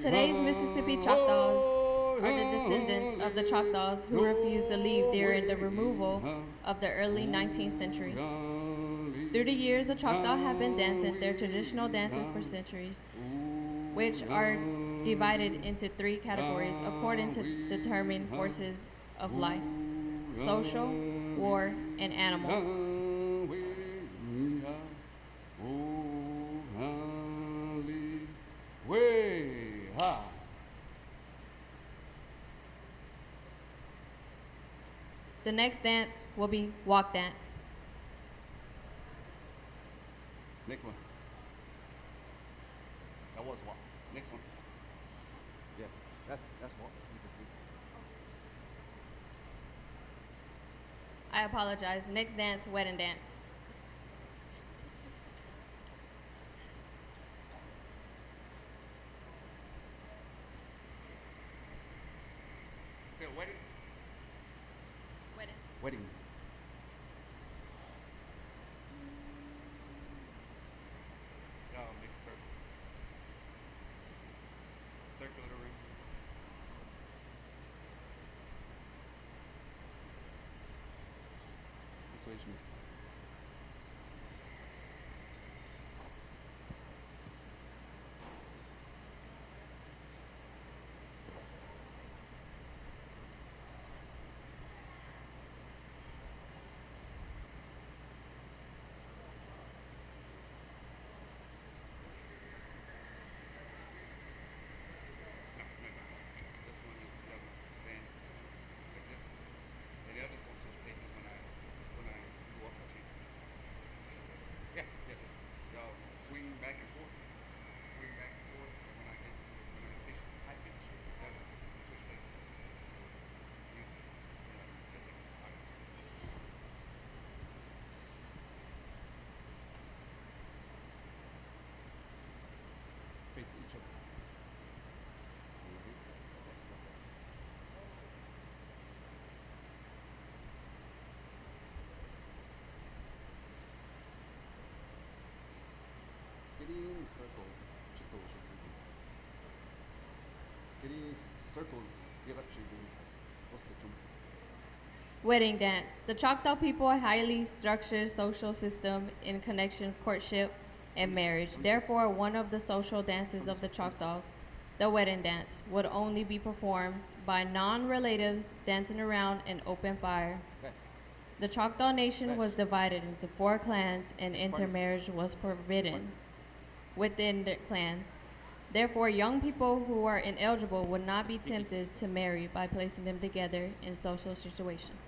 Today's Mississippi Choctaws are the descendants of the Choctaws who refused to leave during the removal of the early 19th century. Through the years, the Choctaw have been dancing their traditional dances for centuries, which are divided into three categories according to determined forces of life: social, war, and animal. The next dance will be walk dance. Next one. That was walk. Next one. Yeah, that's walk. I apologize. Next dance, wedding dance. Okay, wedding. Wedding. Wedding. Make a circle. Circle of the ring. Persuasion. Face each other. Skitty circle. Chitto should be. Skitty circle. Wedding dance. The Choctaw people are a highly structured social system in connection, courtship, and marriage. Therefore, one of the social dances of the Choctaws, the wedding dance, would only be performed by non-relatives dancing around an open fire. The Choctaw Nation was divided into 4 clans, and intermarriage was forbidden within the clans. Therefore, young people who are ineligible would not be tempted to marry by placing them together in social situations.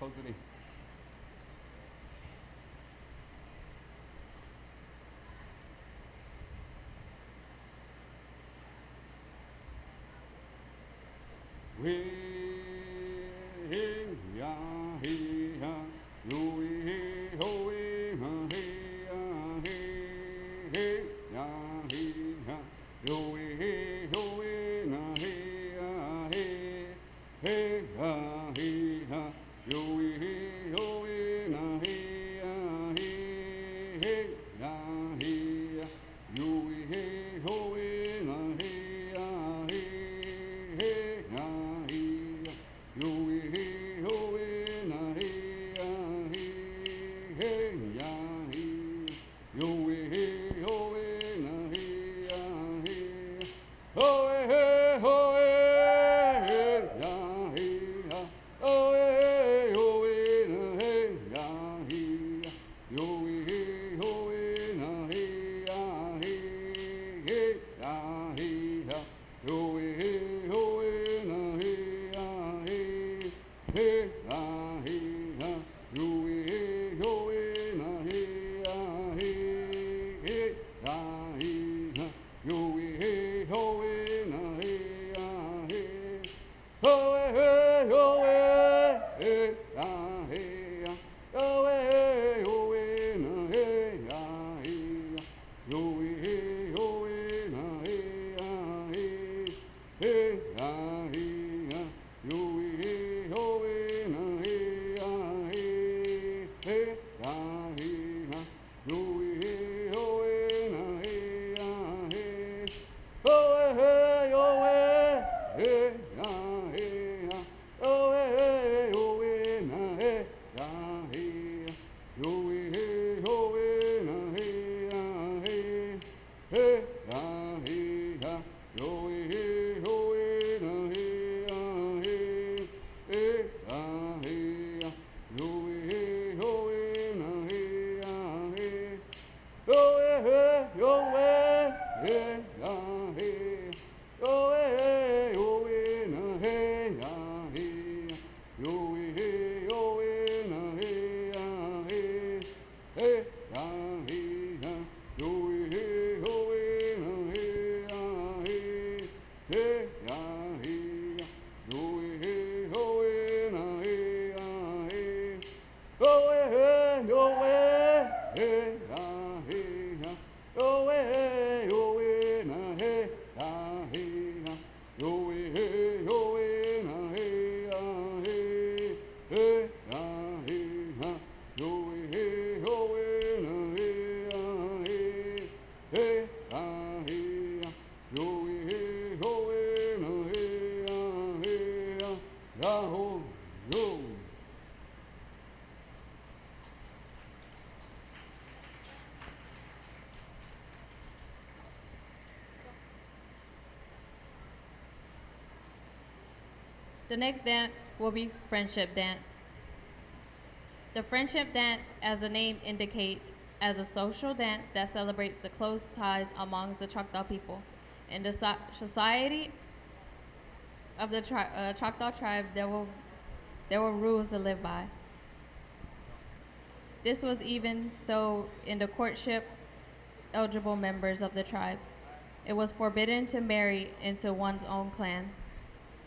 Close it in. The next dance will be friendship dance. The friendship dance, as the name indicates, as a social dance that celebrates the close ties amongst the Choctaw people. In the society of the Choctaw tribe, there were rules to live by. This was even so in the courtship eligible members of the tribe. It was forbidden to marry into one's own clan.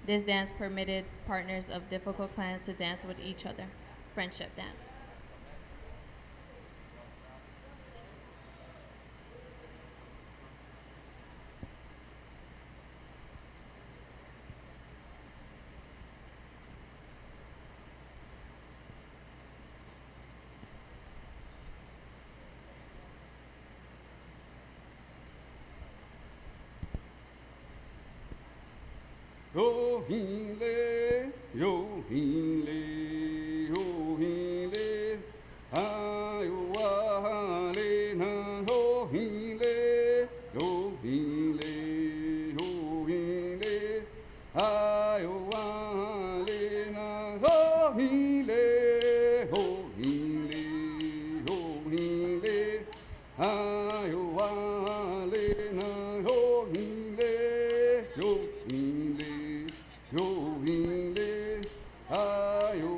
This dance permitted partners of difficult clans to dance with each other. Friendship dance. Yo Hilha, yo Hilha, yo Hilha, ayo Alhíha, yo Hilha, yo Hilha, yo Hilha, ayo Alhíha, yo Hilha, yo Hilha, yo Hilha, ayo Alhíha, yo Hilha, yo Hilha. Yo Hilha, ayo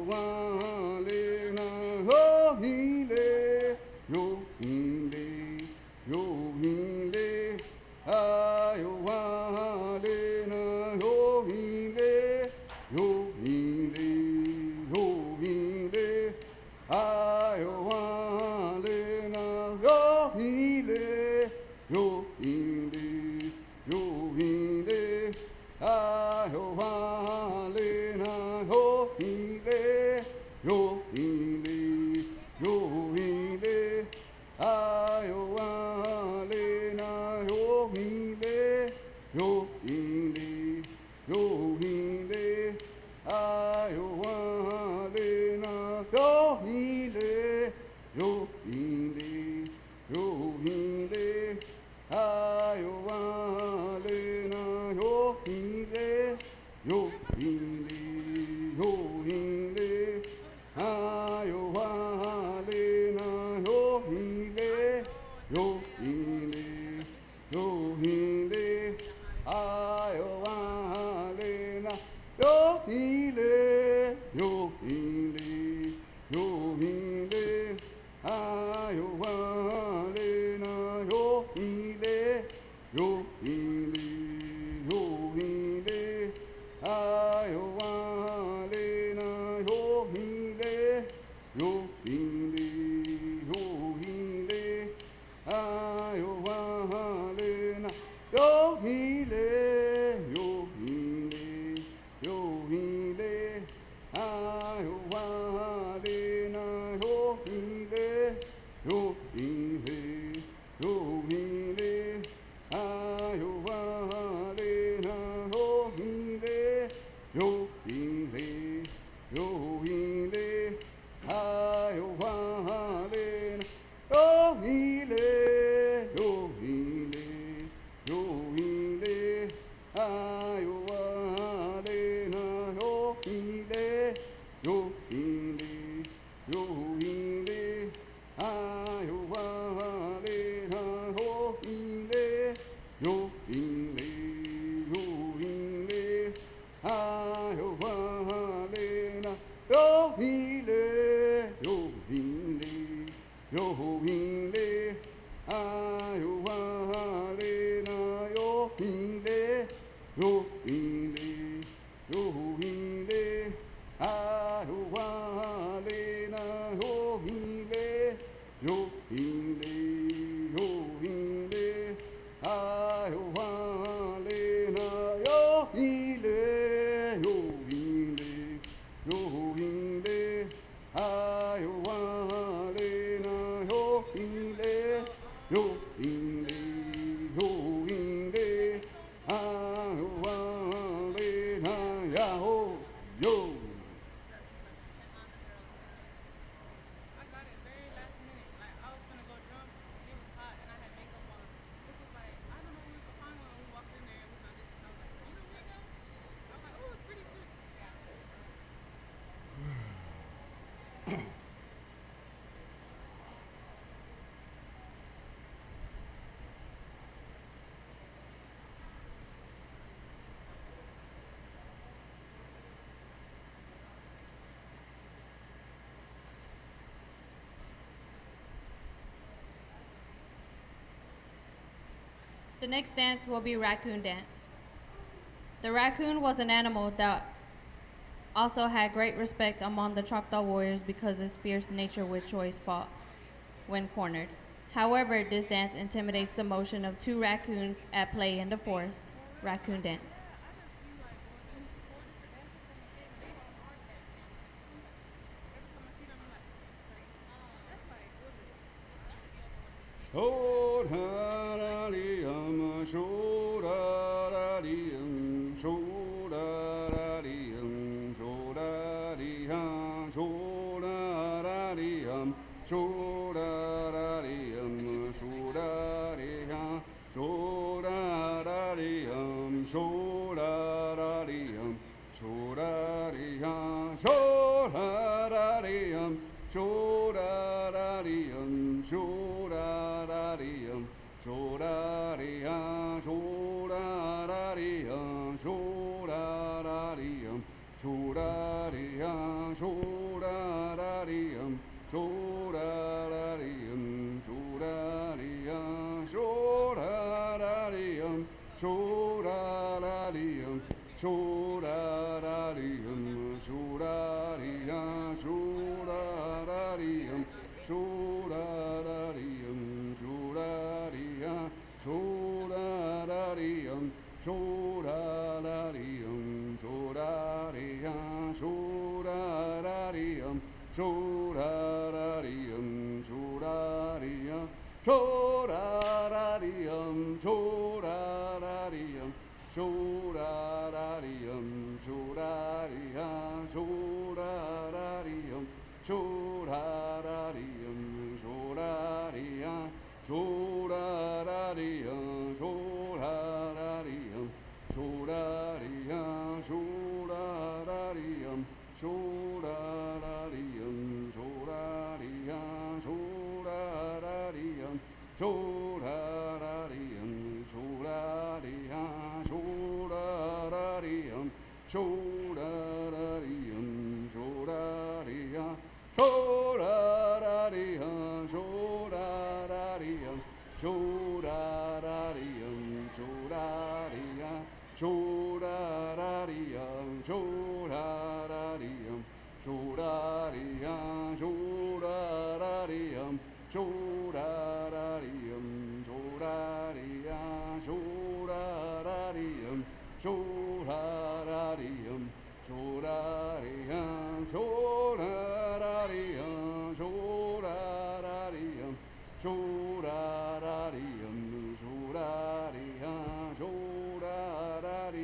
The next dance will be raccoon dance. The raccoon was an animal that also had great respect among the Choctaw warriors because its fierce nature with choice fought when cornered. However, this dance intimidates the motion of two raccoons at play in the forest. Raccoon dance. Chorarariyam, chorarariyam, chorariyam, chorarariyam, chorarariyam, chorarariyam, chorariyam, chorarariyam, chorarariyam, chorariyam, chorarariyam, chorarariyam, chorariyam, chorarariyam, chorarariyam, chorariyam, chorarariyam, chorarariyam, chorariyam, chorarariyam, chorarariyam, chorariyam, chorarariyam, chorarariyam, chorarariyam, chorariyam, chorarariyam, chorarariyam, chorariyam, chorarariyam, chorarariyam, chorariyam, chorarariyam, chorarariyam, chorariyam, chorarariyam, chorarariyam, chorarariyam, chorariyam, chorarariyam, chorarariyam, chorariyam, chorarariyam, chorarariyam, chorariyam,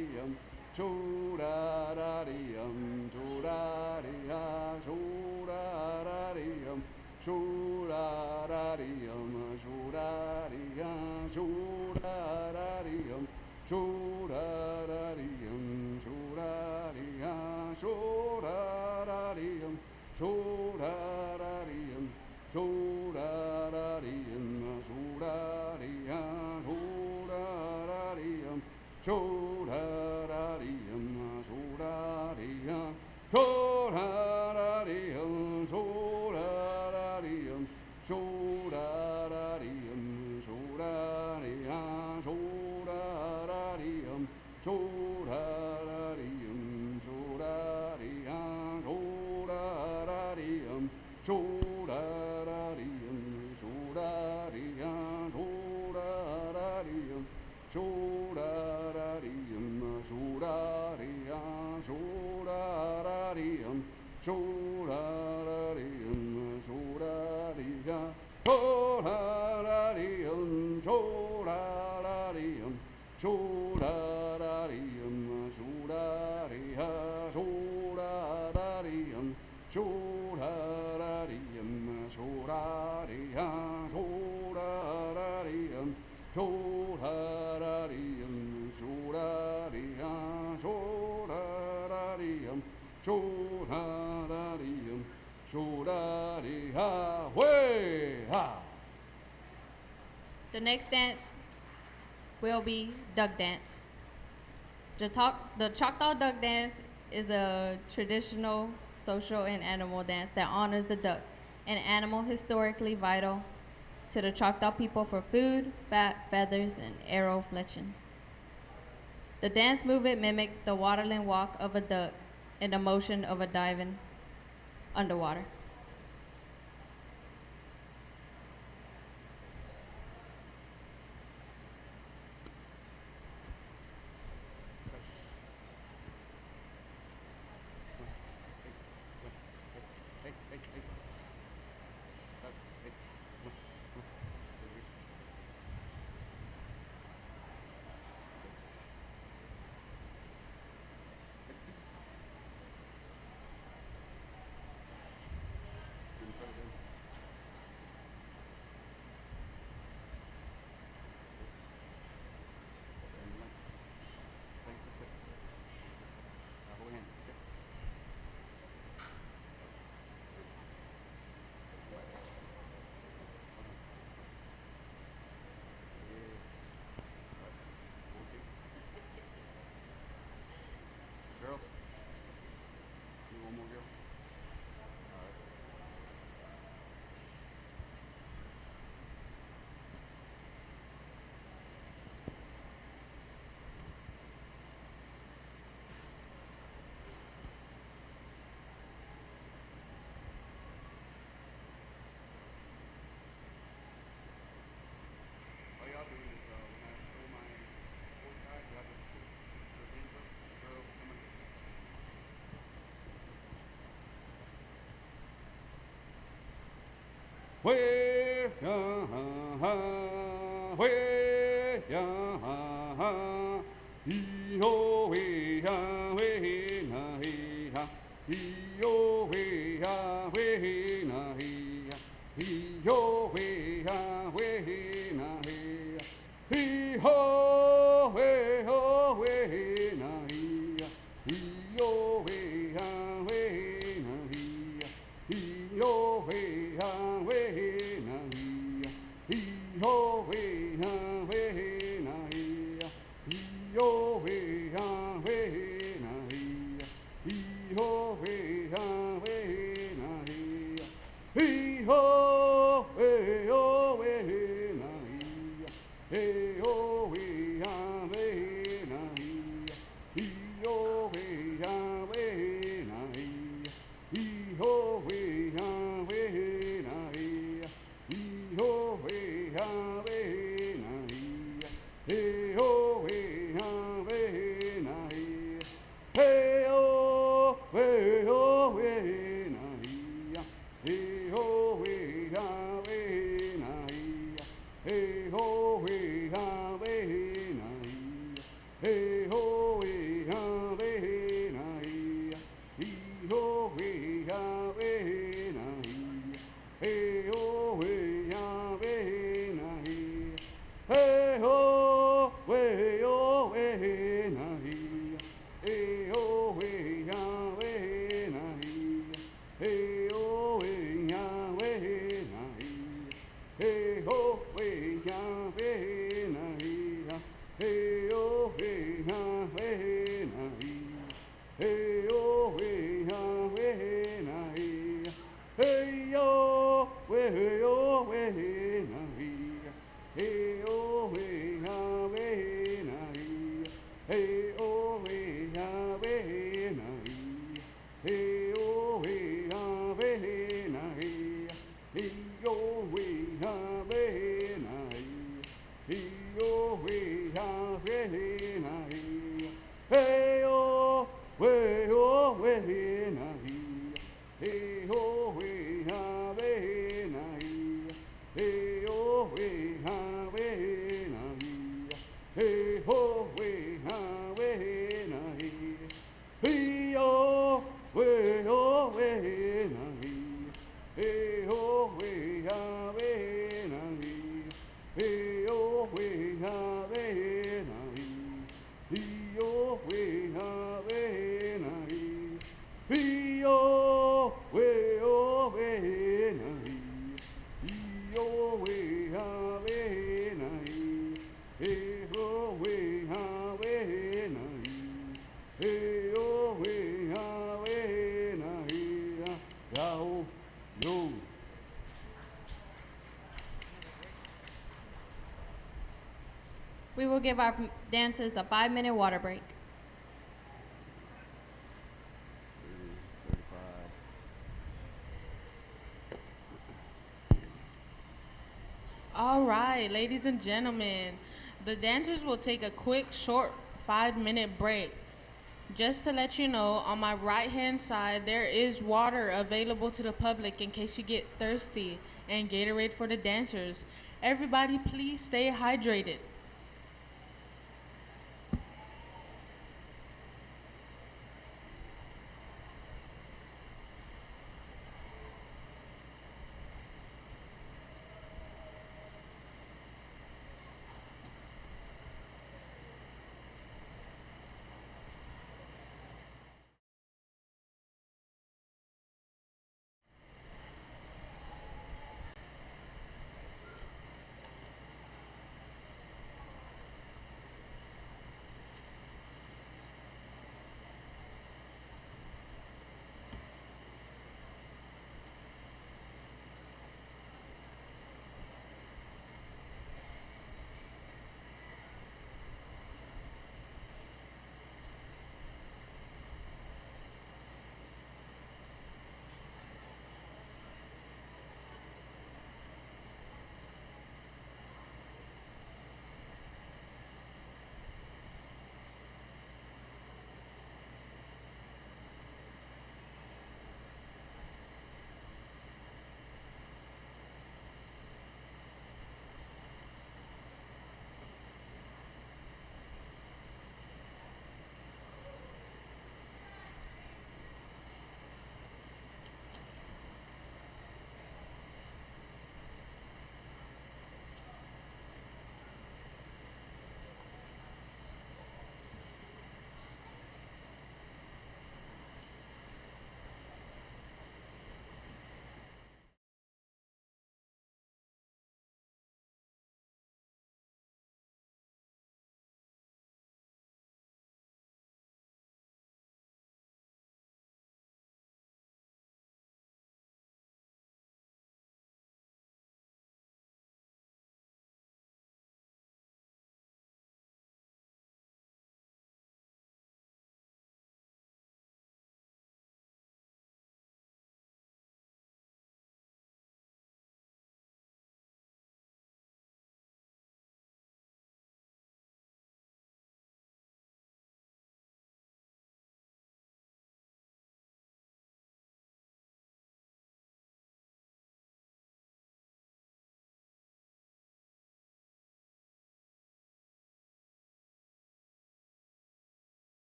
chorarariyam, chorarariyam, chorariyam, chorarariyam, chorarariyam, chorarariyam, chorariyam, chorarariyam, chorarariyam, chorariyam, chorarariyam, chorarariyam, chorarariyam, chorariyam, chorarariyam, chorarariyam, chorariyam, chorarariyam, chorarariyam, chorariyam, chorarariyam, chorarariyam, chorariyam, chorarariyam, chorarariyam, chorariyam, chorarariyam, chorarariyam, chorarariyam, chorariyam, chorarariyam, chorarariyam, chorariyam, chorarariyam, chorarariyam, chorariyam, chorarariyam, chorarariyam, chorariha, way ha. The next dance will be duck dance. The Choctaw duck dance is a traditional social and animal dance that honors the duck, an animal historically vital to the Choctaw people for food, fat, feathers, and arrow fletchings. The dance movement mimicked the waterland walk of a duck and the motion of a diving underwater. Way ya ha ha, way ya ha ha, hee ho way ya way na hee ha, hee yo way ya way na hee ha, hee yo way ya way na hee ha, hee ho way na hee ha, hee yo way ya way na hee ha, hee yo way ya way na hee ha, hee ho way ya way na hee ha, hee yo way ya way na hee ha, hee ho way ya way na hee ha, hee ho way yo way na hee ha, hey ho way ya way na hee ha, hee yo way ya way na hee ha, hee ho way ya way na hee ha, hee ho way ya way na hee ha, hey ho way ya way na hee ha, hey ho way yo way na hee ha, hey ho way ya way na hee ha, hey ho way ya way na hee ha, hey ho way ya way na hee ha, hee ho way ya way na hee ha, hey ho way ya way na hee ha, hey ho way yo way na hee ha, hey ho way ya way na hee ha, hey ho way ya way na hee ha, hey ho way ya way na hee ha, hey ho way ya way na hee ha, hey ho way ya way na hee ha, hey yo way yo way na hee ha, hey ho way ya way na hee ha, hey ho way ya way na hee ha, hey ho way ya way na hee ha, hey yo way ya way na hee ha, hey yo way ya way na hee ha, hey yo way yo way na hee ha, hey ho way ya way na hee ha, hey yo way ya way na hee ha, hey ho way ya way na hee ha, hey yo way yo way na hee ha, hey ho way ya way na hee ha, hey yo way ya way na hee ha, hey yo way ya way na hee ha, hey yo way yo way na hee ha, hey yo way ya way na hee ha, hey ho way ya way na hee ha, hey yo way ya way na hee ha, yao yo. We will give our dancers a 5-minute water break. 35. All right, ladies and gentlemen, the dancers will take a quick, short 5-minute break. Just to let you know, on my right-hand side, there is water available to the public in case you get thirsty, and Gatorade for the dancers. Everybody, please stay hydrated.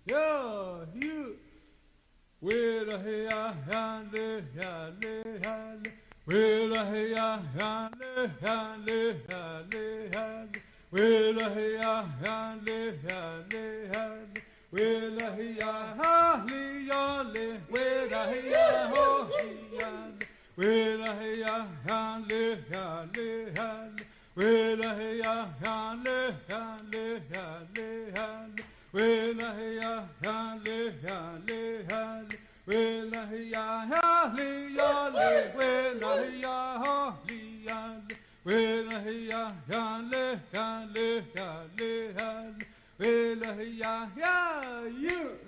Yeah, you. Well, hey, ya, le, ya, le, ya, le. Well, hey, ya, le, ya, le, ya, le, ya, le. Well, hey, ya, le, ya, le, ya, le. Well, hey, ya, le, ya, le. Well, hey, ya, ho, ya, le. Well, hey, ya, le, ya, le, ya, le. Well, hey, ya, le, ya, le, ya, le, ya, le. Well, hey, ya, le, ya, le, ya, le. Well, hey, ya, le, ya, le. Well, hey, ya, le, ya, le. Well, hey, ya, le, ya, le, ya, le, ya, le. Well, hey, ya, you.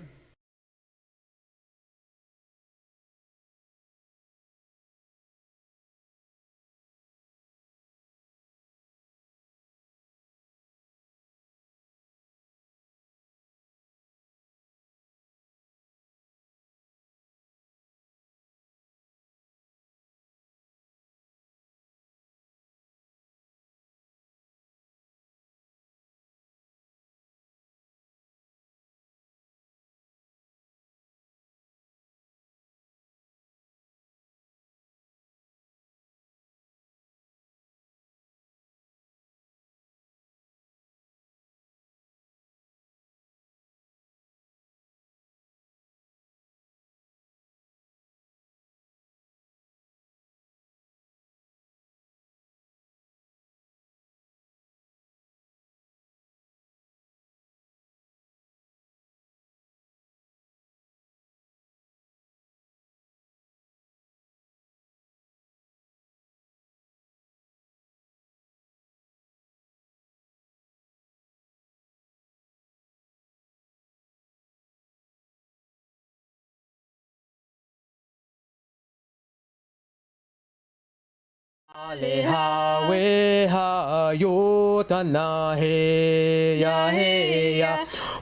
Alhíha weha yotana he ya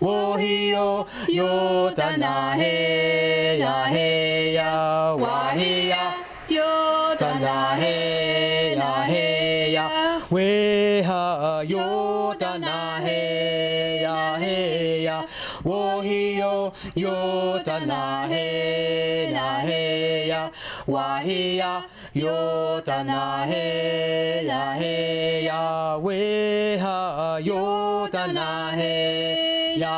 wohio yotana he ya wahia yotana he ya weha yotana he ya wohio yotana he ya wahia yotana he ya weha yotana he ya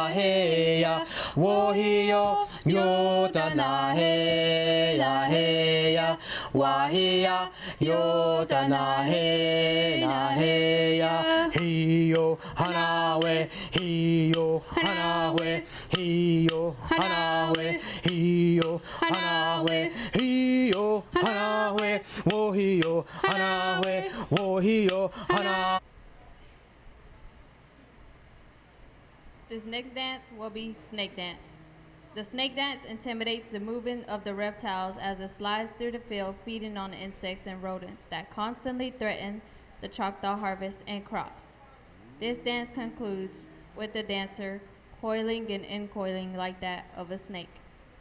wohio yotana he ya wahia yotana he ya hiyo hanawe hiyo hanawe hiyo hanawe hiyo hanawe hiyo hanawe wohio hanawe wohio hanawe. This next dance will be snake dance. The snake dance intimidates the movement of the reptiles as it slides through the field feeding on the insects and rodents that constantly threaten the Choctaw harvest and crops. This dance concludes with the dancer coiling and uncoiling like that of a snake.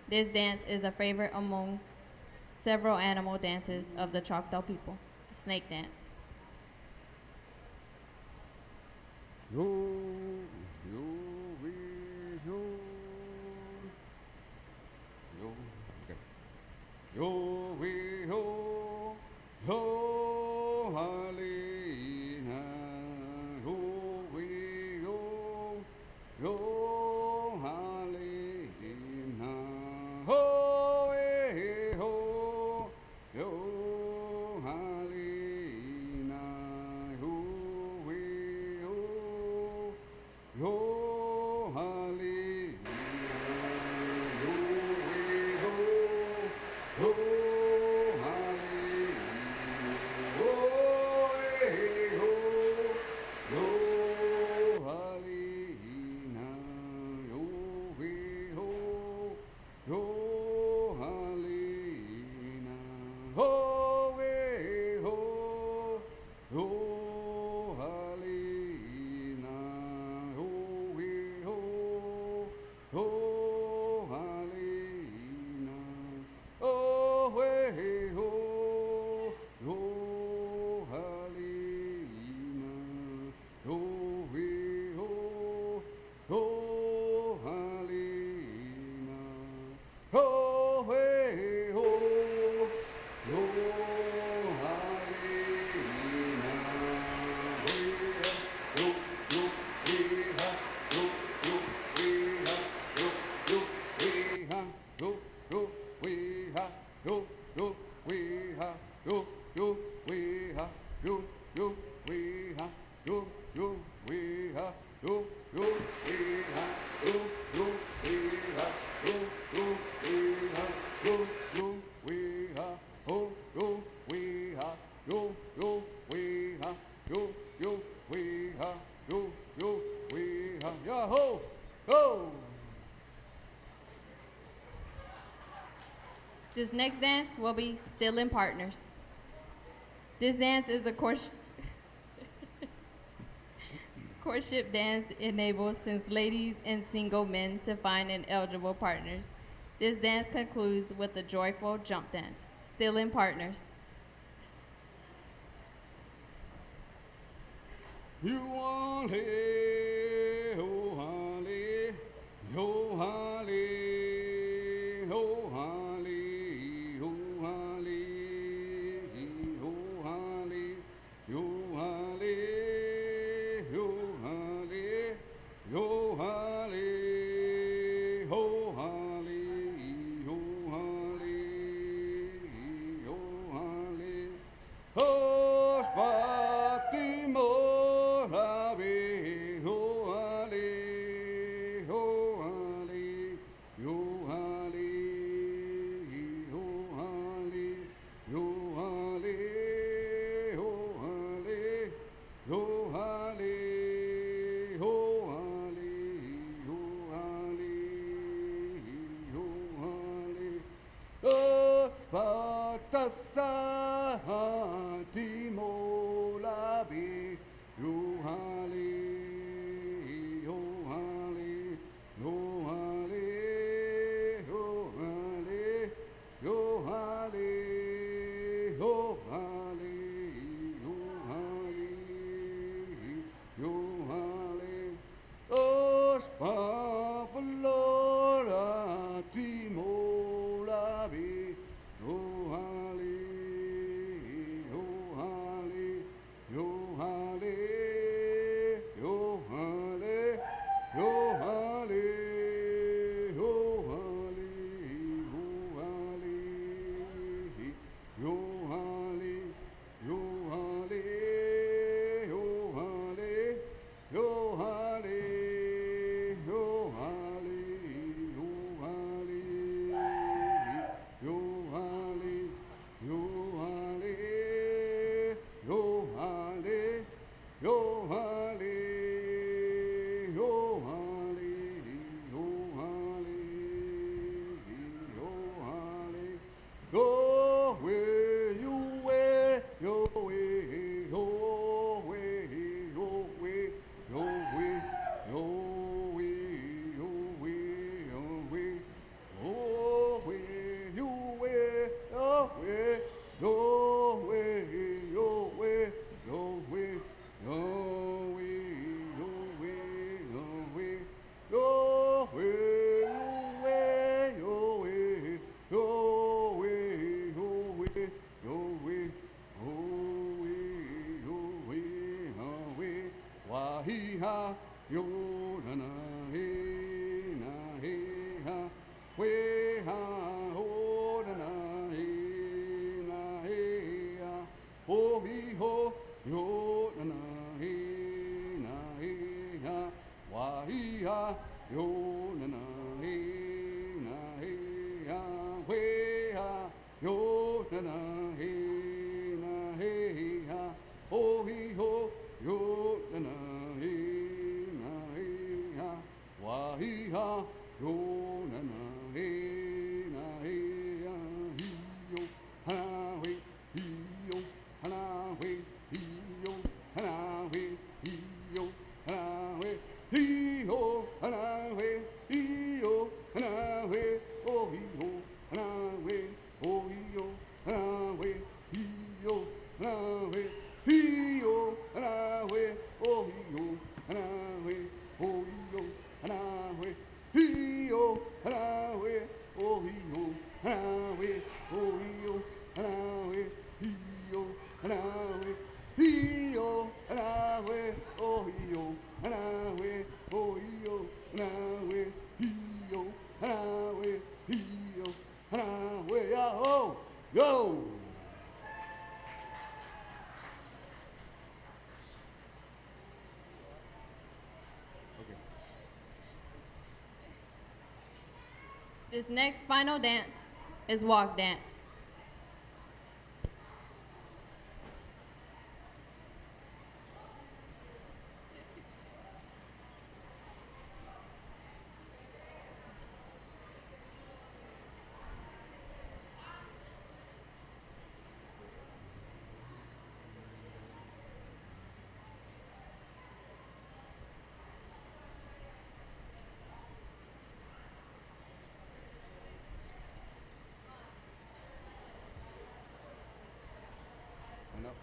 This dance is a favorite among several animal dances of the Choctaw people, the snake dance. Yo, yo, we, yo, yo, okay. Yo, we, yo, yo, Alhíha, yo, we, yo, yo, Alhíha, ho, eh, ho, yo, Alhíha, yo, we, yo, yo, Alhíha, yo, we, yo, yo. This next dance will be Still in Partners. This dance is a courtship dance enabled since ladies and single men to find an eligible partners. This dance concludes with a joyful jump dance. Still in Partners. You want it, oh honey, oh honey, oh honey, oh honey, oh honey, oh honey, oh honey, oh honey, oh honey, oh honey, oh honey, oh Fatima. Hiha, yo na na he ha, we ha ho na na he ha, ho hi ho yo na na he ha, wa hi ha yo na na he ha, we ha yo na na he ha, ho hi ho yo na na. Wa-hee-ha, yo na na hey ya hee-yo, ha-na-wee, hee-yo, ha-na-wee, hee-yo, ha-na-wee, hee-yo, ha-na-wee, hee-ho, ha-na-wee, hee-yo, ha-na-wee, oh hee-ho, ha-na-wee, oh hee-yo, ha-na-wee. This next final dance is walk dance. Stand up.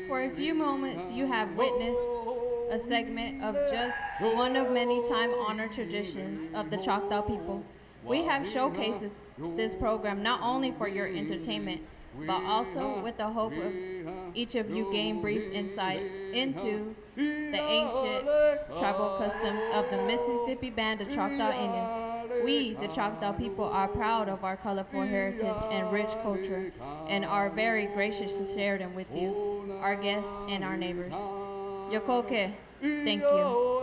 For a few moments, you have witnessed a segment of just one of many time-honored traditions of the Choctaw people. We have showcases this program not only for your entertainment, but also with the hope of each of you gain brief insight into the ancient tribal customs of the Mississippi Band of Choctaw Indians. We, the Choctaw people, are proud of our colorful heritage and rich culture, and are very gracious to share them with you, our guests, and our neighbors. Yokoke, thank you.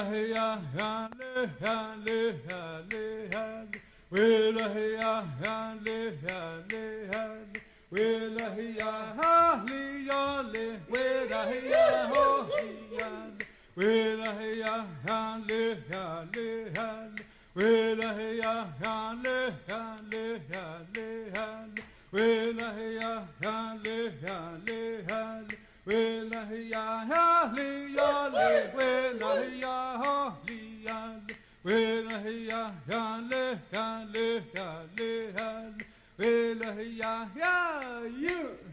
a hiya yale yale yale yale. Will a hiya yale yale yale. Will a hiya hali yale. Will a hiya ho yale. Will a hiya yale yale yale. Will a hiya yale yale yale yale. Will a hiya yale yale yale. Will a hiya yale yale. Will a hiya hali yale. Will a hiya yale yale yale yale. Will a hiya ya you.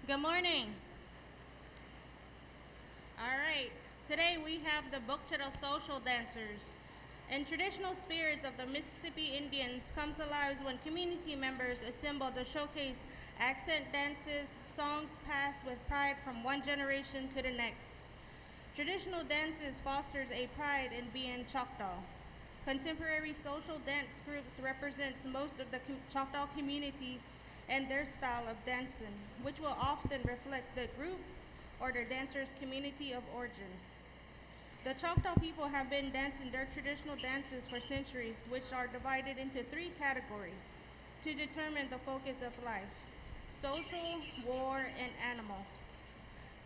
Good morning. All right. Today we have the Chitto social dancers. In traditional spirits of the Mississippi Indians comes alive when community members assemble to showcase accent dances, songs passed with pride from one generation to the next. Traditional dances fosters a pride in being Choctaw. Contemporary social dance groups represents most of the Choctaw community and their style of dancing, which will often reflect the group or the dancer's community of origin. The Choctaw people have been dancing their traditional dances for centuries, which are divided into three categories to determine the focus of life: social, war, and animal.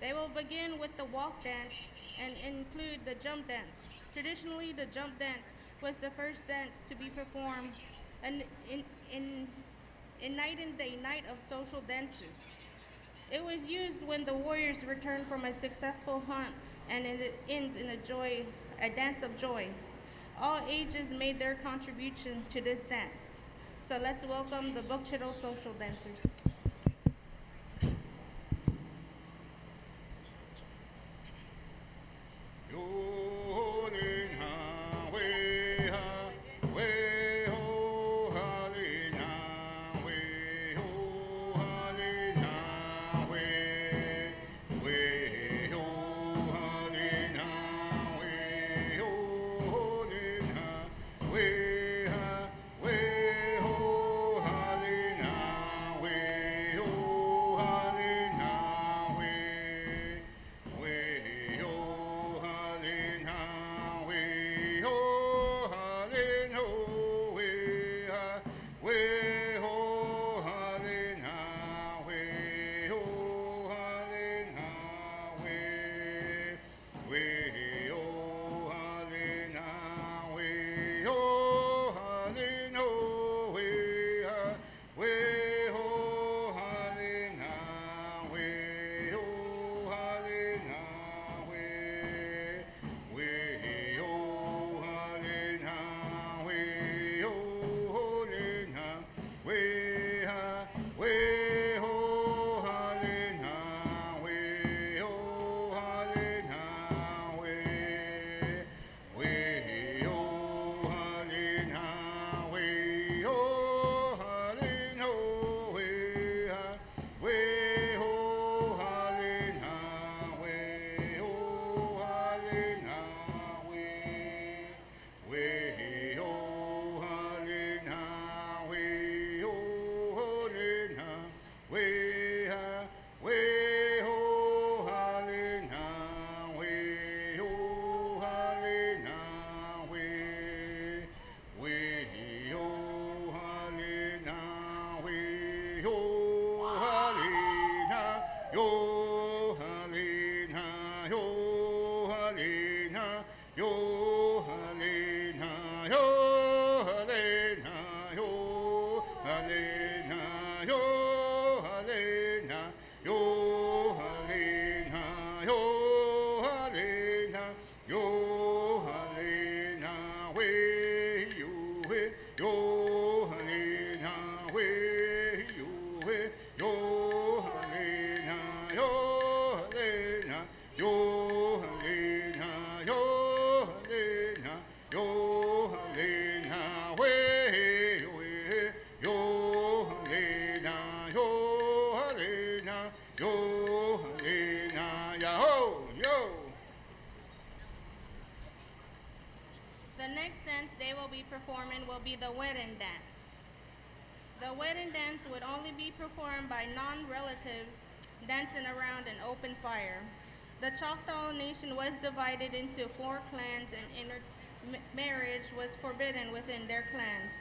They will begin with the walk dance and include the jump dance. Traditionally, the jump dance was the first dance to be performed and in night and day night of social dances. It was used when the warriors returned from a successful hunt and it ends in a dance of joy. All ages made their contribution to this dance. So let's welcome the Chitto social dancers. The next dance they will be performing will be the wedding dance. The wedding dance would only be performed by non-relatives dancing around an open fire. The Choctaw Nation was divided into 4 clans and marriage was forbidden within their clans.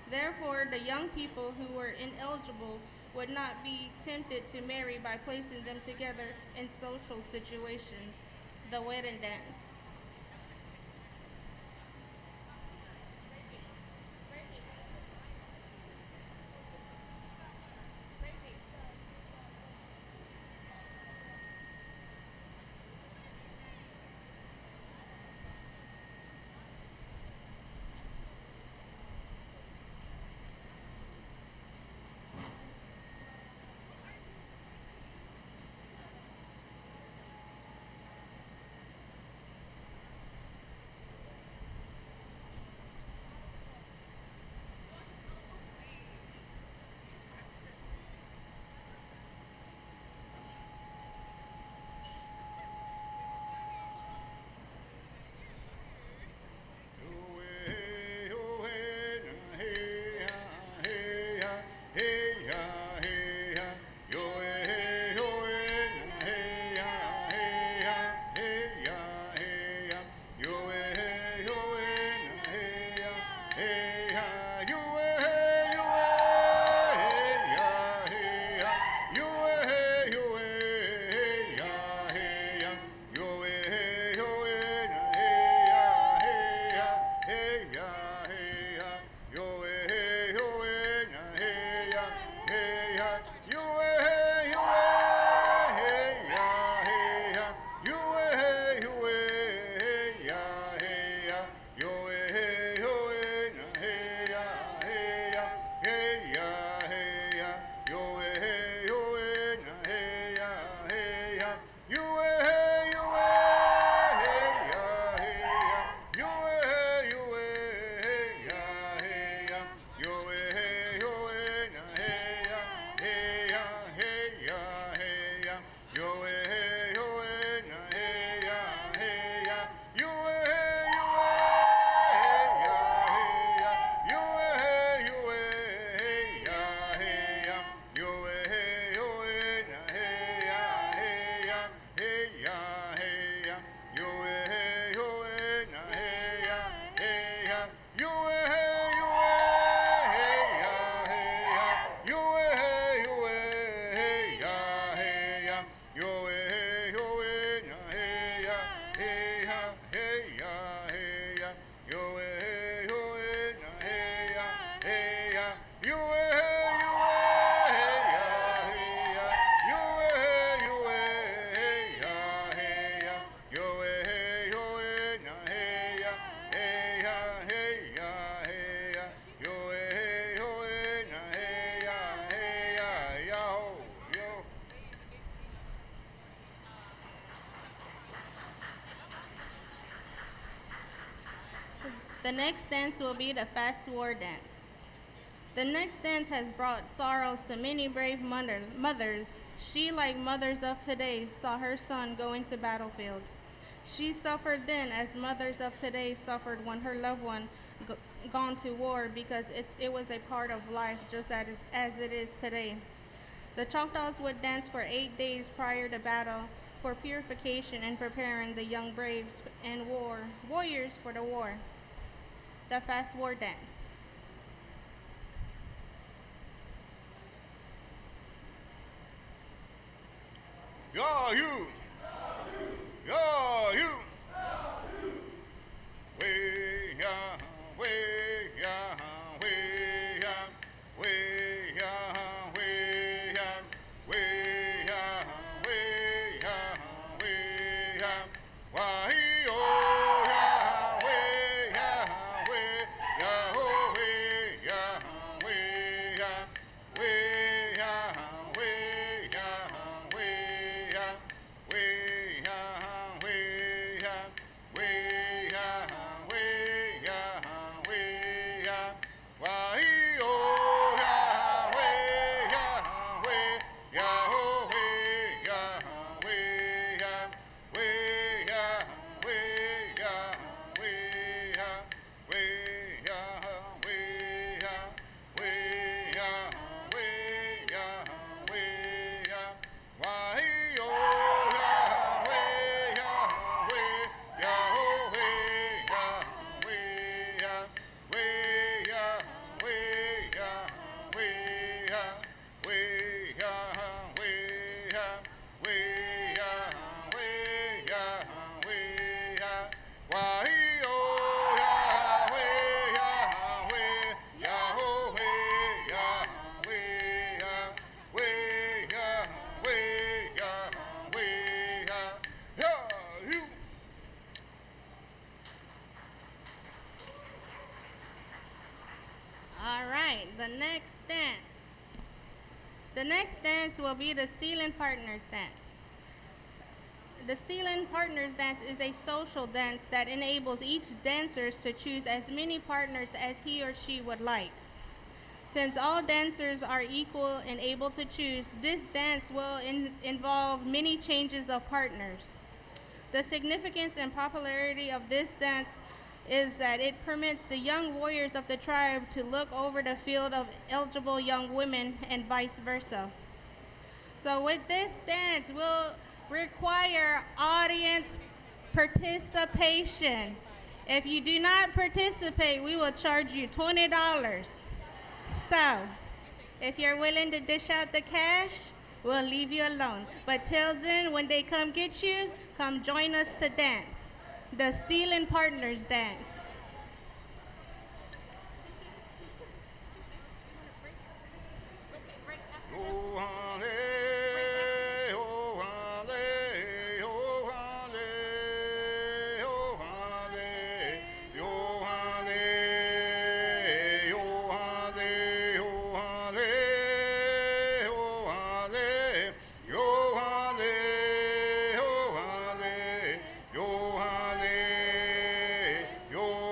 Therefore, the young people who were ineligible would not be tempted to marry by placing them together in social situations. The wedding dance. The next dance will be the fast war dance. The next dance has brought sorrows to many brave mothers. She, like mothers of today, saw her son go into battlefield. She suffered then as mothers of today suffered when her loved one gone to war because it was a part of life just as it is today. The Choctaws would dance for 8 days prior to battle for purification and preparing the young braves and warriors for the war. The fast war dance. Ya you, ya you, way ya, way ya, way ya, way ya, way ya, way ya, way ya, way ya, why oh ya, way ya, way ya, oh way ya, way ya, way ya, way ya, way ya. All right, the next dance. The next dance will be the Stealing Partners dance. The Stealing Partners dance is a social dance that enables each dancer to choose as many partners as he or she would like. Since all dancers are equal and able to choose, this dance will involve many changes of partners. The significance and popularity of this dance is that it permits the young warriors of the tribe to look over the field of eligible young women and vice versa. So with this dance, we'll require audience participation. If you do not participate, we will charge you $20. So, if you're willing to dish out the cash, we'll leave you alone. But till then, when they come get you, come join us to dance. The Stealing Partners dance. Yo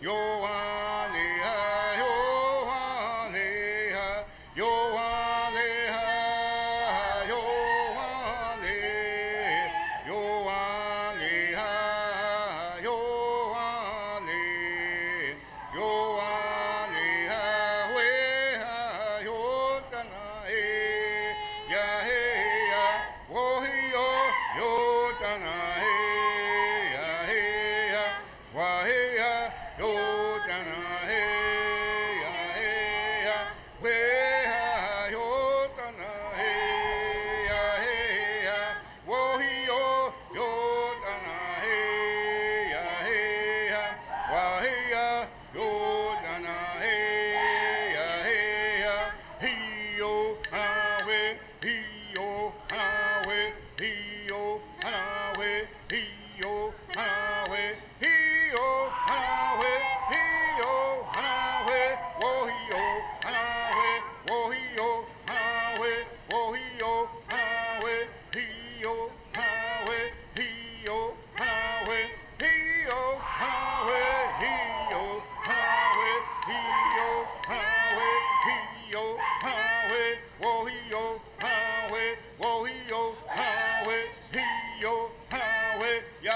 yo Alhíha, yo Alhíha, yo Alhíha, yo Alhíha, yo Alhíha, yo Alhíha, yo Alhíha, weha, yo Tanahe, ya he ya, wohi yo Tanahe, ya he ya, wahe ya, yo Tanahe, ya he ya, weha yo Tanahe, ya he ya, wohi yo Tanahe, ya he ya, wahe ya, yo Tanahe, ya he ya, he yo hawe, he yo hawe, he yo hawe, he yo hawe, he yo hawe, he yo hawe, wo he yo hawe, wo he yo hawe, wo he yo hawe, he yo hawe, he yo hawe, he yo hawe, he yo hawe, he yo hawe, he yo hawe, wo he yo hawe, wo he yo hawe, he yo hawe, yo.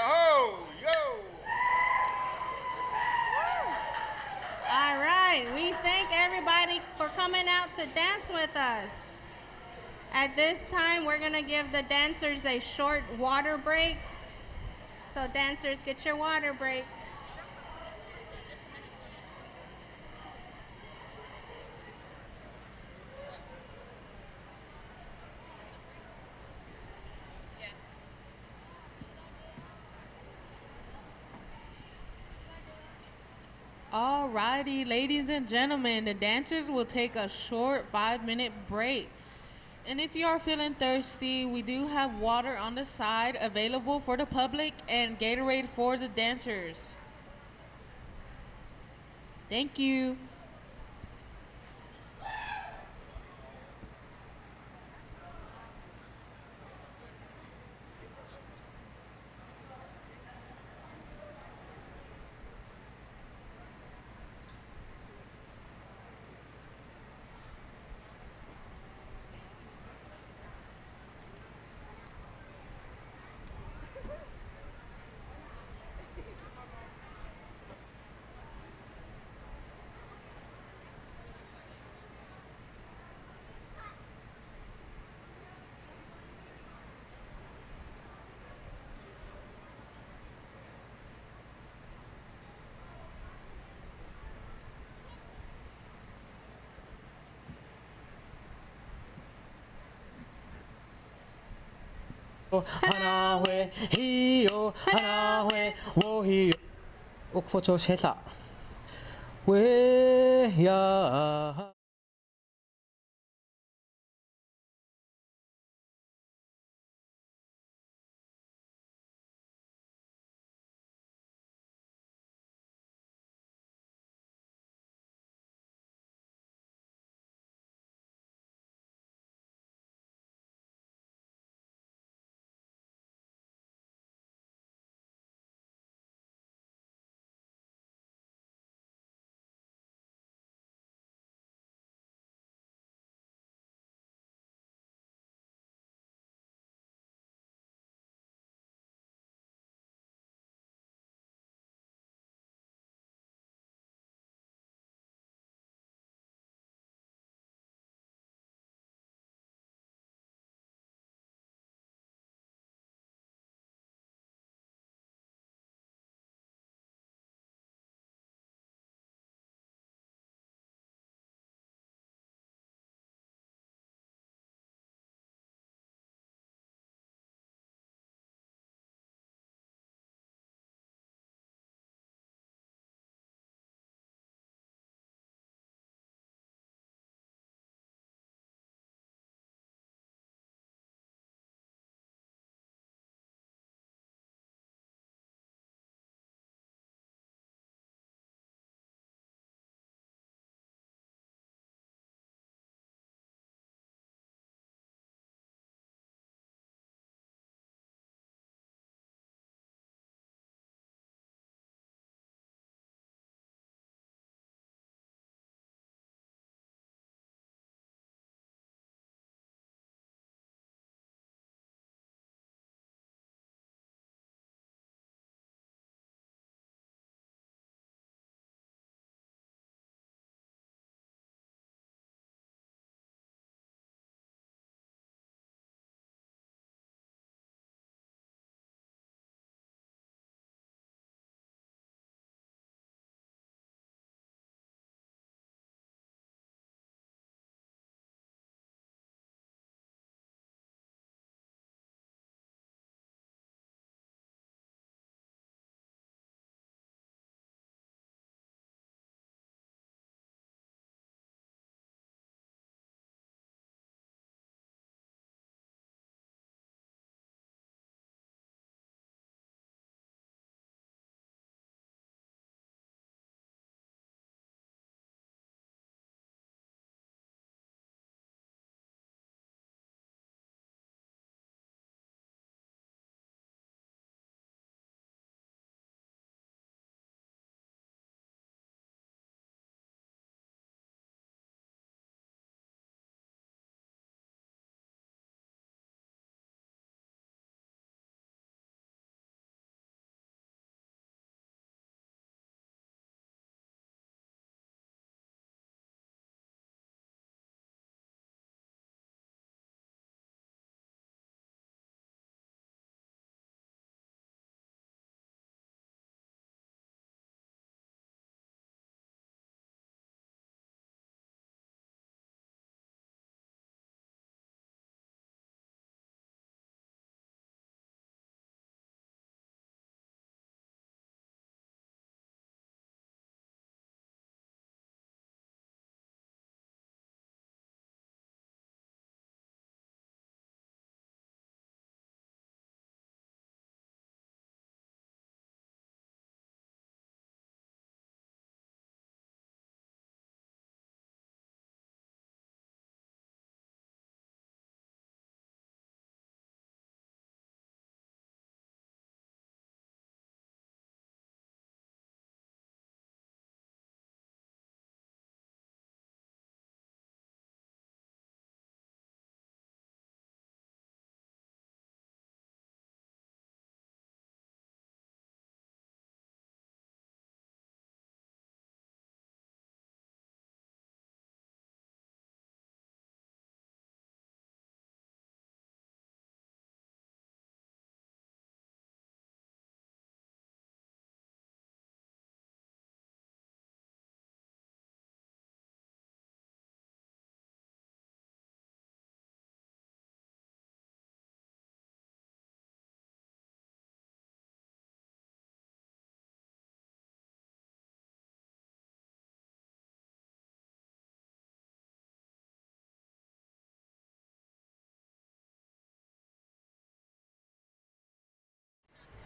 All right, we thank everybody for coming out to dance with us. At this time, we're gonna give the dancers a short water break. So dancers, get your water break. Alrighty, ladies and gentlemen, the dancers will take a short 5-minute break. And if you are feeling thirsty, we do have water on the side available for the public and Gatorade for the dancers. Thank you. 하나회 히요 하나회 워히요 옥포초 셋다 왜야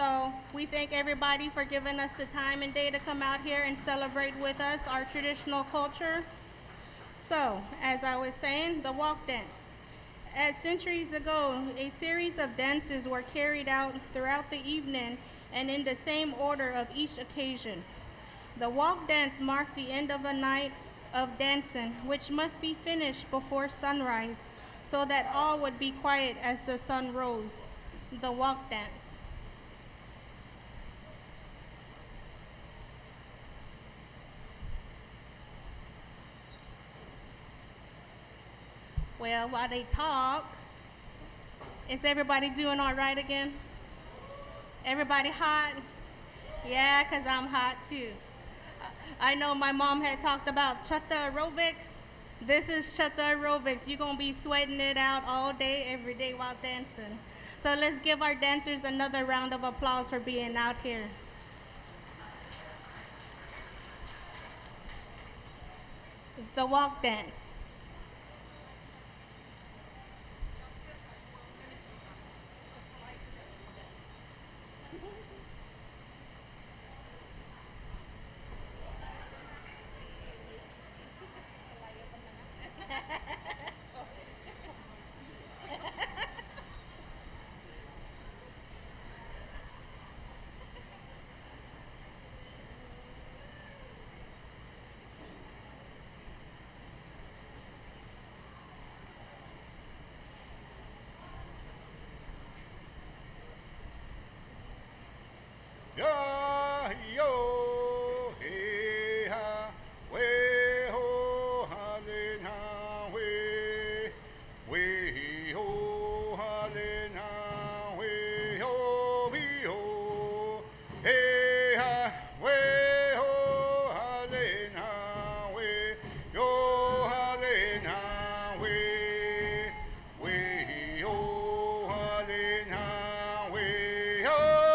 So we thank everybody for giving us the time and day to come out here and celebrate with us our traditional culture. So, as I was saying, the walk dance. As centuries ago, a series of dances were carried out throughout the evening and in the same order of each occasion. The walk dance marked the end of a night of dancing, which must be finished before sunrise, so that all would be quiet as the sun rose. The walk dance. Well, while they talk, is everybody doing all right again? Everybody hot? Yeah, 'cause I'm hot too. I know my mom had talked about Chahta aerobics. This is Chahta aerobics. You're gonna be sweating it out all day, every day while dancing. So let's give our dancers another round of applause for being out here. The walk dance. Ya yo he ha we ho ha le na we ho ha le na we ho we ho he ha we ho ha le na we yo ha le na we ho ha le na we ho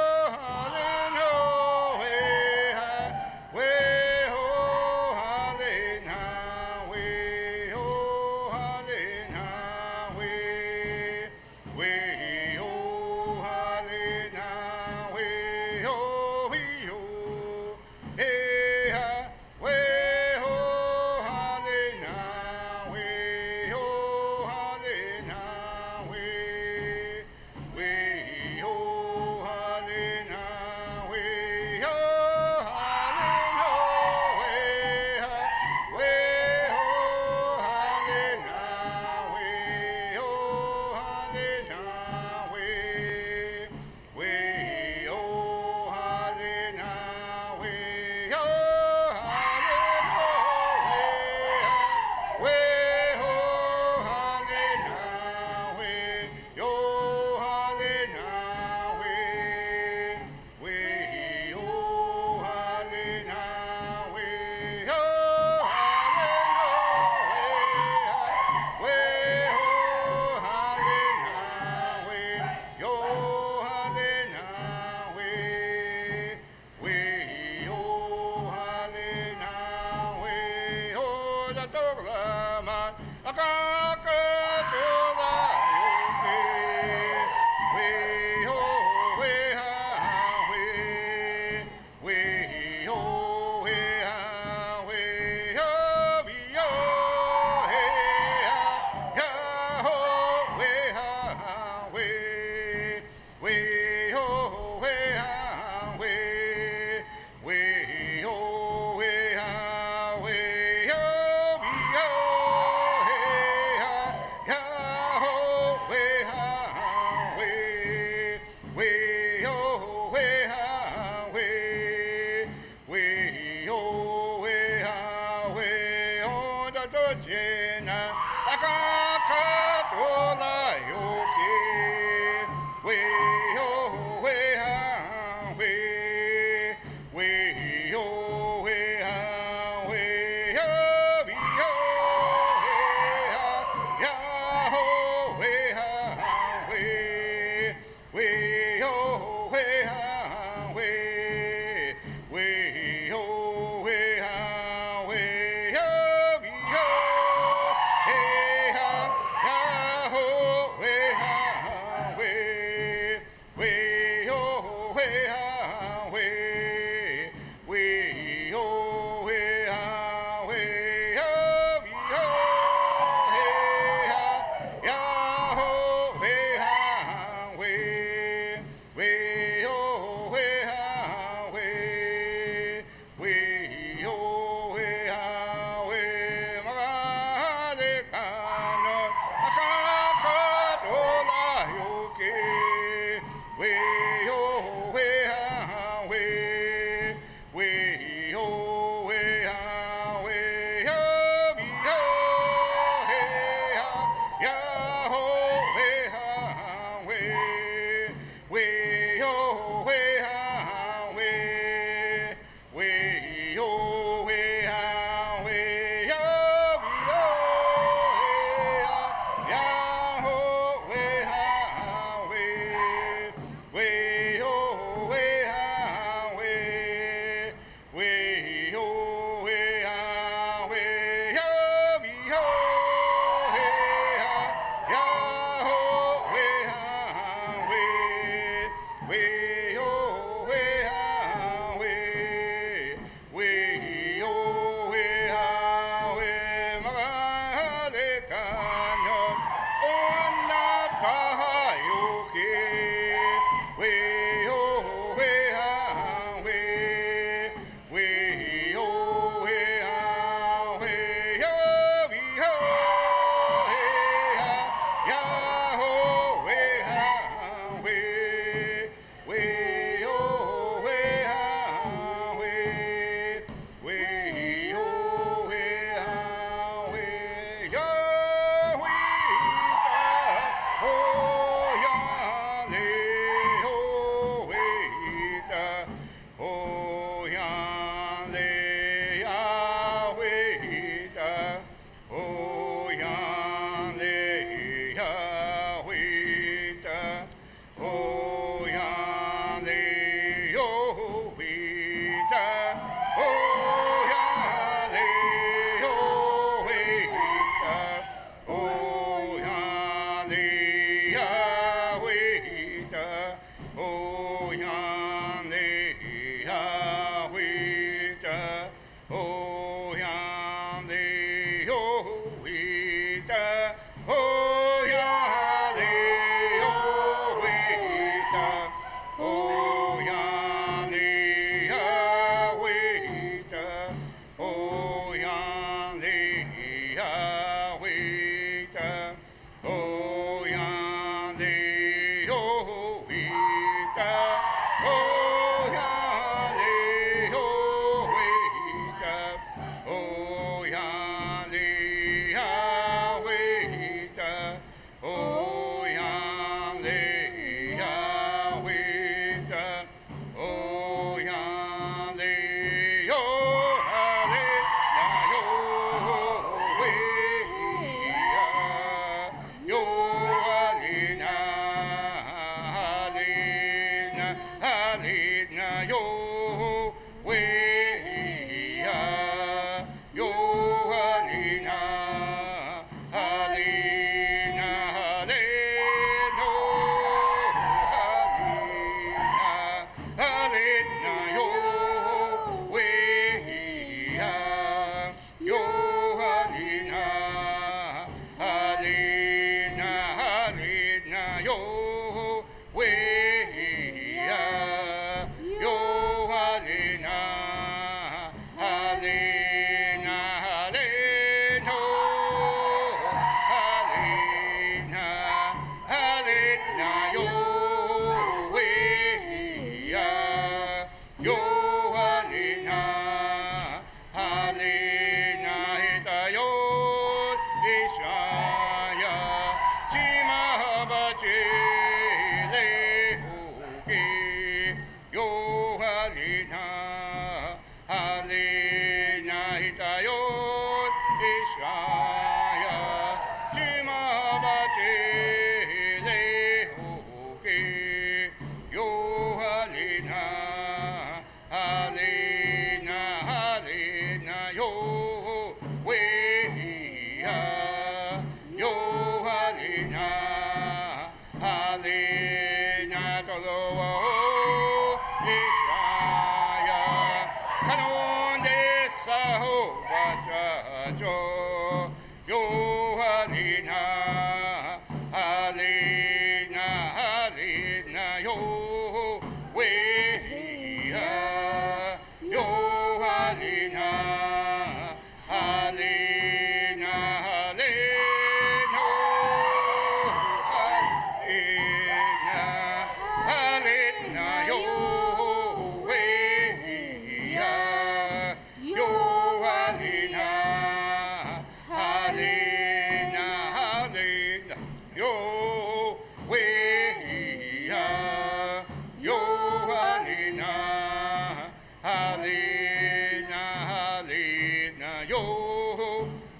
Halina, Halina, yo,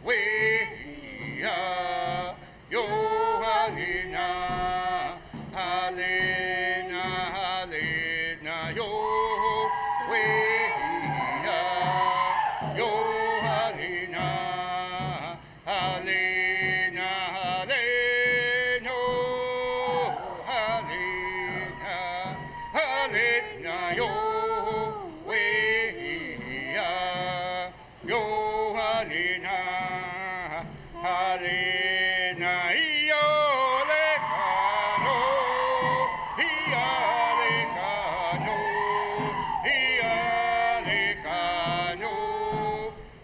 Weha, yo, Halina, Halina, Halina, yo, Weha, yo, Halina, Halina, Halina, Halina, Halina, yo, Weha, yo, Halina, Halina, yo, Lekano, Ia Lekano, Ia Lekano,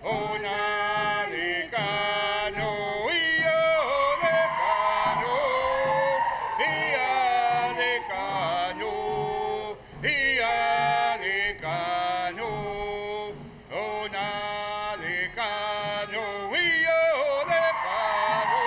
Ona Lekano, Ia Lekano, Ia Lekano, Ia Lekano, Ona Lekano, Ia Lekano.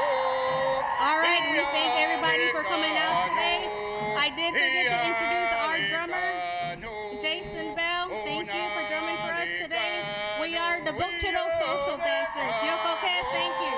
All right, we thank everybody for coming out today. I did forget to introduce our drummer, Jason Bell. Thank you for drumming for us today. We are the Book Chitto Social Dancers. Yokoke, thank you.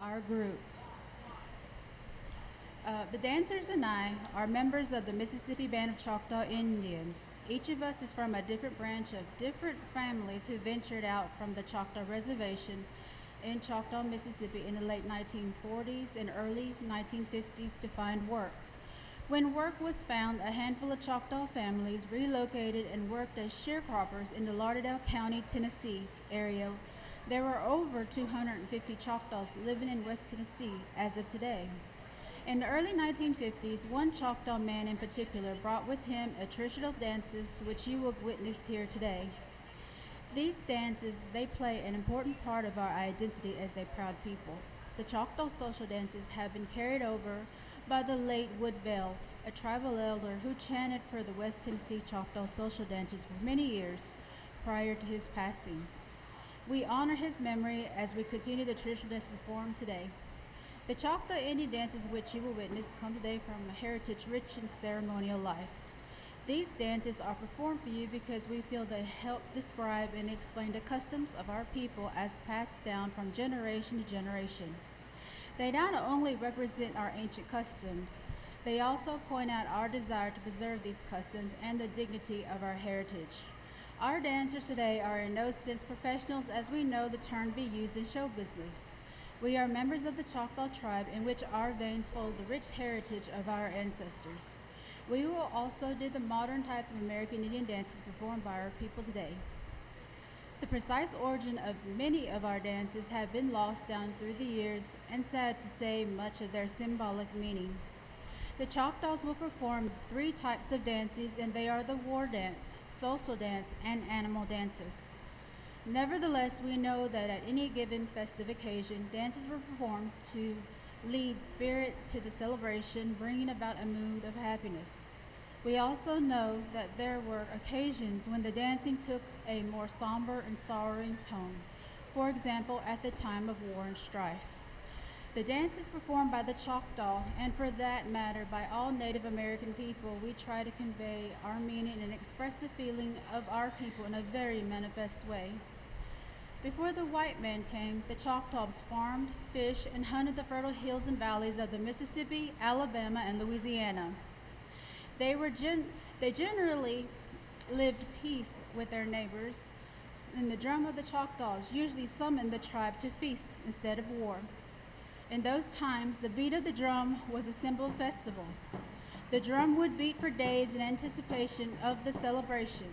our group. The dancers and I are members of the Mississippi Band of Choctaw Indians. Each of us is from a different branch of different families who ventured out from the Choctaw Reservation in Choctaw, Mississippi in the late 1940s and early 1950s to find work. When work was found, a handful of Choctaw families relocated and worked as sharecroppers in the Lauderdale County, Tennessee area. There were over 250 Choctaws living in West Tennessee as of today. In the early 1950s, one Choctaw man in particular brought with him a traditional dances which you will witness here today. These dances, they play an important part of our identity as a proud people. The Choctaw social dances have been carried over by the late Woodville, a tribal elder who chanted for the West Tennessee Choctaw social dancers for many years prior to his passing. We honor his memory as we continue the traditional dance performed today. The Choctaw Indian dances which you will witness come today from a heritage rich in ceremonial life. These dances are performed for you because we feel they help describe and explain the customs of our people as passed down from generation to generation. They not only represent our ancient customs, they also point out our desire to preserve these customs and the dignity of our heritage. Our dancers today are in no sense professionals, as we know the term be used in show business. We are members of the Choctaw tribe in which our veins fold the rich heritage of our ancestors. We will also do the modern type of American Indian dances performed by our people today. The precise origin of many of our dances have been lost down through the years, and sad to say, much of their symbolic meaning. The Choctaws will perform 3 types of dances, and they are the war dance, social dance, and animal dances. Nevertheless, we know that at any given festive occasion, dances were performed to lead spirit to the celebration, bringing about a mood of happiness. We also know that there were occasions when the dancing took a more somber and sorrowing tone, for example, at the time of war and strife. The dances performed by the Choctaw, and for that matter by all Native American people, we try to convey our meaning and express the feeling of our people in a very manifest way. Before the white man came, the Choctaws farmed, fished, and hunted the fertile hills and valleys of the Mississippi, Alabama, and Louisiana. They generally lived peace with their neighbors, and the drum of the Choctaws usually summoned the tribe to feasts instead of war. In those times, the beat of the drum was a symbol of festival. The drum would beat for days in anticipation of the celebration.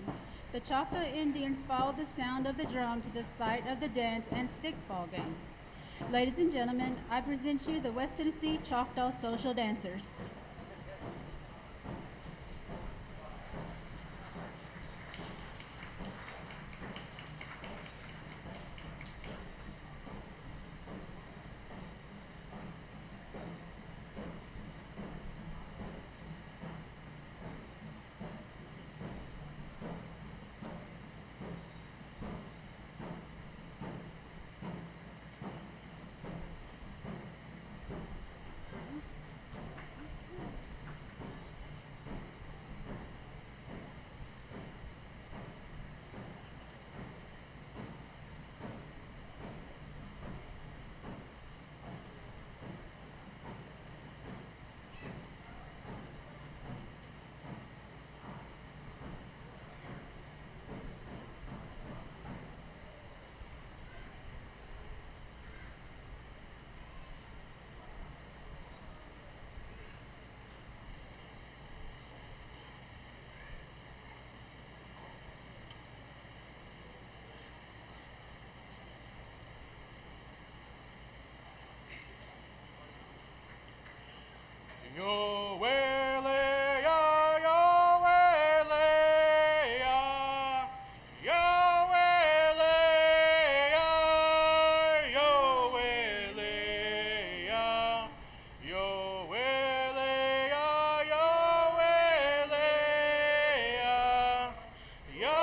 The Choctaw Indians followed the sound of the drum to the site of the dance and stickball game. Ladies and gentlemen, I present you the West Tennessee Choctaw Social Dancers. Yo wele ya, yo wele ya, yo wele ya, yo wele ya, yo wele ya, yo wele ya, yo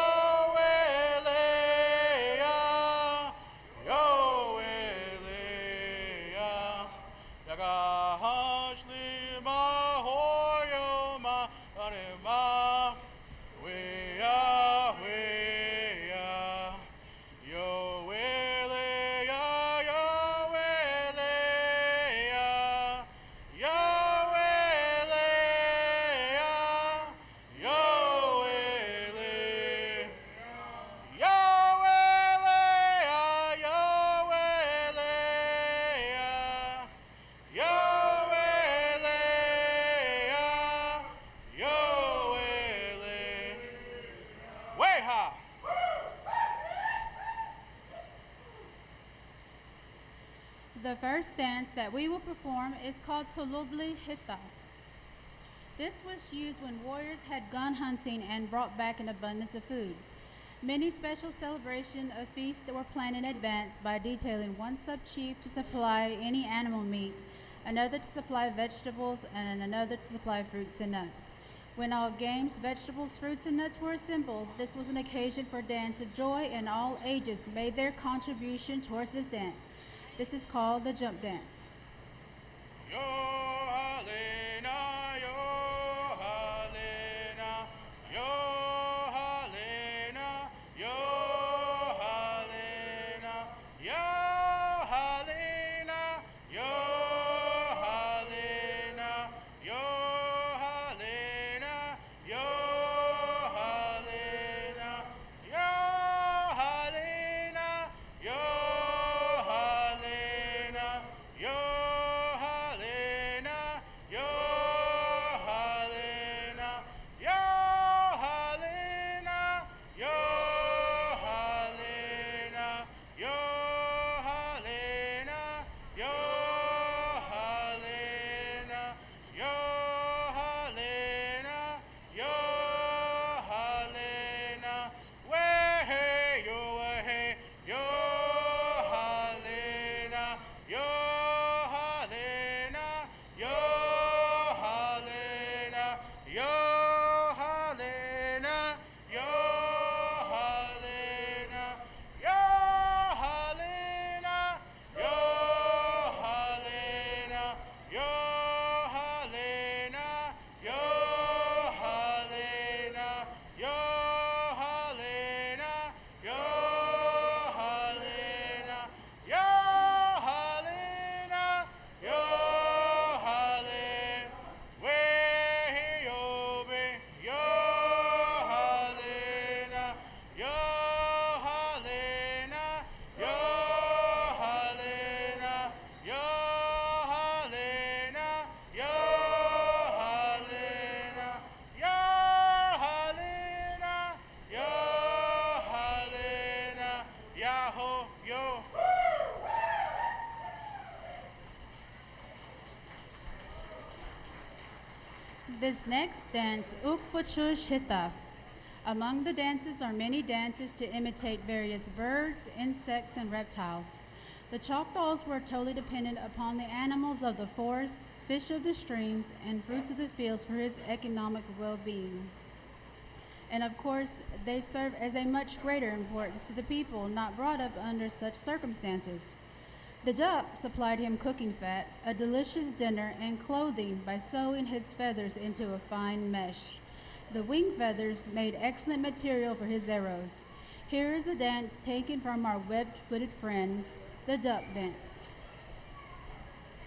wele ya, yo wele ya, yaga hashli ma. The first dance that we will perform is called Tulubli Hitha. This was used when warriors had gone hunting and brought back an abundance of food. Many special celebrations of feasts were planned in advance by detailing one sub-chief to supply any animal meat, another to supply vegetables, and another to supply fruits and nuts. When all games, vegetables, fruits, and nuts were assembled, this was an occasion for dance of joy, and all ages made their contribution towards this dance. This is called the jump dance. Yo halena, yo halena, yo halena, yo halena, yo halena, yo halena, yo halena, yo halena, yo halena, yo halena, yo halena, yo halena, yo halena, yo halena, yo halena, yo halena, yo halena, yo halena, way yo way yo halena, yo halena, yo halena, yo halena, yo halena, yo halena, yo halena, yo halena, yo halena, yo halena, yo halena, yo halena, yo halena, way yo be, yo halena, yo halena, yo halena, yo halena, yo halena, yo halena, yo halena, Yahoo, yo. This next dance, Ukvachush Hitha. Among the dances are many dances to imitate various birds, insects, and reptiles. The Choctaws were totally dependent upon the animals of the forest, fish of the streams, and fruits of the fields for his economic well-being. And of course, they serve as a much greater importance to the people not brought up under such circumstances. The duck supplied him cooking fat, a delicious dinner, and clothing by sewing his feathers into a fine mesh. The wing feathers made excellent material for his arrows. Here is a dance taken from our web-footed friends, the duck dance.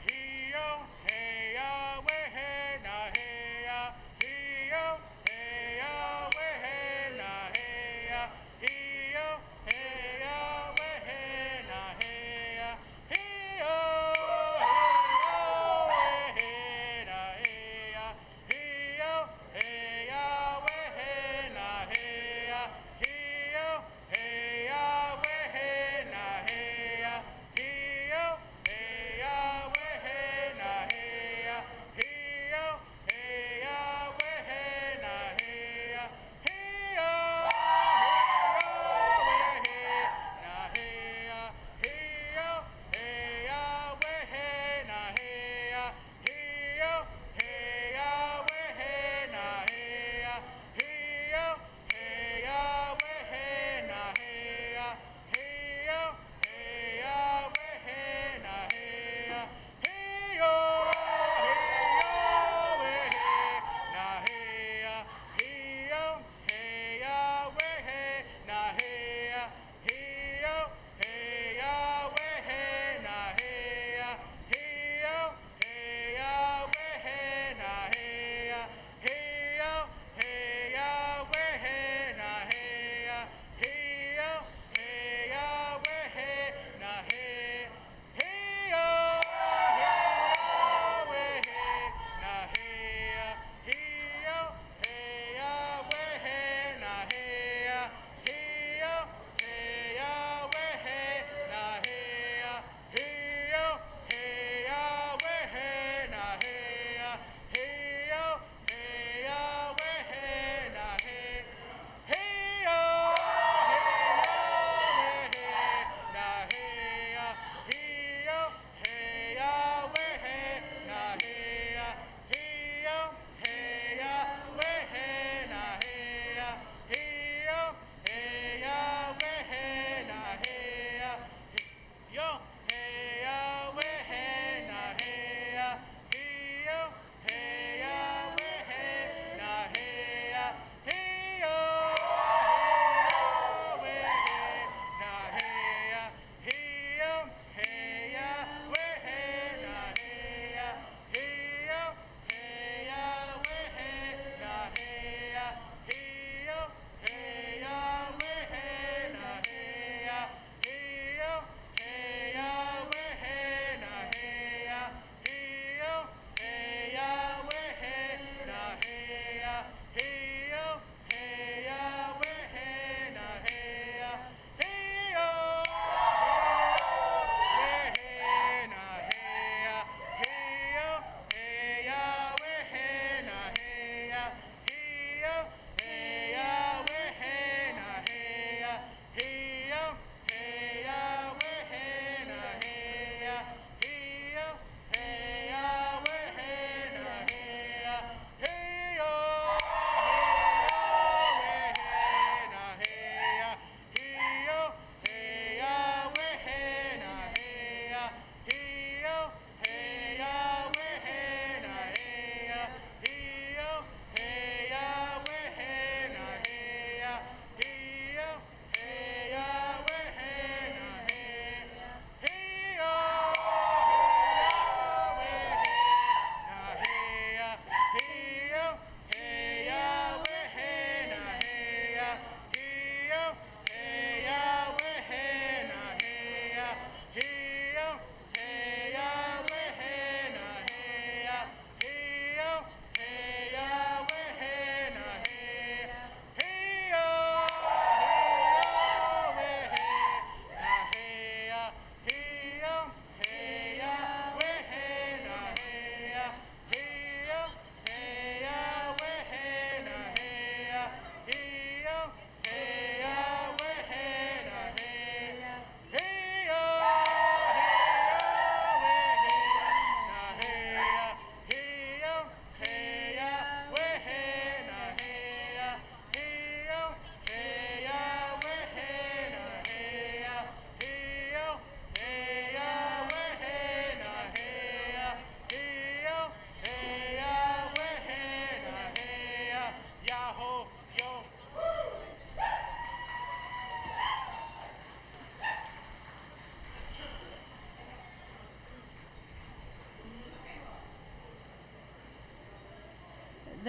Hey-yo, hey-ya, way, hey, na, hey-ya. Hey-yo, hey-ya, way, hey, na, hey-ya. Hey-yo, hey-ya, way, hey, na, hey-ya. Hey-yo, hey-yo, way, hey, na, hey-ya. Hey-yo, hey-ya, way, hey, na, hey-ya. Hey-yo, hey-ya, way, hey, na, hey-ya. Hey-yo,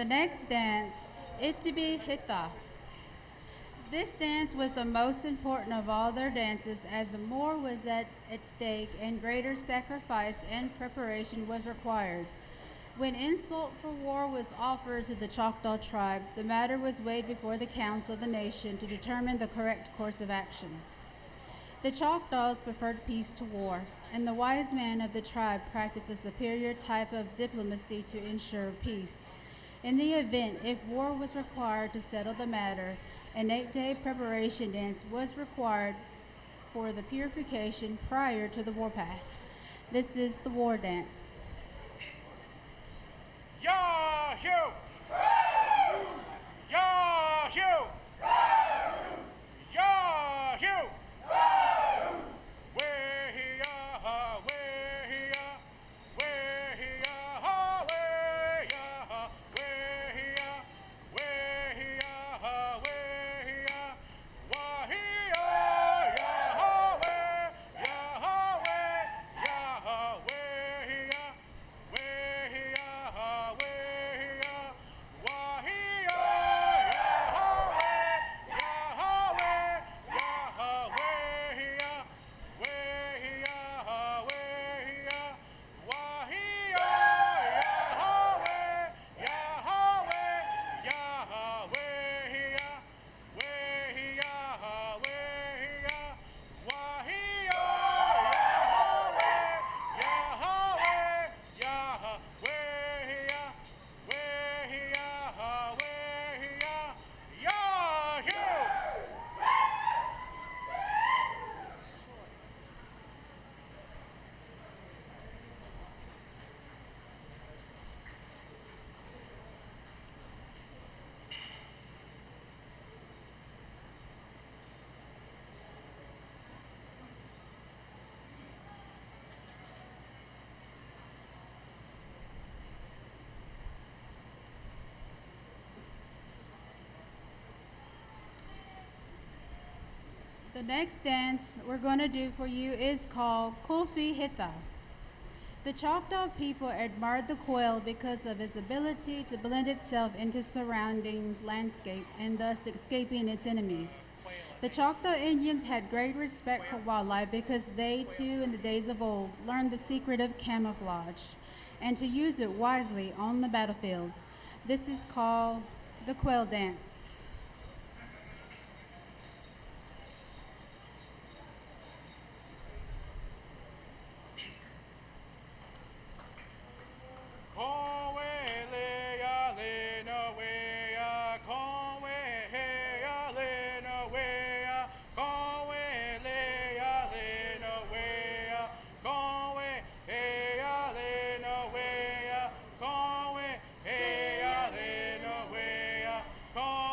The next dance, Ittibá. This dance was the most important of all their dances as more was at stake and greater sacrifice and preparation was required. When insult for war was offered to the Choctaw tribe, the matter was weighed before the Council of the Nation to determine the correct course of action. The Choctaws preferred peace to war, and the wise man of the tribe practiced a superior type of diplomacy to ensure peace. In the event, if war was required to settle the matter, an 8-day preparation dance was required for the purification prior to the warpath. This is the war dance. Yahoo! Yahoo! Yahoo! Way-ya, way-ya, way-ya, way-ya, way-ya, way-ya, way-ya, wah-hee-ya, Yahweh, Yahweh, Yahweh-ya, way-ya, way-ya, wah-hee-ya, The next dance we're going to do for you is called Hilha. The Choctaw people admired the quail because of its ability to blend itself into surroundings landscape and thus escaping its enemies. The Choctaw Indians had great respect for wildlife because they too in the days of old learned the secret of camouflage and to use it wisely on the battlefields. This is called the quail dance. Call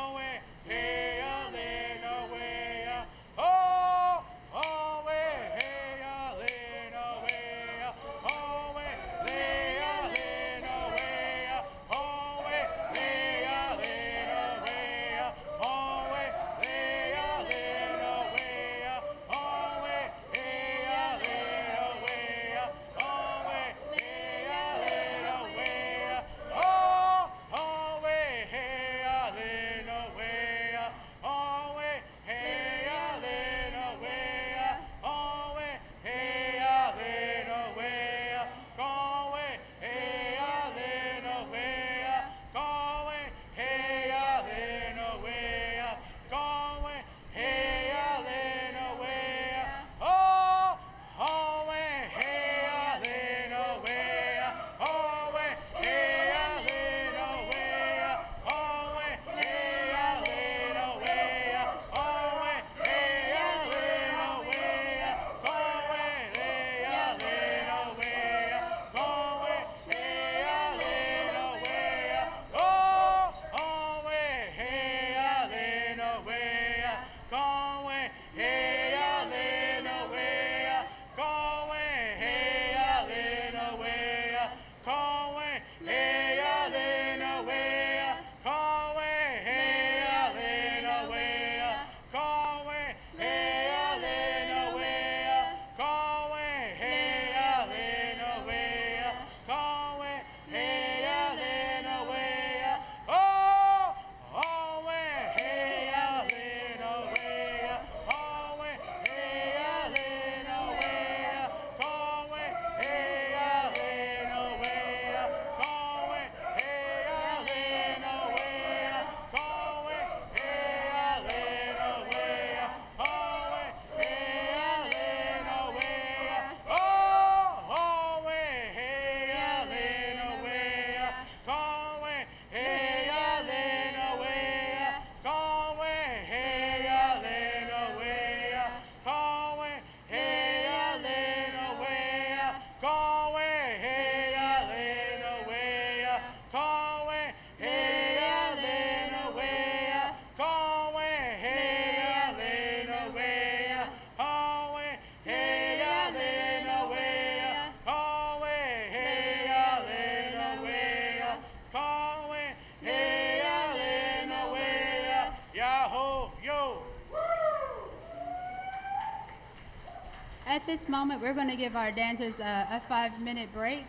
At this moment, we're going to give our dancers a 5-minute break,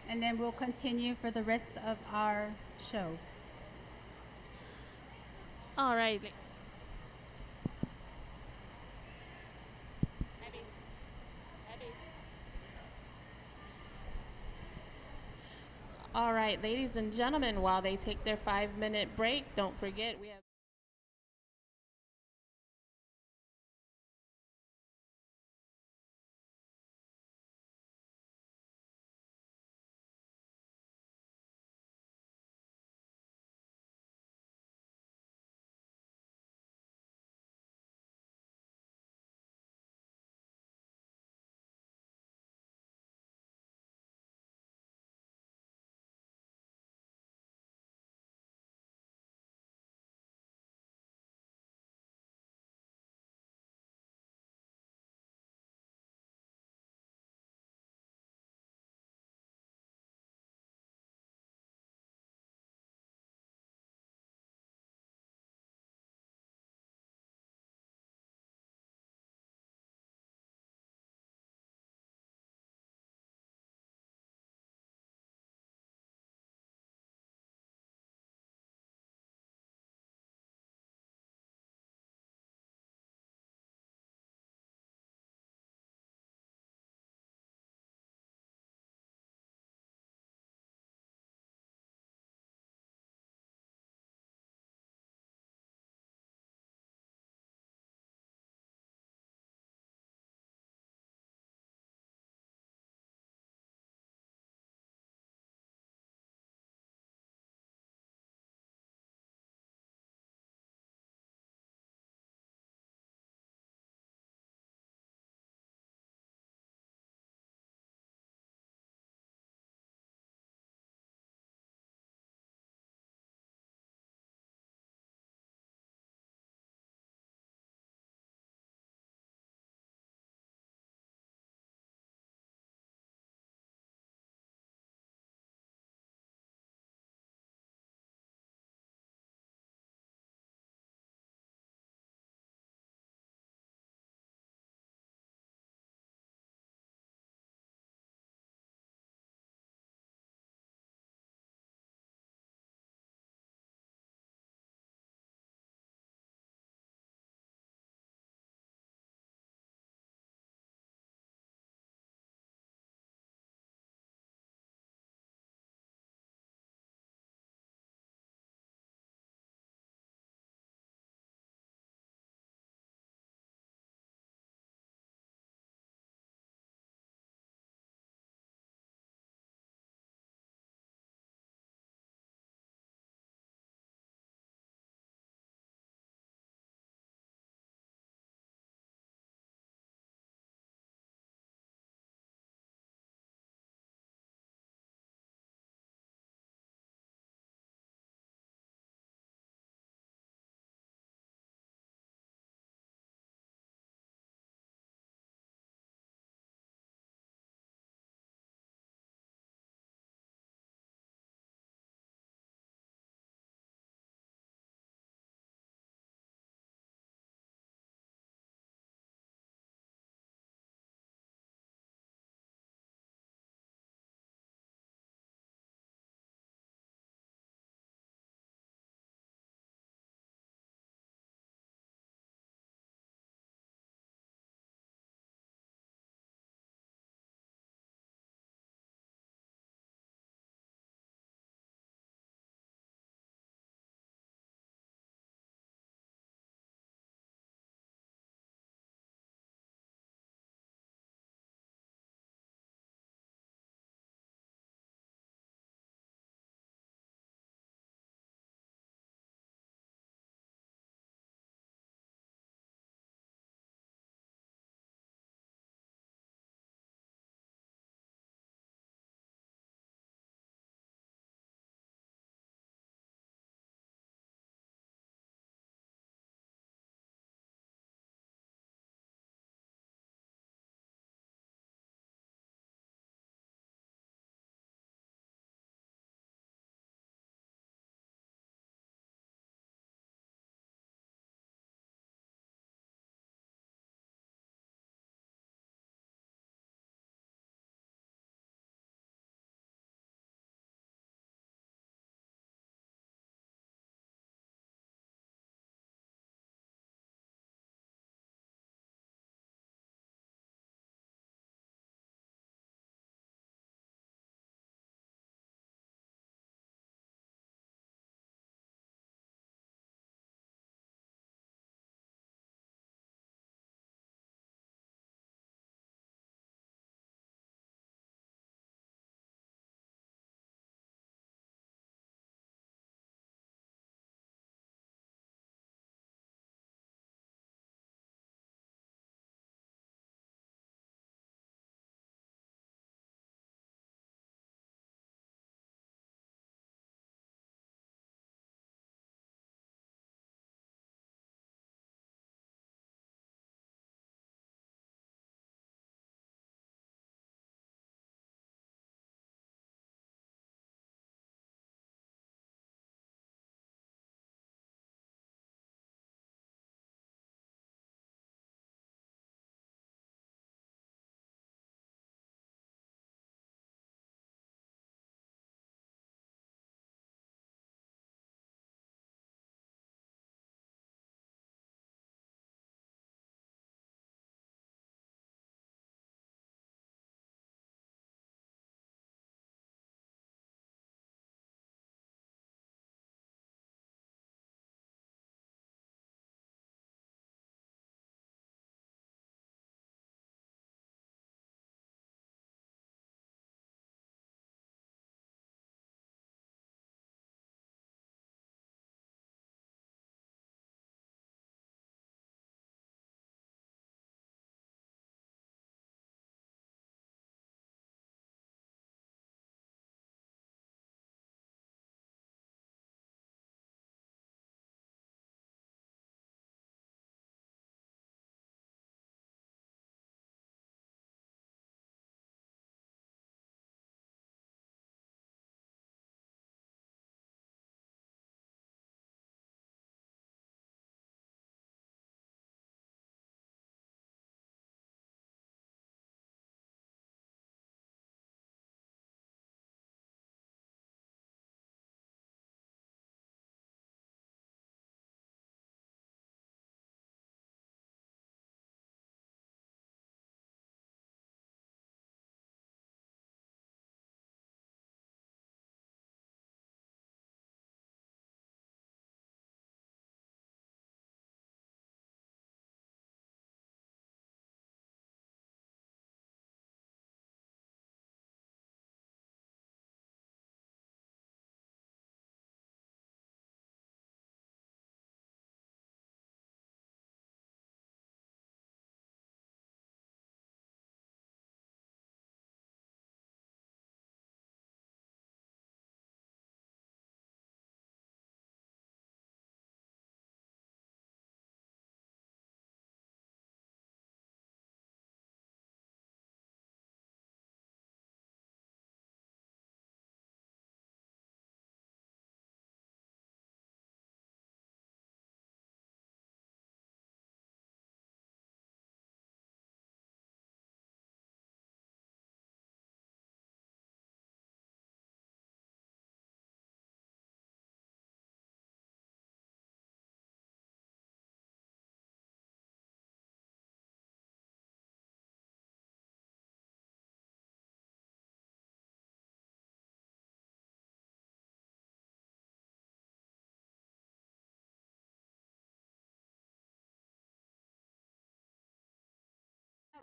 and then we'll continue for the rest of our show. All right. All right, ladies and gentlemen, while they take their 5-minute break, don't forget we have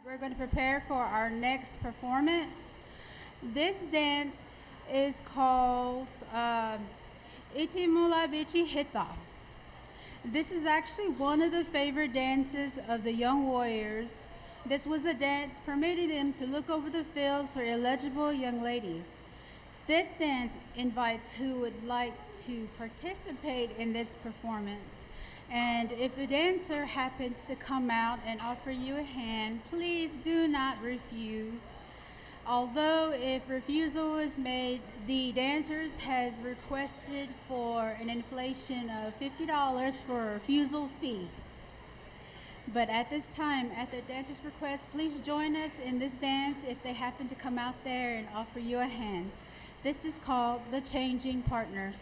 We're going to prepare for our next performance. This dance is called Ittibá Hitha. This is actually one of the favorite dances of the young warriors. This was a dance permitting them to look over the fields for eligible young ladies. This dance invites who would like to participate in this performance. And if a dancer happens to come out and offer you a hand, please do not refuse. Although if refusal is made, the dancers has requested for an inflation of $50 for a refusal fee. But at this time, at the dancer's request, please join us in this dance if they happen to come out there and offer you a hand. This is called the Changing Partners.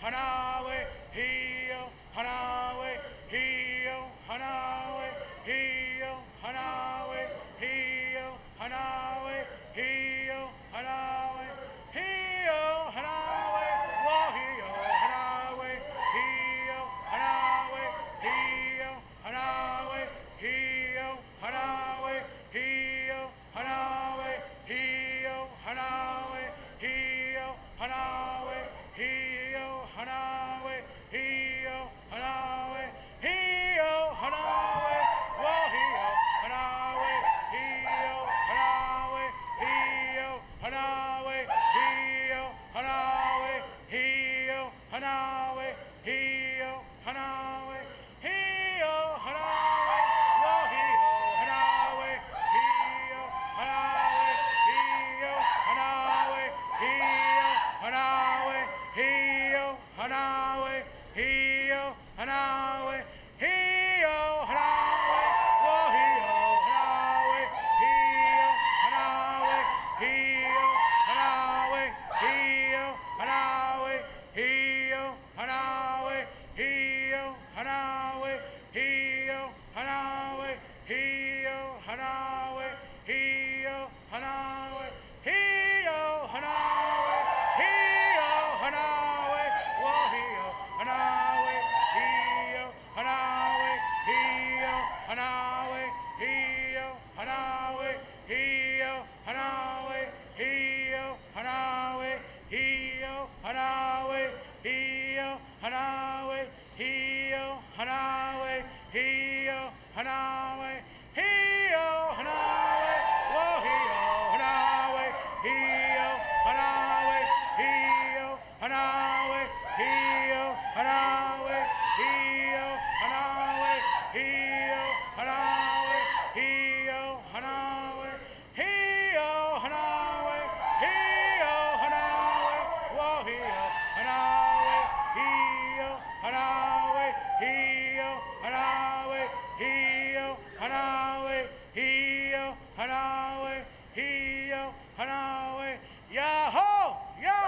hanawe, hio, hanawe, hio, hanawe, hio, hanawe, hio, hanawe, hio, hanawe, hio, hanawe, wahio, hanawe, hio, hanawe, hio, hanawe, hio, hanawe, hio, hanawe, hio, hanawe, hio, hanawe, hio, hanawe, hio, hanawe, hio, hanawe, wahio, hanawe, hio, hanawe, hio, hanawe, hio, hanawe, hio, hanawe, hio, hanawe, hio, hanawe, wahio, hanawe, hio, hanawe, hio, hanawe, hio, hanawe, hio, hanawe, hio, hanawe, hio, hanawe, wahio, hanawe, hio, hanawe, hio, hanawe, hio, hanawe, hio, hanawe, hio, hanawe, hio, hanawe, hio, hanawe, hio, hanawe, hio, hanawe, hio, hanawe, wahio, hanawe, hio, hanawe, hio, hanawe, hio, hanawe, hio, hanawe, hio, hanawe, hio, hanawe, hio, hanawe, hio, hanawe, hio, hanawe, hio, hanawe, wahio, hanawe, hio, hanawe, hio, hanawe, hio, hanawe, hio, hanawe, hio, hanawe, hio, hanawe, hio, hanawe, hio, hanawe, wahio, hanawe, hio, hanawe, hio, hanawe, hio, hanawe, hio, hanawe, hio, hanawe, yaho, yo.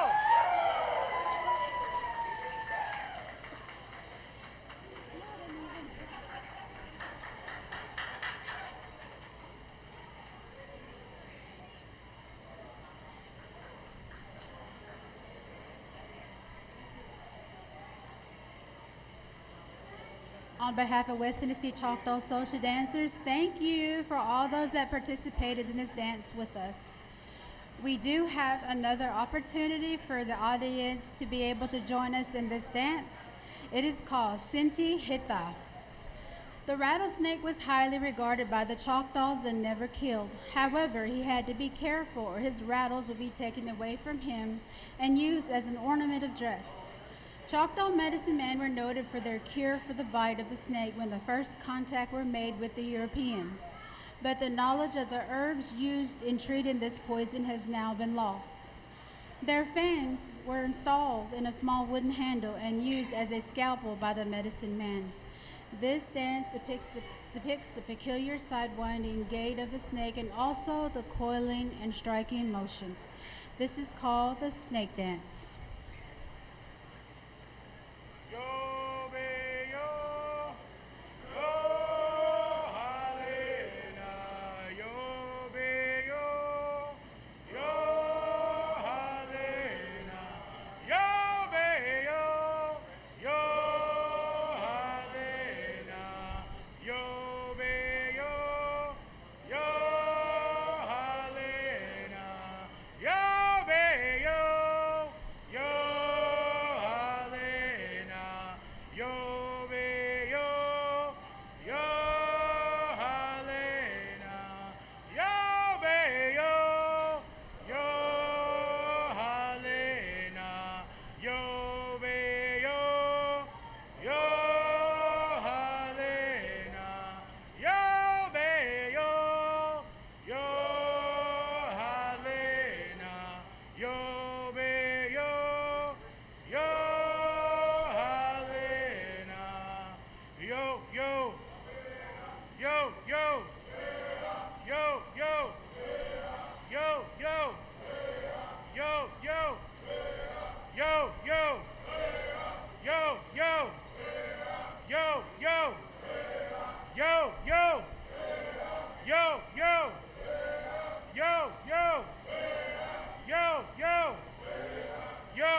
On behalf of West Tennessee Choctaw Social Dancers, thank you for all those that participated in this dance with us. We do have another opportunity for the audience to be able to join us in this dance. It is called Sinti Hita. The rattlesnake was highly regarded by the Choctaws and never killed. However, he had to be careful or his rattles would be taken away from him and used as an ornament of dress. Choctaw medicine men were noted for their cure for the bite of the snake when the first contact were made with the Europeans. But the knowledge of the herbs used in treating this poison has now been lost. Their fangs were installed in a small wooden handle and used as a scalpel by the medicine man. This dance depicts the peculiar side-winding gait of the snake and also the coiling and striking motions. This is called the snake dance. Yo, be, yo, yo, Halena, yo, be, yo, yo, Halena, yo, be, yo, yo, Halena, yo, be, yo, yo, Halena, yo, be, yo,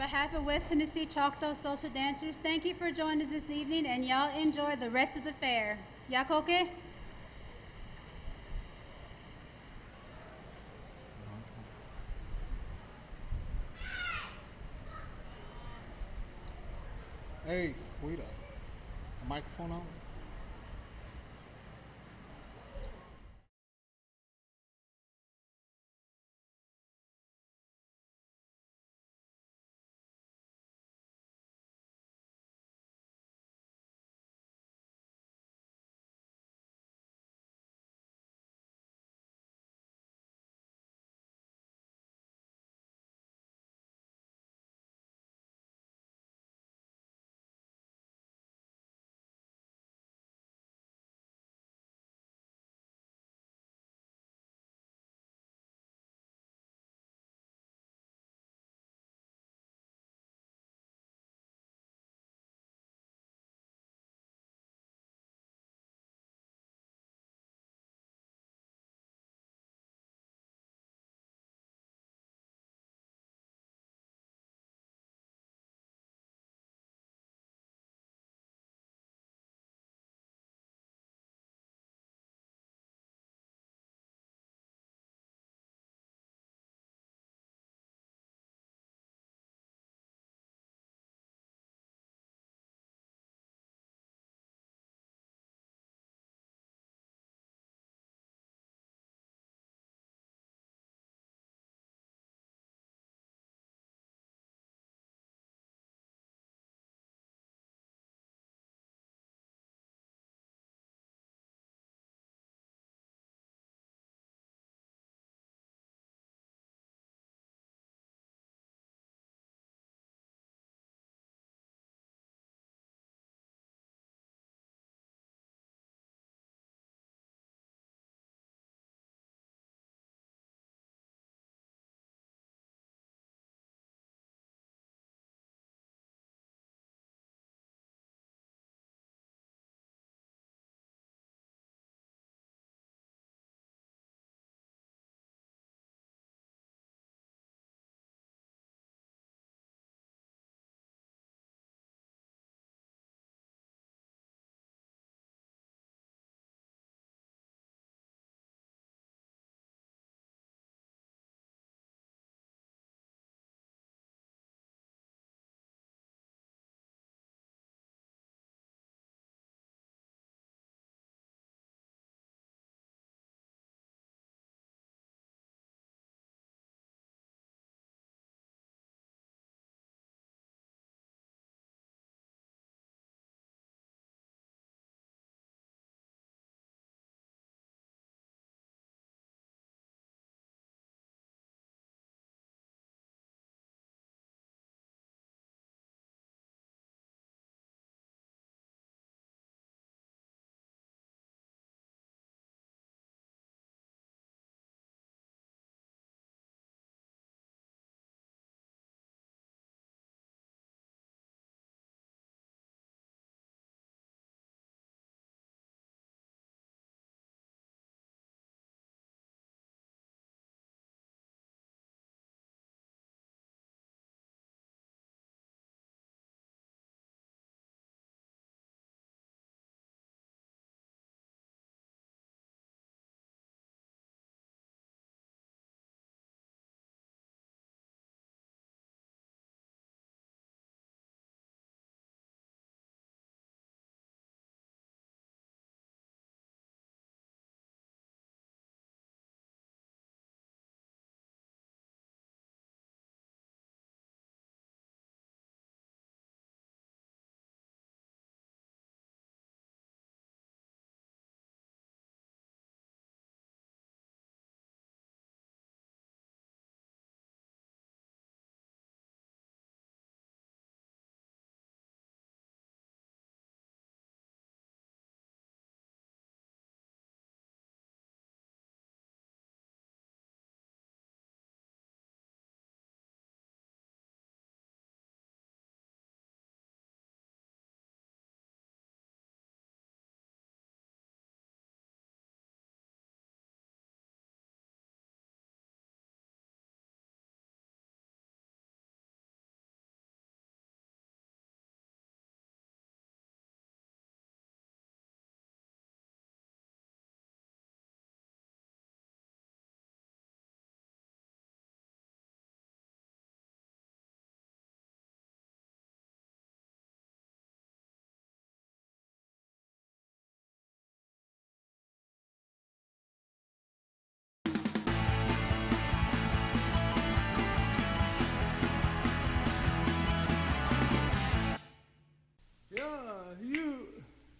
behalf of West Tennessee Choctaw Social Dancers, thank you for joining us this evening, and y'all enjoy the rest of the fair. Yakoke? Hey, Squeeter, is the microphone on?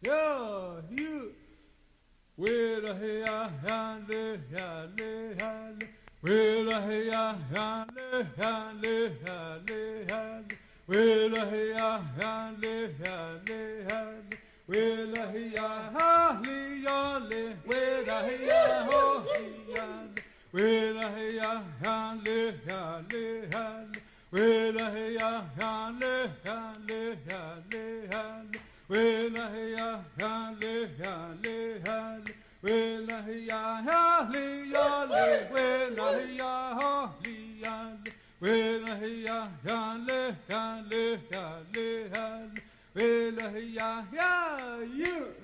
yeah, you. With a hiya, yande, yande, yande. With a hiya, yande, yande, yande, yande. With a hiya, yande, yande, yande. With a hiya, Hapíya, with a hiya, ho, yande. With a hiya, yande, yande, yande. With a hiya, yande, yande, yande, yande. With a hiya, yande, yande, yande. With a hiya, Hapíya, with a hiya, ho, yande. With a hiya, yande, yande, yande, yande. With a hiya, yeah, you.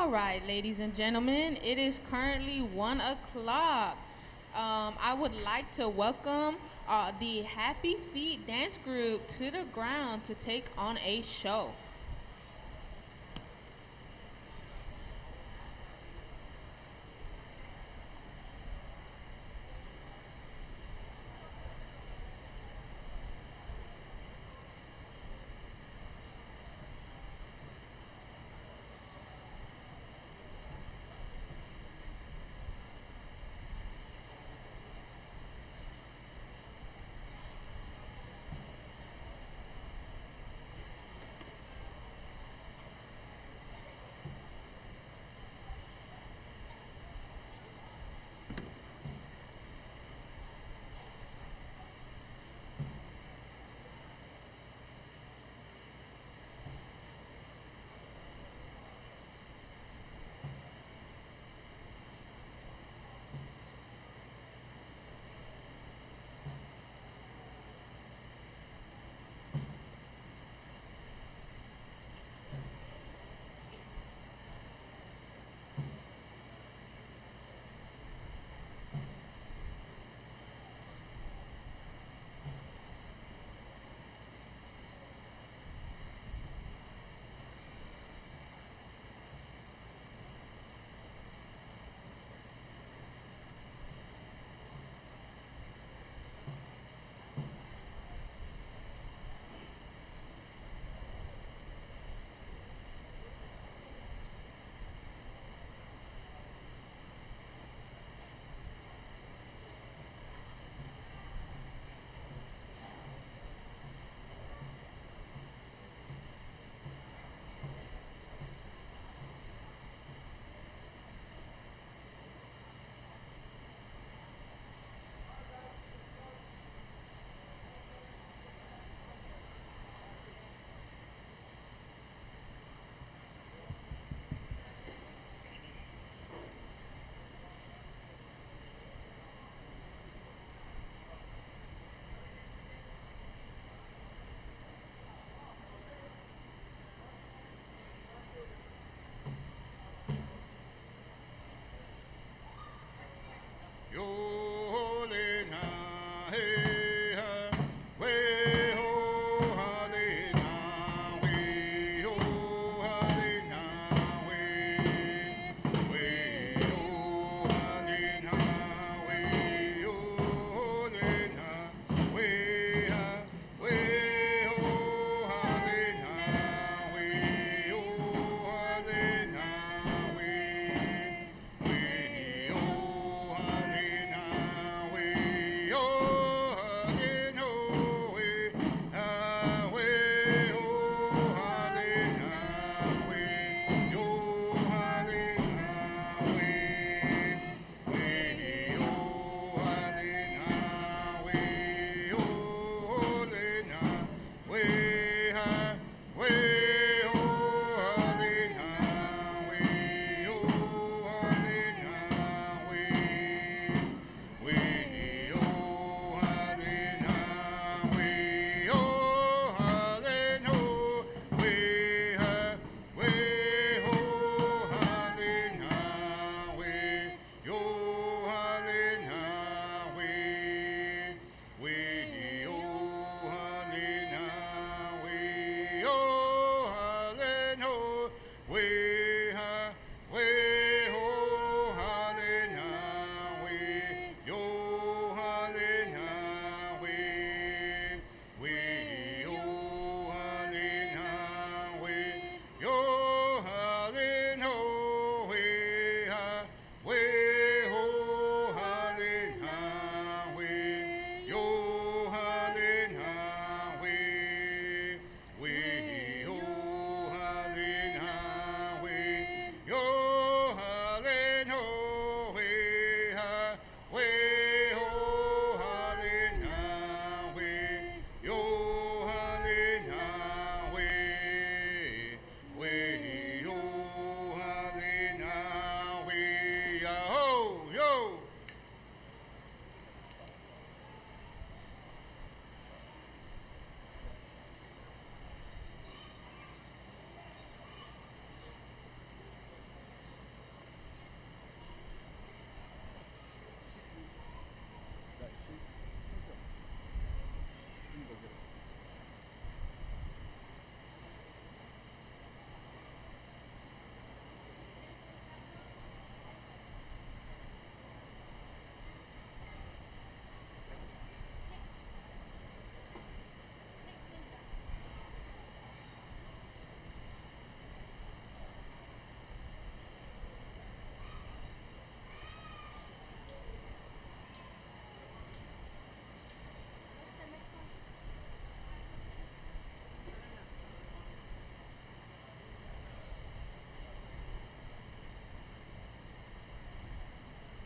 All right, ladies and gentlemen, it is currently 1 o'clock. I would like to welcome the Happy Feet dance group to the ground to take on a show.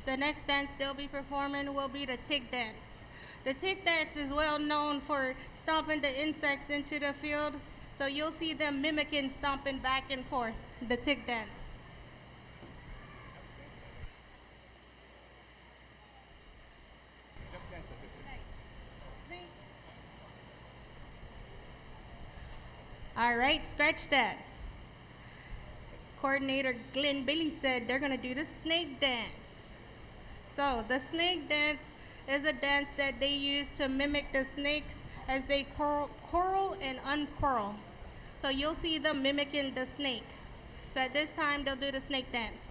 The next dance they'll be performing will be the tick dance. The tick dance is well known for stomping the insects into the field, so you'll see them mimicking stomping back and forth, the tick dance. All right, scratch that. Coordinator Glenn Billy said they're gonna do the snake dance. So the snake dance is a dance that they use to mimic the snakes as they quarrel and unquarrel. So you'll see them mimicking the snake. So at this time, they'll do the snake dance.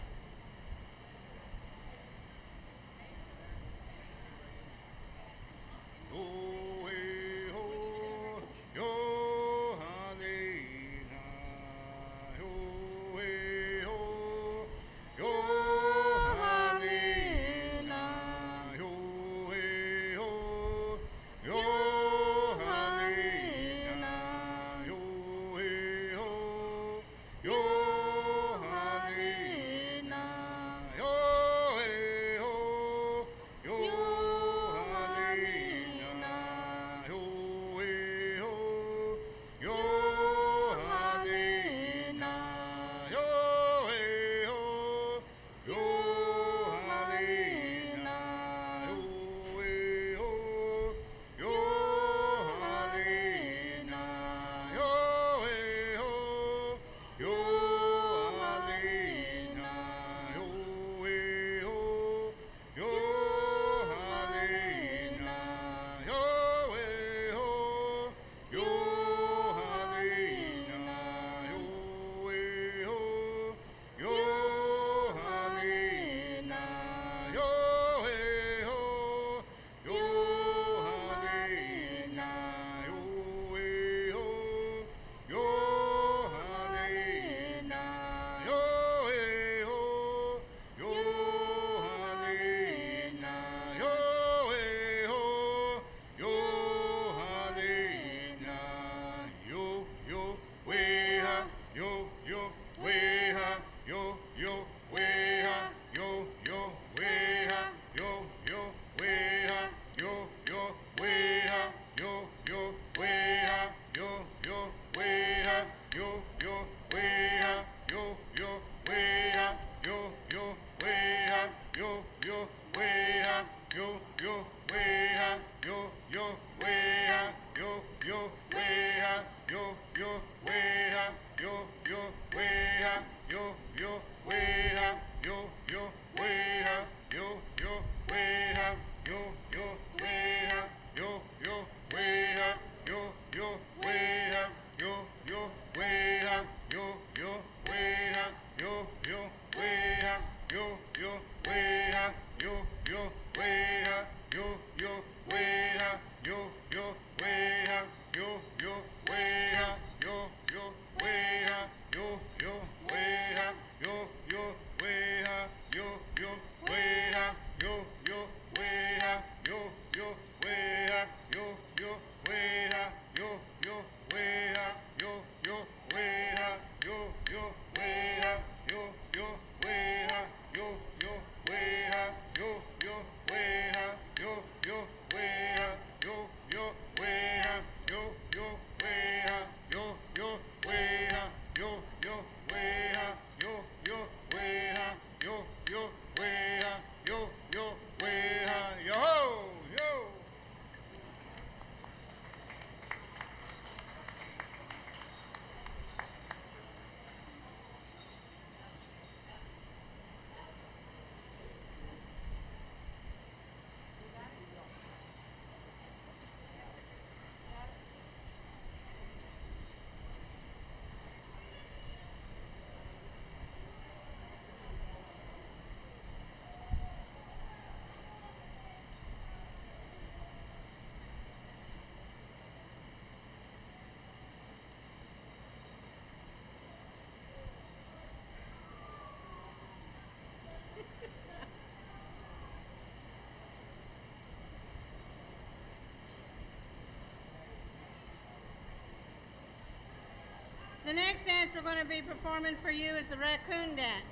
The next dance we're going to be performing for you is the raccoon dance.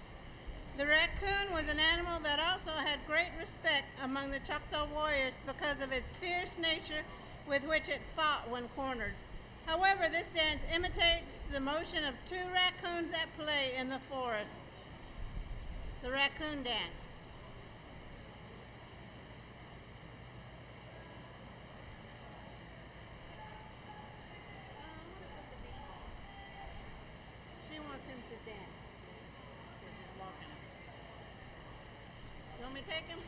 The raccoon was an animal that also had great respect among the Choctaw warriors because of its fierce nature with which it fought when cornered. However, this dance imitates the motion of two raccoons at play in the forest. The raccoon dance. She wants him to dance. Because she's walking. You want me to take him?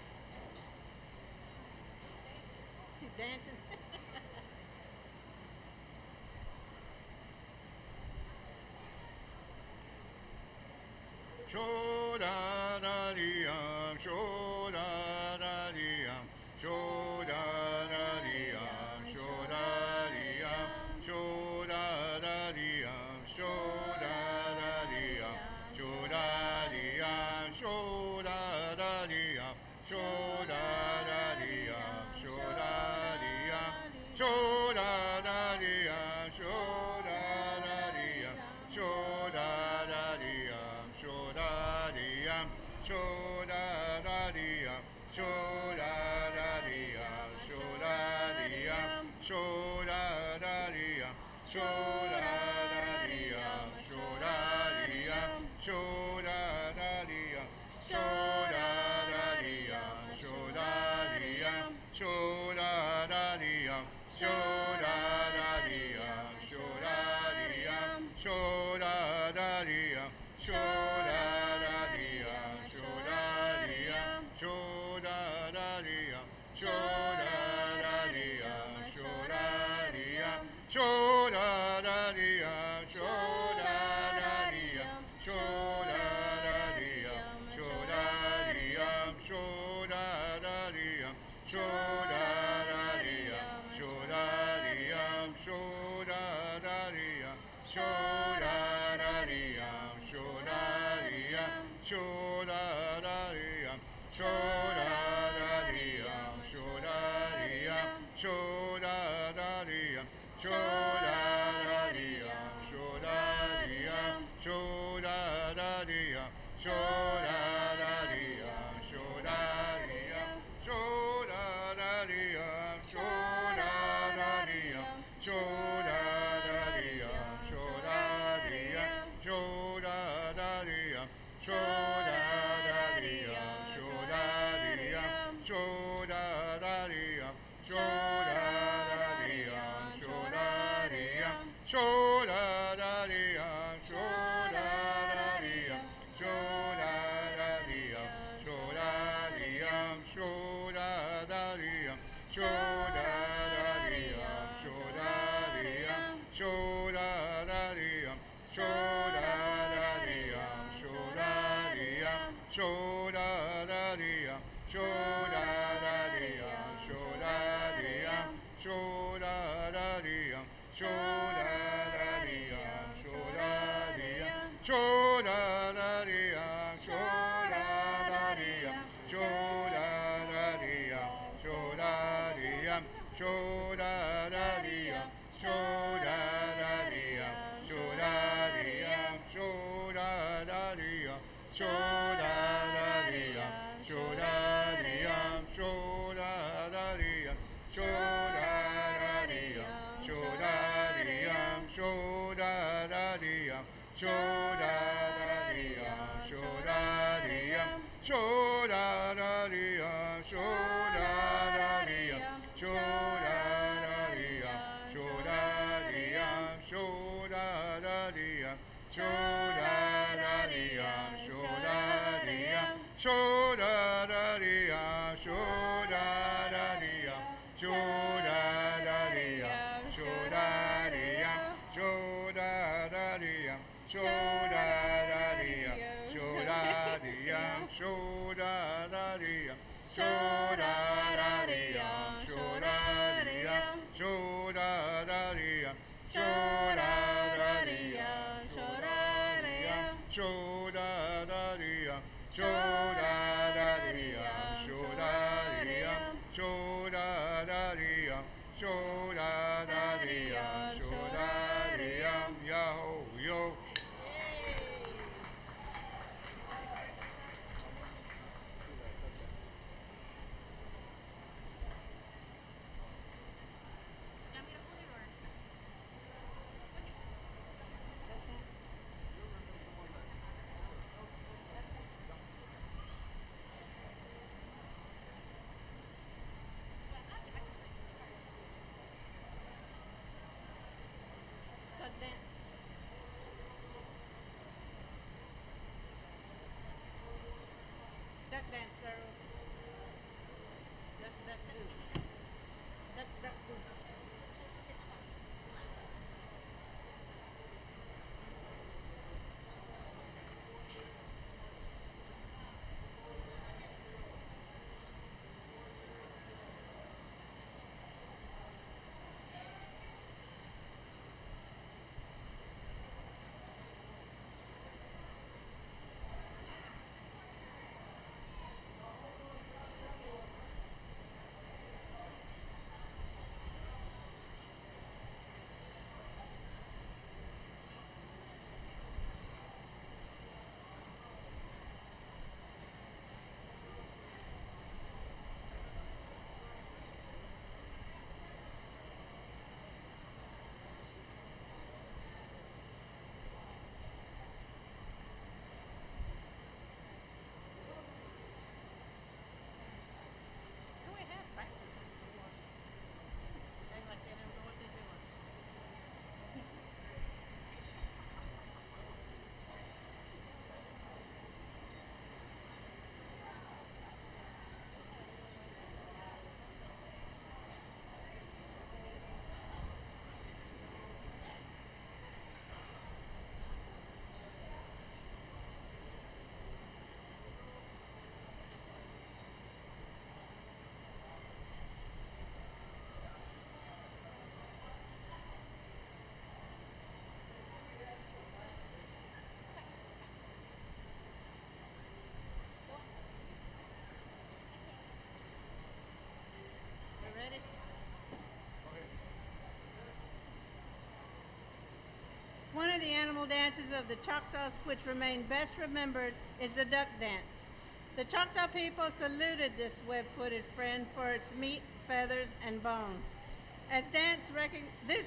He's dancing. Sho-da-da-dee-yum, sho-da-da-dee-yum, sho-da-da-dee-yum, sho-da-dee-yum, sho-da-da-dee-yum, sho-da-da-dee-yum, sho-da-dee-yum, sho-da-da-dee-yum, sho-da-da-dee-yum, sho-da-dee-yum, sho-da-da-dee-yum, sho-da-da-dee-yum, sho-da-da-dee-yum, sho-da-dee-yum, sho-da-da-dee-yum, sho-da-da-dee-yum, sho-da-dee-yum, sho-da-da-dee-yum, sho-da-da-dee-yum, sho-da-dee-yum, sho-da-da-dee-yum, sho-da-da-dee-yum, sho-da-dee-yum, sho-da-da-dee-yum, sho-da-da-dee-yum, sho-da-dee-yum, sho-da-da-dee-yum, sho-da-da-dee-yum, sho-da-dee-yum, sho-da-da-dee-yum, sho-da-da-dee-yum, sho-da-dee-yum, sho-da-da-dee-yum, sho-da-da-dee-yum, sho-da-da-dee-yum, sho-da-dee-yum, sho-da-da-dee-yum, sho-da-da-dee-yum, sho-da-dee-yum, sho-da-da-dee-yum, sho-da-da-dee-yum, sho-da-dee-yum, sho-da-da-dee-yum, sho-da-da-dee-yum, sho-da-dee-yum, sho-da-da-dee-yum, sho-da-da-dee-yum, sho-da-dee-yum, sho-da-da-dee-yum, sho-da-da-dee-yum, sho-da-dee-yum, sho-da-da-dee-yum, sho-da-da-dee-yum, sho-da-da-dee-yum, sho-da-dee-yum, sho-da-da-dee-yum, sho-da-da-dee-yum, sho-da-dee-yum, sho-da-da-dee-yum, sho-da-da-dee-yum, sho-da-dee-yum, sho-da-da-dee-yum, sho-da-da-dee-yum, sho-da-da-dee-yum, sho-da-dee-yum, sho-da-da-dee-yum, sho-da-da-dee-yum, sho-da-dee-yum, sho-da-da-dee-yum, sho-da-da-dee-yum, sho-da-dee-yum, sho-da-da-dee-yum, sho-da-da-dee-yum, sho-da-dee-yum, sho-da-da-dee-yum, sho-da-da-dee-yum, sho-da-dee-yum, sho-da-da-dee-yum, sho-da-da-dee-yum, sho-da-da-dee-yum, sho-da-dee-yum, sho-da-da-dee-yum, sho-da-da-dee-yum, sho-da-dee-yum, sho-da-da-dee-yum, sho-da-da-dee-yum, sho-da-dee-yum, sho-da-da-dee-yum, sho-da-da-dee-yum, sho-da-dee-yum, sho-da-da-dee-yum, sho-da-da-dee-yum, sho-da-dee-yum, sho-da-da-dee-yum, sho-da-da-dee-yum, sho-da-da-dee-yum, sho-da-dee-yum, sho-da-da-dee-yum, sho-da-da-dee-yum, sho-da-dee-yum, sho-da-da-dee-yum, sho-da-da-dee-yum, sho-da-da-dee-yum, sho-da-dee-yum, sho-da-da-dee-yum, sho-da-da-dee-yum, sho-da-dee-yum, sho-da-da-dee-yum, sho-da-da-dee-yum, sho-da-dee-yum, sho-da-da-dee-yum, sho-da-da-dee-yum, sho-da-dee-yum, sho-da-da-dee-yum, sho-da-da-dee-yum, sho-da-dee-yum, sho-da-da-dee-yum, sho-da-da-dee-yum, sho-da-dee-yum, yo, yo. duck dance, girls. Duck, duck, goose. Duck, duck, goose. We have practiced this before. They like they don't know what they're doing. We ready? One of the animal dances of the Choctaws which remain best remembered is the duck dance. The Choctaw people saluted this web-footed friend for its meat, feathers, and bones. This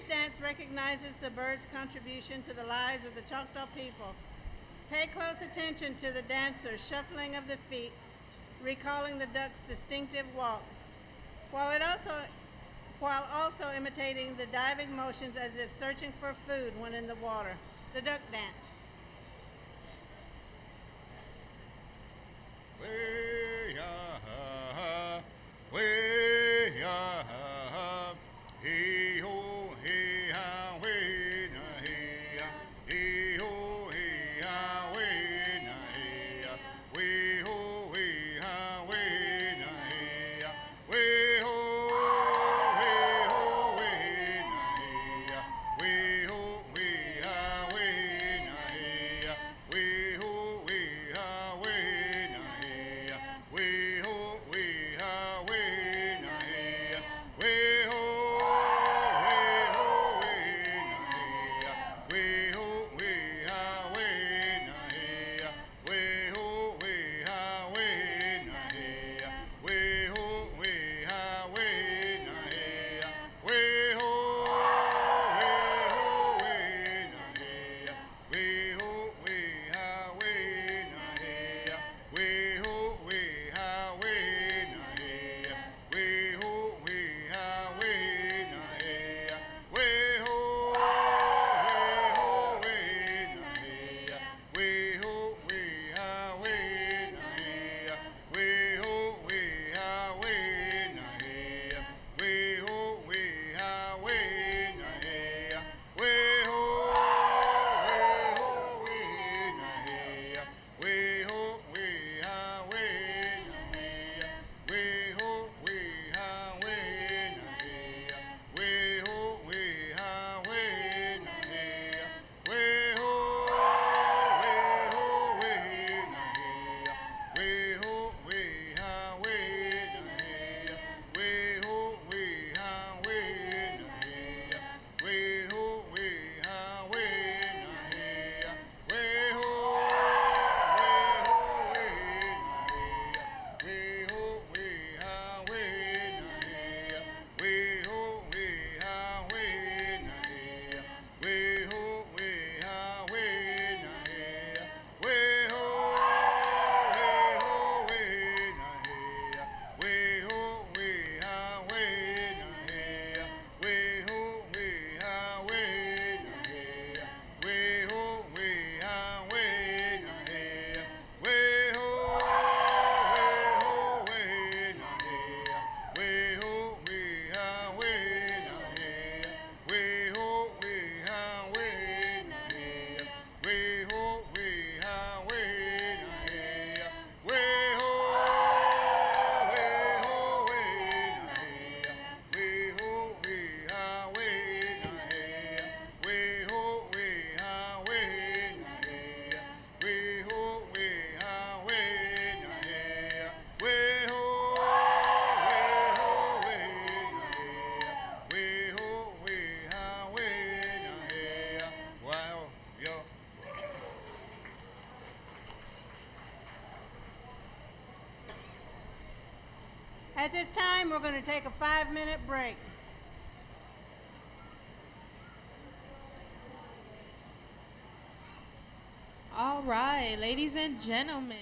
dance recognizes the bird's contribution to the lives of the Choctaw people. Pay close attention to the dancer's shuffling of the feet, recalling the duck's distinctive walk, while also imitating the diving motions as if searching for food when in the water. The duck dance. Way ya ha, way ya ha, hey ho, hey ha, way na hey ya, hey ho, hey ha, way na hey ya, way ho, hey ha, way na hey ya, way ho, way na hey ya, way ho, hey ha, way na At this time, we're going to take a 5-minute break. All right, ladies and gentlemen.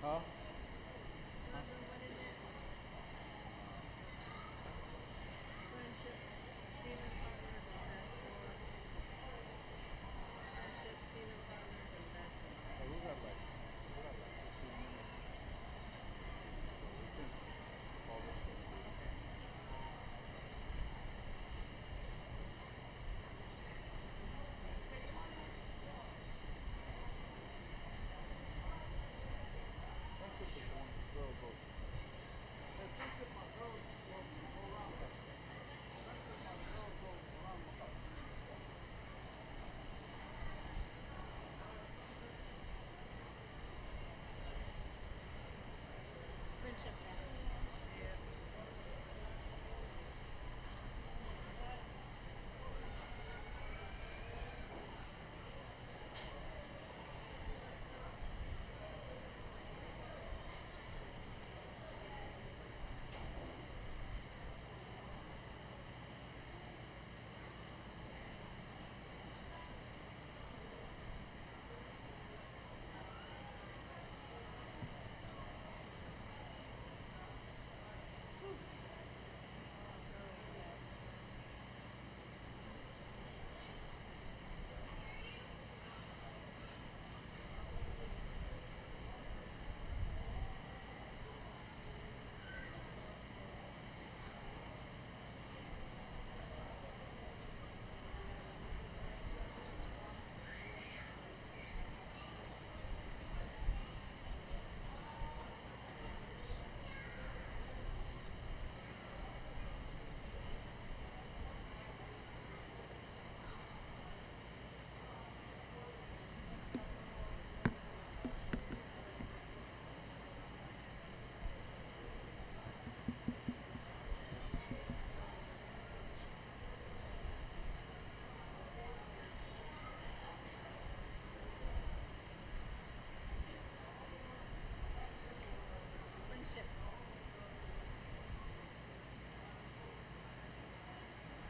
Huh? Hey, we got like 15 minutes. So we can call this one. Friendship is when the girl goes. Hey, friendship, my girl goes around. Friendship, my girl goes around.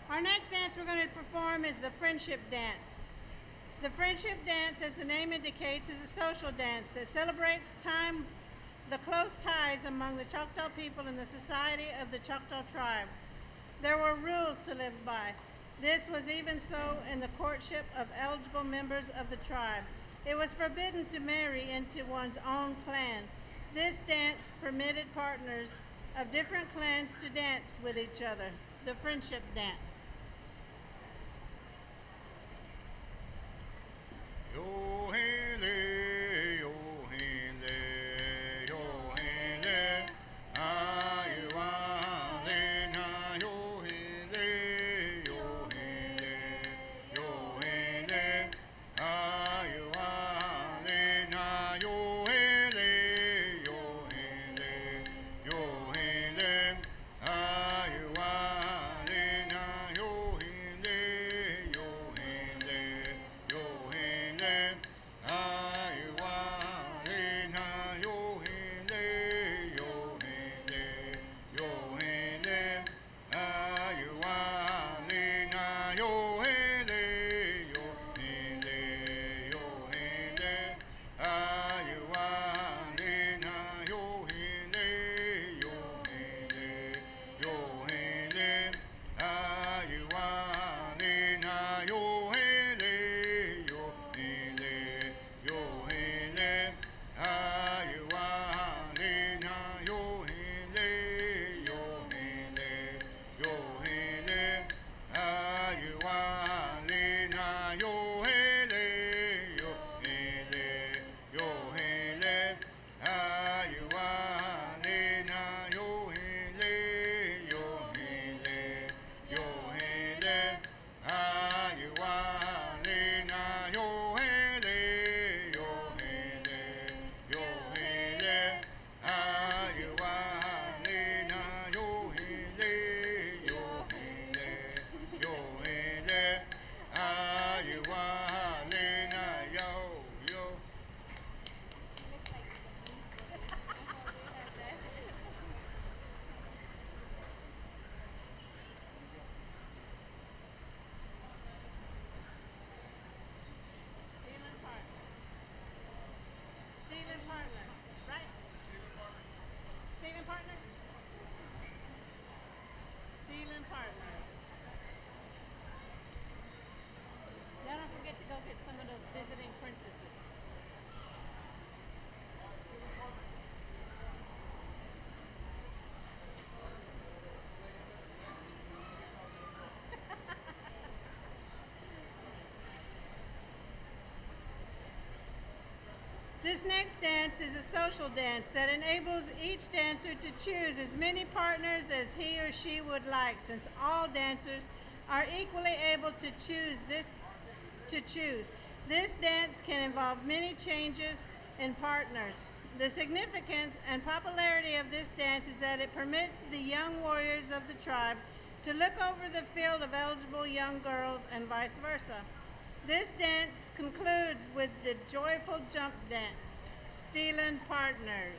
Our next dance we're going to perform is the friendship dance. The friendship dance, as the name indicates, is a social dance that celebrates the close ties among the Choctaw people and the society of the Choctaw tribe. There were rules to live by. This was even so in the courtship of eligible members of the tribe. It was forbidden to marry into one's own clan. This dance permitted partners of different clans to dance with each other, the friendship dance. Yo hele, yo hele, yo hele, aywa le na yo hele, yo hele, yo hele, aywa le na yo hele, yo hele, yo hele, aywa le na This next dance is a social dance that enables each dancer to choose as many partners as he or she would like, since all dancers are equally able to choose. This dance can involve many changes in partners. The significance and popularity of this dance is that it permits the young warriors of the tribe to look over the field of eligible young girls and vice versa. This dance concludes with the joyful jump dance, stealing partners.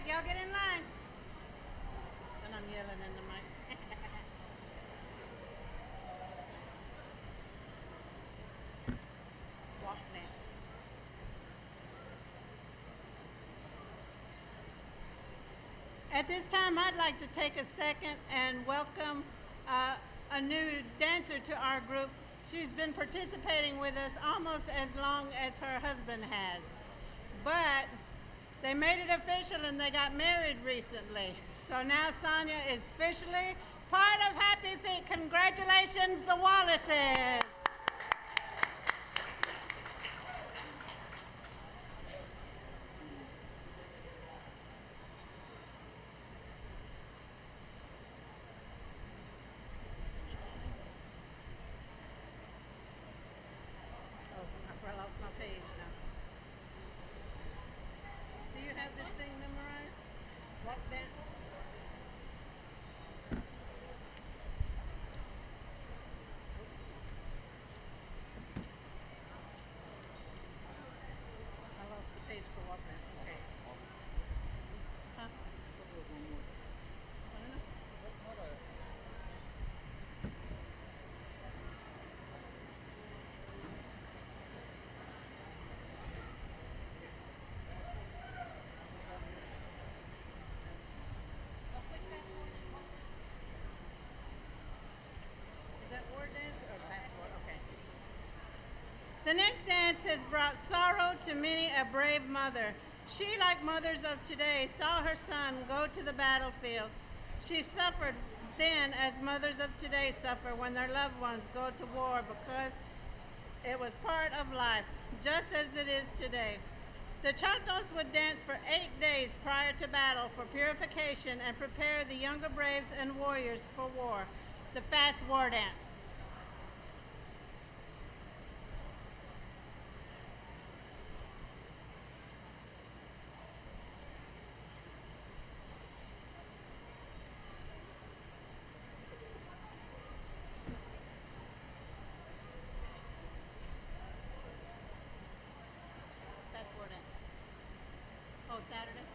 y'all get in line. And I'm yelling in the mic. Walk dance. At this time, I'd like to take a second and welcome a new dancer to our group. She's been participating with us almost as long as her husband has. But they made it official and they got married recently. So now Sonia is officially part of Happy Feet. Congratulations, the Wallaces. I lost my page now. Do you have this thing memorized? Walk dance? I lost the page for walk dance. Okay. Huh? I don't know. Is that word dance or passport? Okay. The next dance has brought sorrow to many a brave mother. She, like mothers of today, saw her son go to the battlefields. She suffered then as mothers of today suffer when their loved ones go to war because it was part of life, just as it is today. The Choctaws would dance for 8 days prior to battle for purification and prepare the younger braves and warriors for war, the fast war dance. Fast war dance. Oh, Saturday?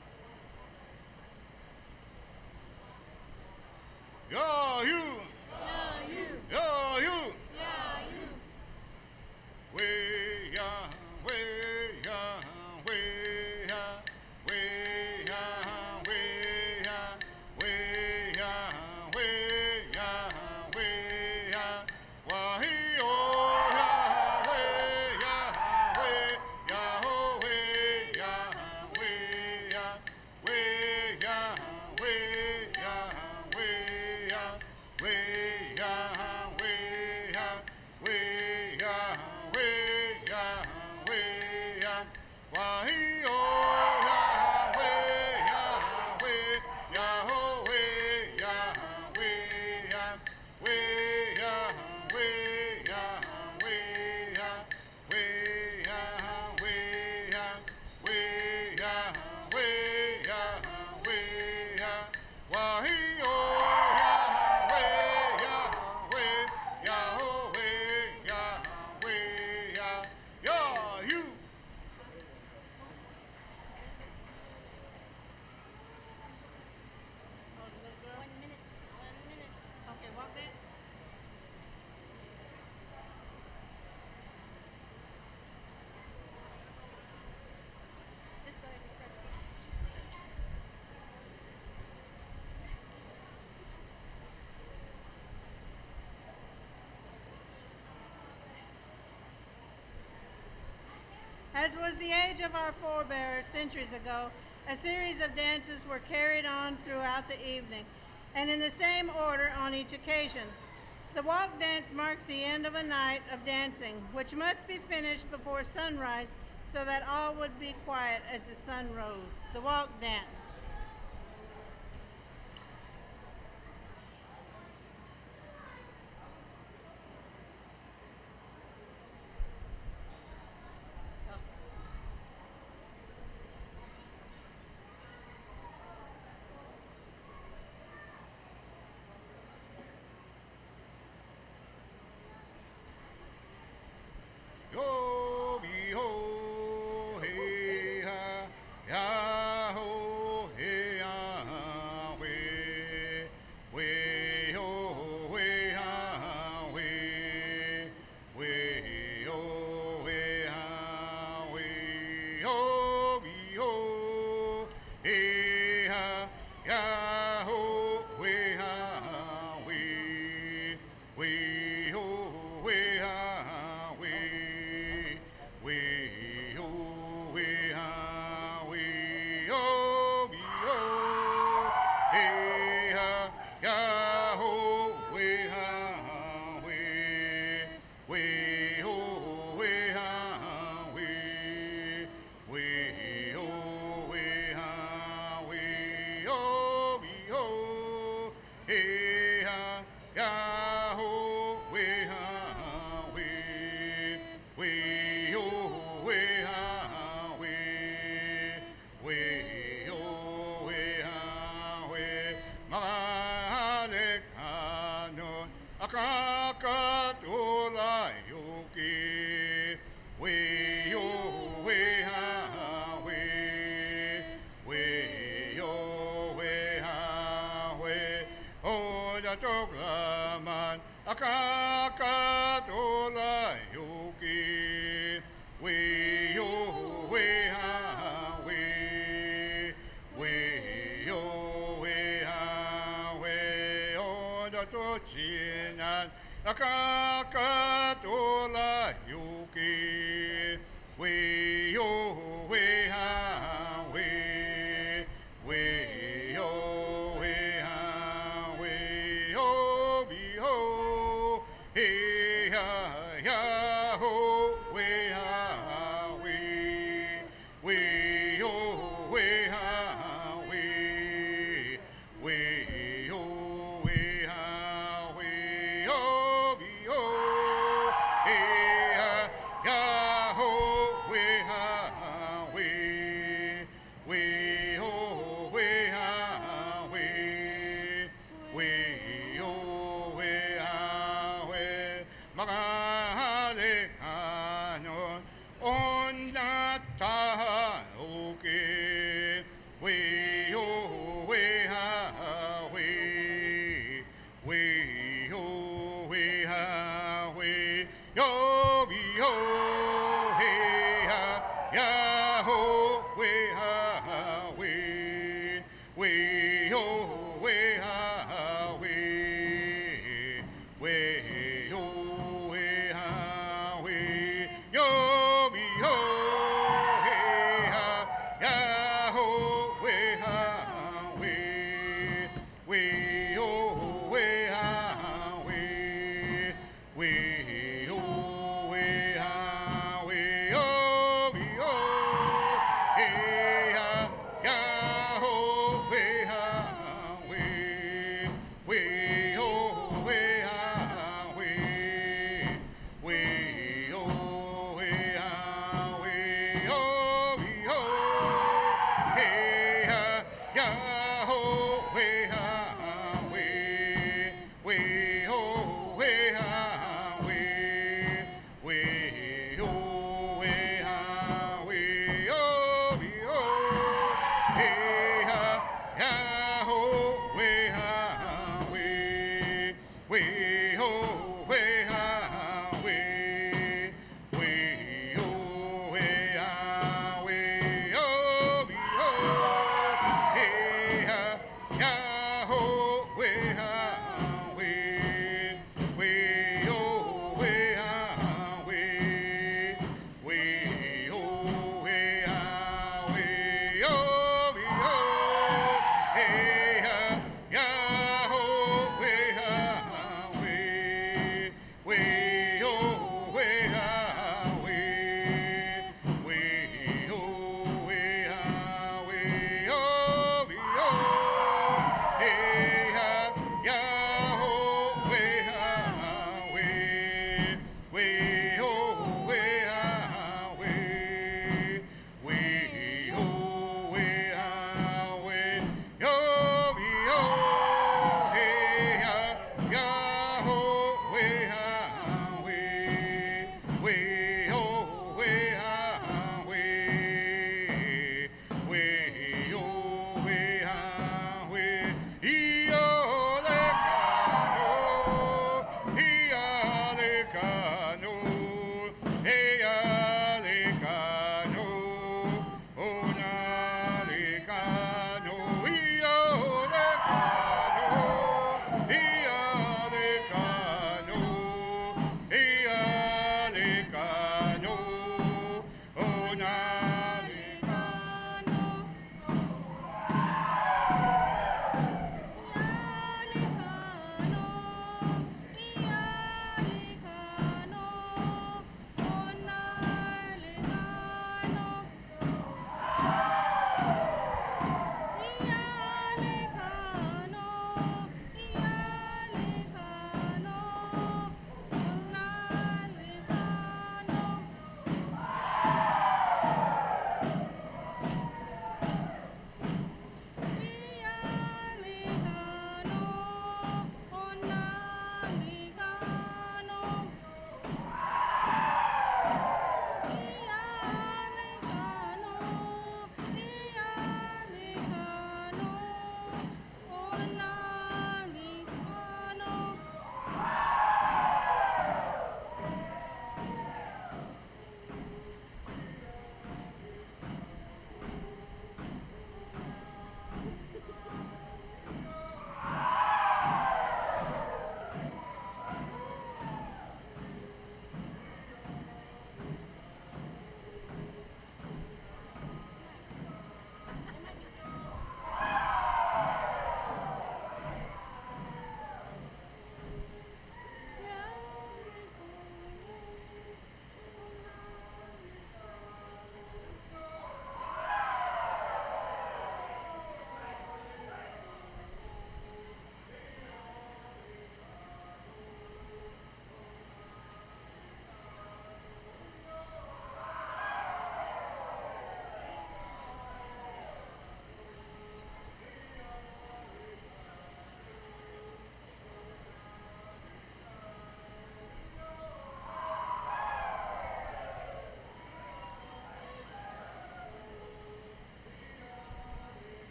Yeah, you. Yeah, you. Yeah, you. Yeah, you. Way ya, way ya, way ya, way ya, way ya, way ya, way ya, way ya, wahi oh ya, way ya, way ya, oh way ya, way ya, way ya, way ya, way ya, way ya, way ya, way ya, way ya, way ya, wahi oh ya, way ya, way ya, oh way ya, way ya, way ya, way ya, way ya, way ya, way ya, way ya, way ya, way ya, wahi oh ya, way ya, way ya, oh way ya, way ya, ya you. Oh, the little girl? 1 minute. 1 minute. Okay, walk dance. Just go ahead and start. As was the age of our forebears centuries ago, a series of dances were carried on throughout the evening, and in the same order on each occasion. The walk dance marked the end of a night of dancing, which must be finished before sunrise so that all would be quiet as the sun rose. The walk dance. Yo, be ho, hey, ha, ya, ho, we ho we ha we ho we ha we ho we ho hey ha ya ho we ha we ho we ha we ho we ha we ho hey ha ya ho we ha we ho we ha we ho we ha we mahalik anon akakatulayoki we ho we ha we ho we ha we o da toklaman akakatulayoki we ho we ha we ho we ha we o da tochinan akakatulayoki we ho we ha we ho we ha we ho we ho hey ha ya ho we ha we ho we ha we ho we ha we ho we ho hey ha ya ho we ha we ho we ha we ho we ha we mahalik anon on na tahaoke we ho we ha we ho we ha we yo we ho hey ha ya ho we ha we ho we ha we ho we ha we yo we ho hey ha ya ho we ha we ho we ha we ho we ha we yo we ho hey ha ya ho we ha we ho we ha we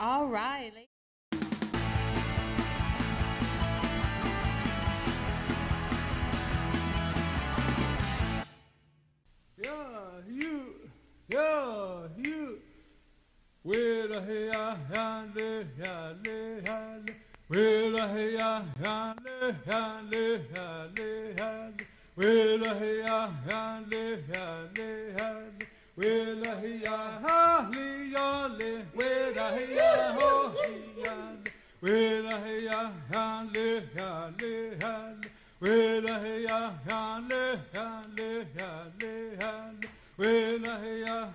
All right. Yeah, you. Well, hey, ya, le, ya, le, ya, le. Well, hey, ya, le, ya, le, ya, le, ya, le. Well, hey, ya, le, ya, le, ya, le. Well, hey, ya, le, ya, le. Well, hey, ya, ho, ya, le. Well, hey, ya, le, ya, le, ya, le. Well, hey, ya, le, ya, le, ya, le, ya, le. Well, hey, ya,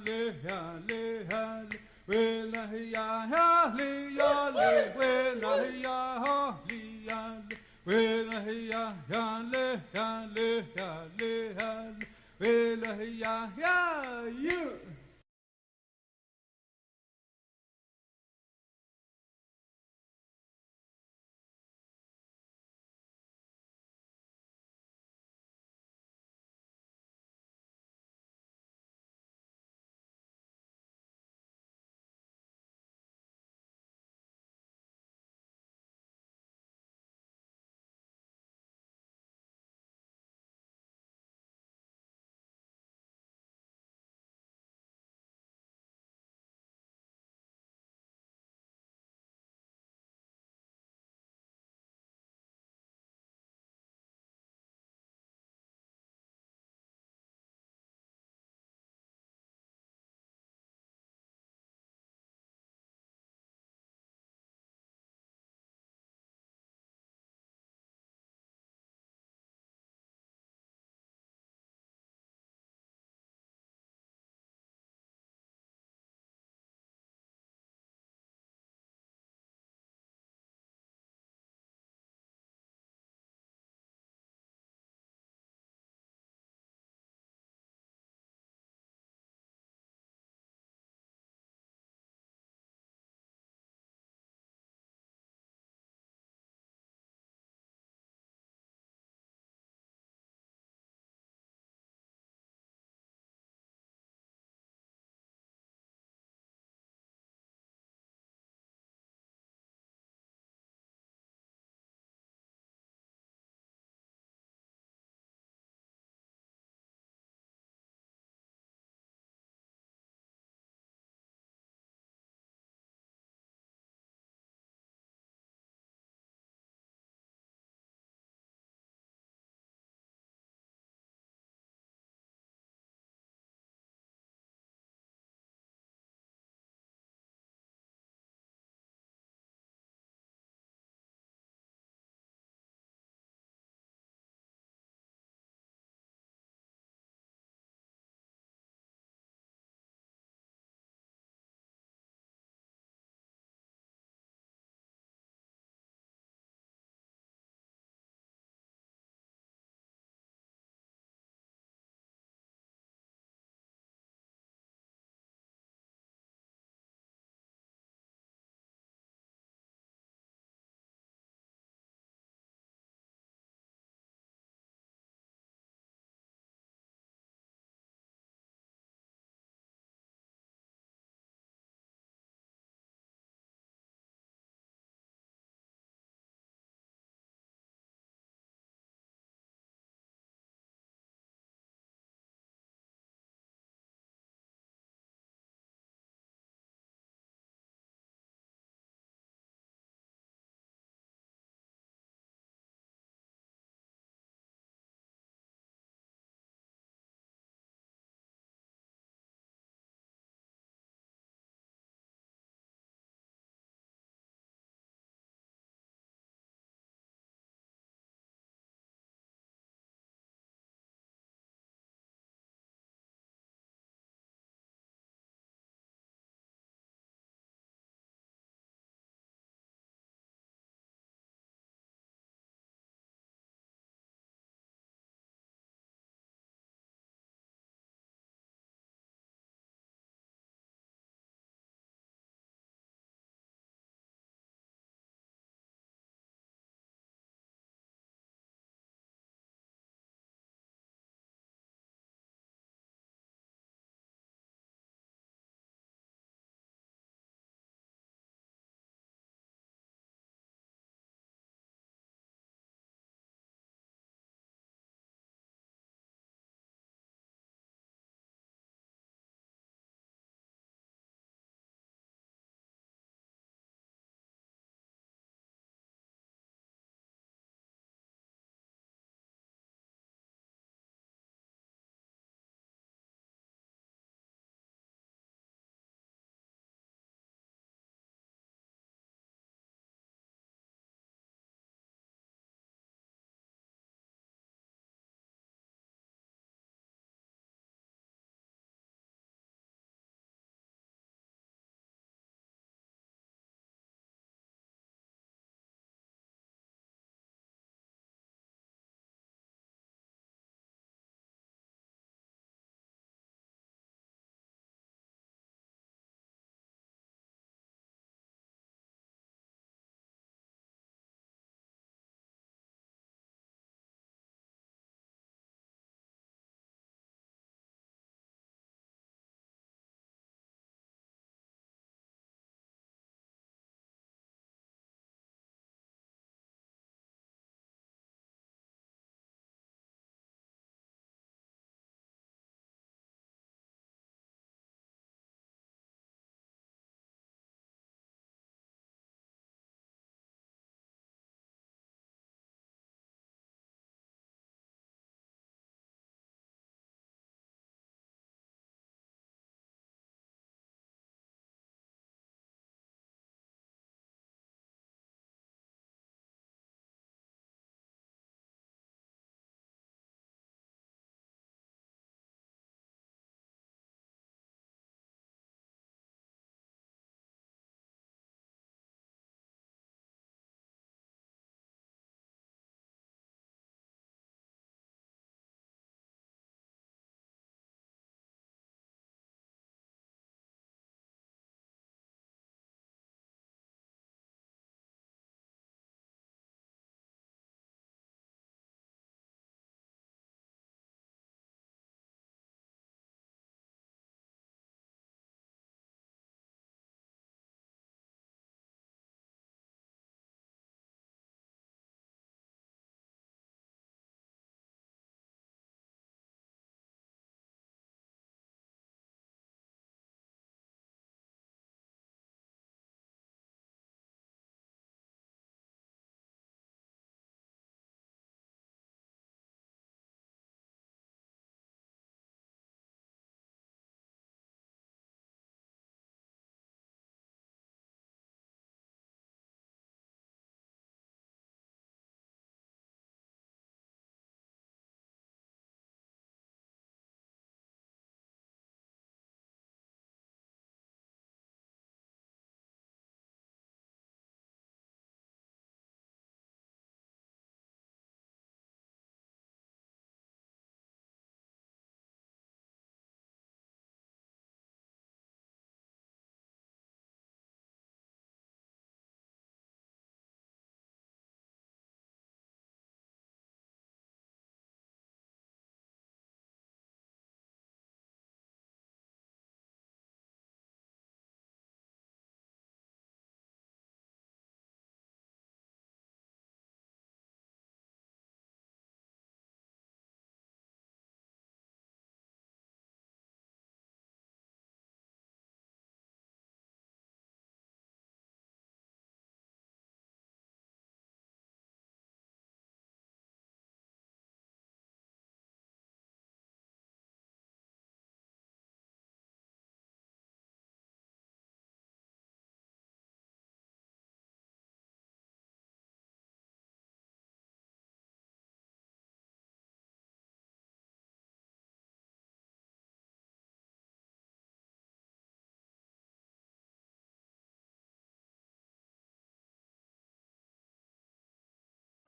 le, ya, le, ya, le. Well, hey, ya, le, ya, le. Well, hey, ya, le, ya, le. Well, hey, ya, le, ya, le, ya, le, ya, le. Well, hey, ya, you.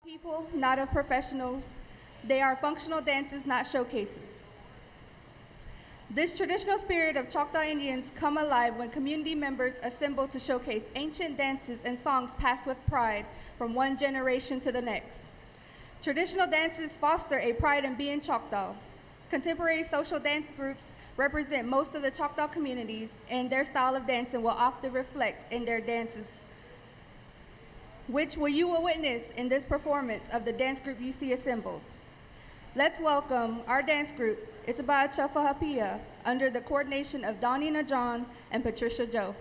People, not of professionals. They are functional dances, not showcases. This traditional spirit of Choctaw Indians come alive when community members assemble to showcase ancient dances and songs passed with pride from one generation to the next. Traditional dances foster a pride in being Choctaw. Contemporary social dance groups represent most of the Choctaw communities, and their style of dancing will often reflect in their dances, which you will witness in this performance of the dance group you see assembled. Let's welcome our dance group, Ittibá Achaffa Hapíya, under the coordination of Donnie Najon and Patricia Joe.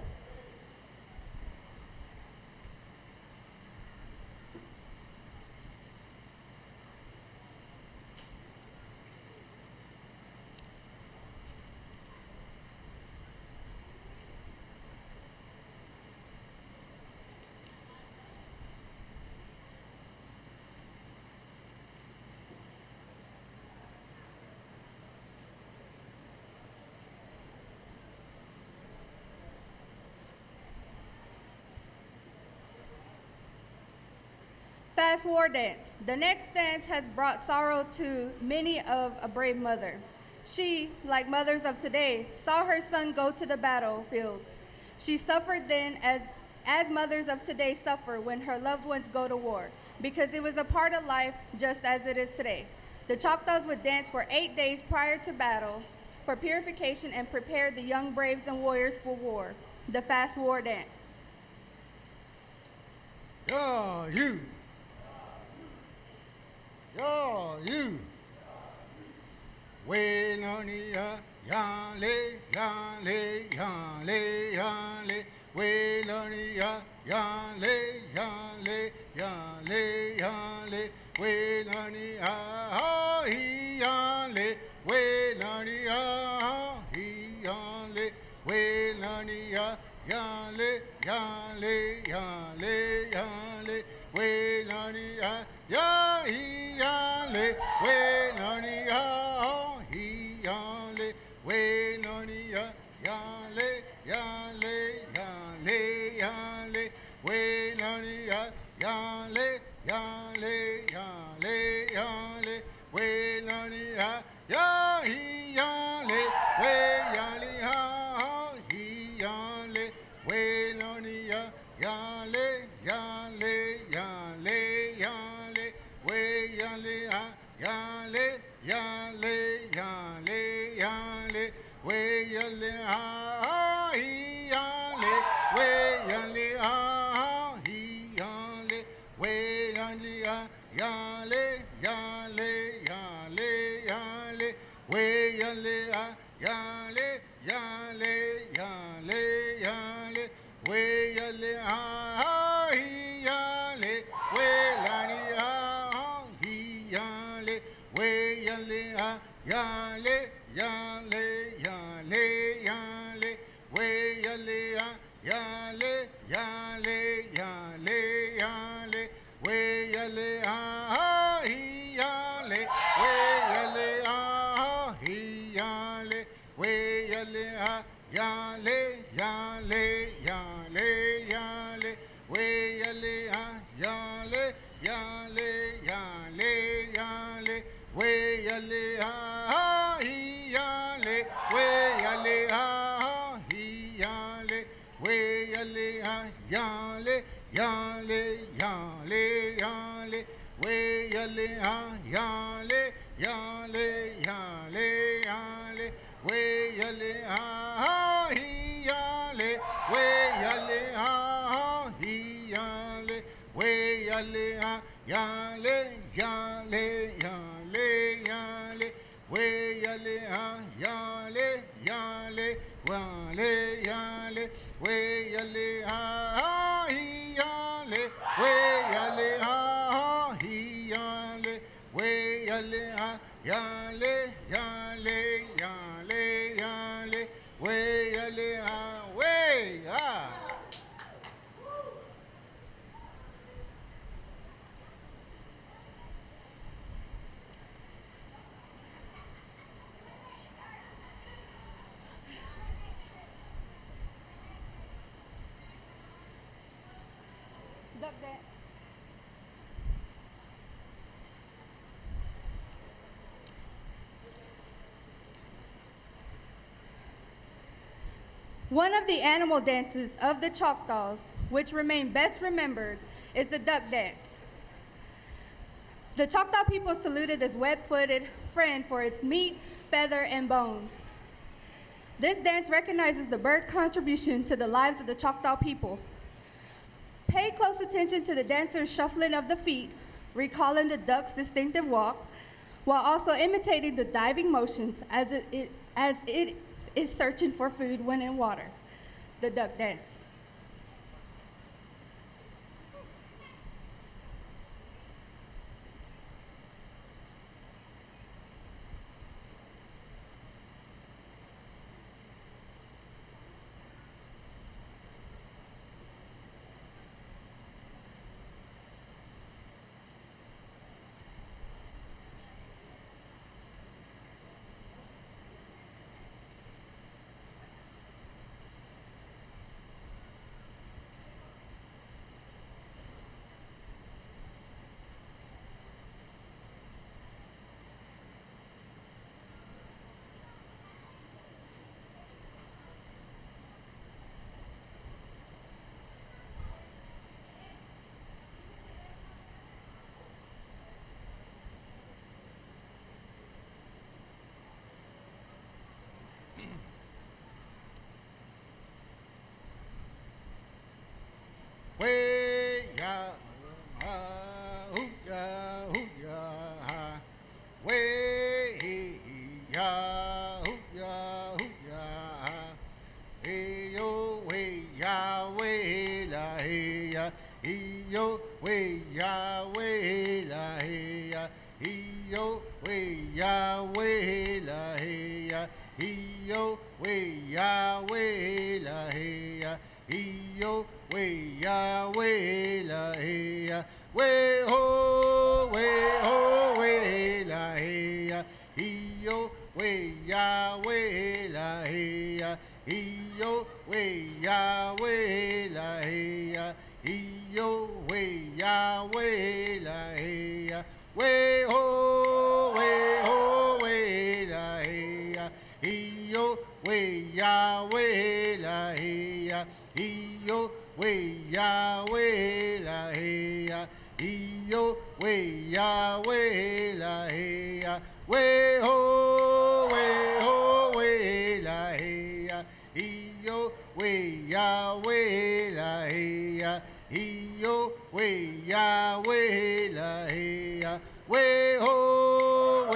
Fast war dance. The next dance has brought sorrow to many of a brave mother. She, like mothers of today, saw her son go to the battlefields. She suffered then as mothers of today suffer when her loved ones go to war, because it was a part of life just as it is today. The Choctaws would dance for 8 days prior to battle for purification and prepare the young braves and warriors for war, the fast war dance. Yeah, you. Yeah, you. When on ya, yale, yale, yale, yale. When on ya, yale, yale, yale, yale. When on ya, he yale. When on ya, he yale. When on ya, yale, yale, yale, yale. When on ya, ya he yale. When on ya, he yale. When on ya, yale, yale, yale, yale. When on ya, yale, yale, yale, yale. When on ya, ya he yale. When yale ha he yale. When on ya, yale, yale, yale, yale. When yale ha yale, yale, yale, yale. When yale ha he yale. When yale ha he yale. When yale ha yale, yale, yale, yale. When yale ha yale, yale, yale, yale. When yale ha he yale. When yale ha he yale. When yale ha yale, yale, yale, yale. When yale ha yale, yale, yale, yale. When yale ha he yale. When yale ha he yale. When yale ha yale, yale, yale, yale. When yale ha yale, yale, yale, yale. When yale ha he yale. When yale ha he yale. When yale ha yale, yale, yale, yale. When yale ha yale, yale, yale, yale. When yale ha he yale. When yale ha he yale. When yale ha yale, yale, yale, yale. When yale ha yale, yale, yale, yale. When yale ha he yale. When yale ha he yale. When yale ha yale, yale, yale, yale. When yale ha way ha. Duck dance. One of the animal dances of the Choctaws, which remain best remembered, is the duck dance. The Choctaw people saluted this web-footed friend for its meat, feather, and bones. This dance recognizes the bird contribution to the lives of the Choctaw people. Pay close attention to the dancer's shuffling of the feet, recalling the duck's distinctive walk, while also imitating the diving motions as it is searching for food when in water. The duck dance. Way ya ha hoo ya ha. Way ya hoo ya ha. Hey yo way ya way la hey ya. Hey yo way ya way la hey ya. Hey yo way ya way la hey ya. Hey yo way ya way la hey ya. Yo way ya way la hey ya, way ho way la hey ya, yo way ya way la hey ya, yo way ya way la hey ya, yo way ya way la hey ya, way ho way la hey ya, yo way ya way la hey ya. Yo way ya way la hey ya, yo way ya way la hey ya, way ho way la hey ya, yo way ya way la hey ya, yo way ya way la hey ya, way ho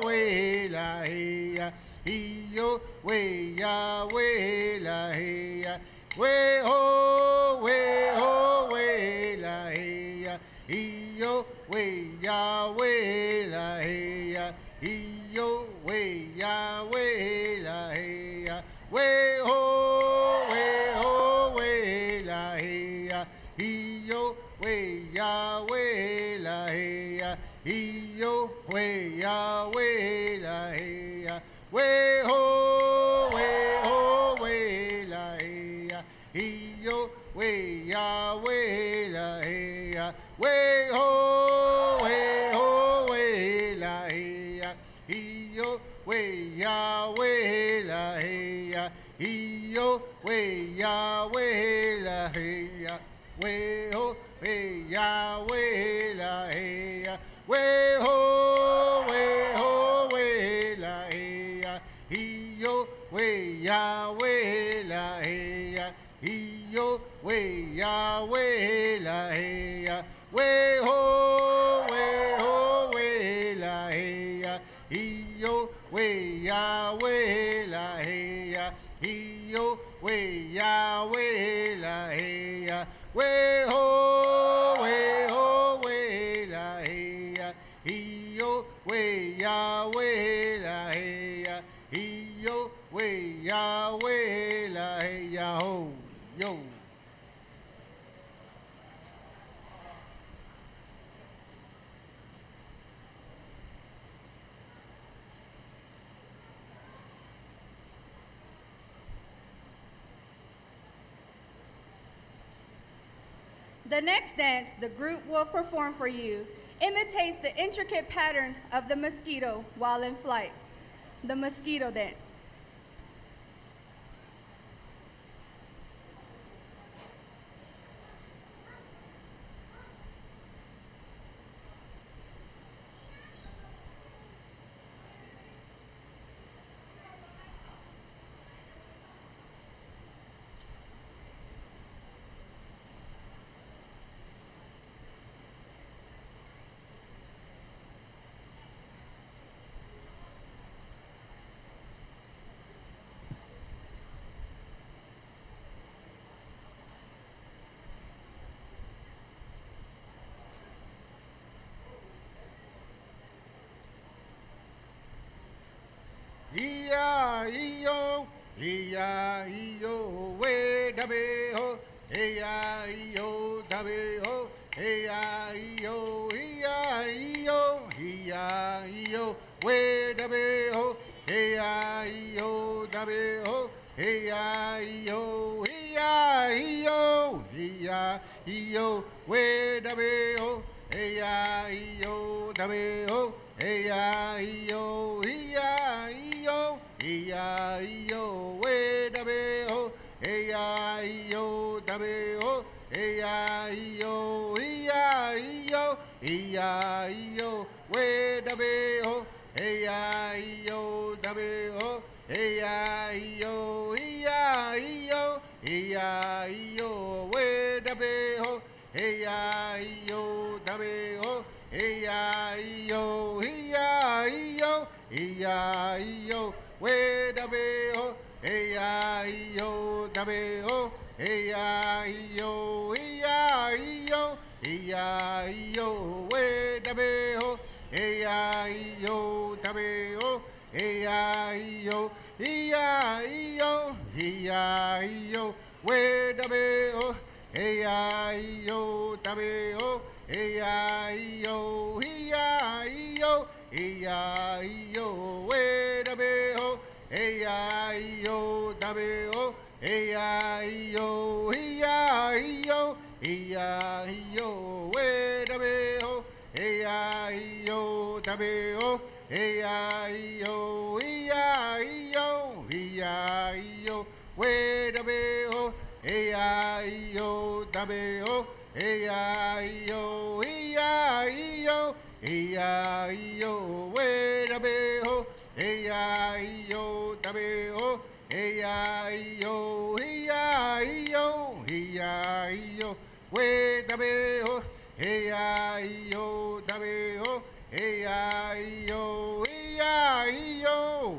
way la hey ya, yo way ya way la hey ya. Way ho way la hey ya, yo way ya way la hey ya, yo way ya way la hey ya, way ho way la hey ya, yo way ya way la hey ya, yo way ya way la hey ya, way ho way la hey ya. Yo way ya way la hey ya, way ho way la hey ya, yo way ya way la hey ya, yo way ya way la hey ya, way ho way ya way la hey ya, way ho way la hey ya, yo way ya way la hey ya. Yo way ya way la hey ya, way ho way la hey ya, yo way ya way la hey ya, yo way ya way la hey ya, way ho way la hey ya, yo way ya way la hey ya, yo way ya way la hey ya ho. Yo. The next dance the group will perform for you imitates the intricate pattern of the mosquito while in flight. The mosquito dance. E-I-E-O, way da be ho, E-I-E-O, da be ho, E-I-E-O, E-I-E-O, E-I-E-O, way da be ho, E-I-E-O, da be ho, E-I-E-O, E-I-E-O, E-I-E-O, way da be ho, E-I-E-O, da be ho, E-I-E-O, E-I-E-O, E-I-E-O, way da be ho, E-I-E-O, da be ho, E-I-E-O, E-I-E-O, E-I-E-O, way da be ho, E-I-E-O, da be ho, E-I-E-O, E-I-E-O, E-I-E-O, way da be ho, E-I-E-O, da be ho, E-I-E-O, E-I-E-O, E-I-E-O, way da be ho, E-I-E-O, da be ho, E-I-E-O, E-I-E-O, E-I-E-O, way da be ho, E-I-E-O, da be ho, E-I-E-O, E-I-E-O, E-I-E-O, way da be ho, E-I-E-O, da be ho, E-I-E-O, E-I-E-O, E-I-E-O, way da be ho, E-I-E-O, da be ho, E-I-E-O, E-I-E-O, E-I-E-O, way da be ho, E-I-E-O, da be ho, E-I-E-O, E-I-E-O, E-I-E-O, way da be ho, E-I-E-O, da be ho, E-I-E-O, E-I-E-O, E-I-E-O, way da be ho, E-I-E-O, da be ho, E-I-E-O, E-I-E-O, E-I-E-O, way da be ho, E-I-E-O, da be ho, E-I-E-O, E-I-E-O,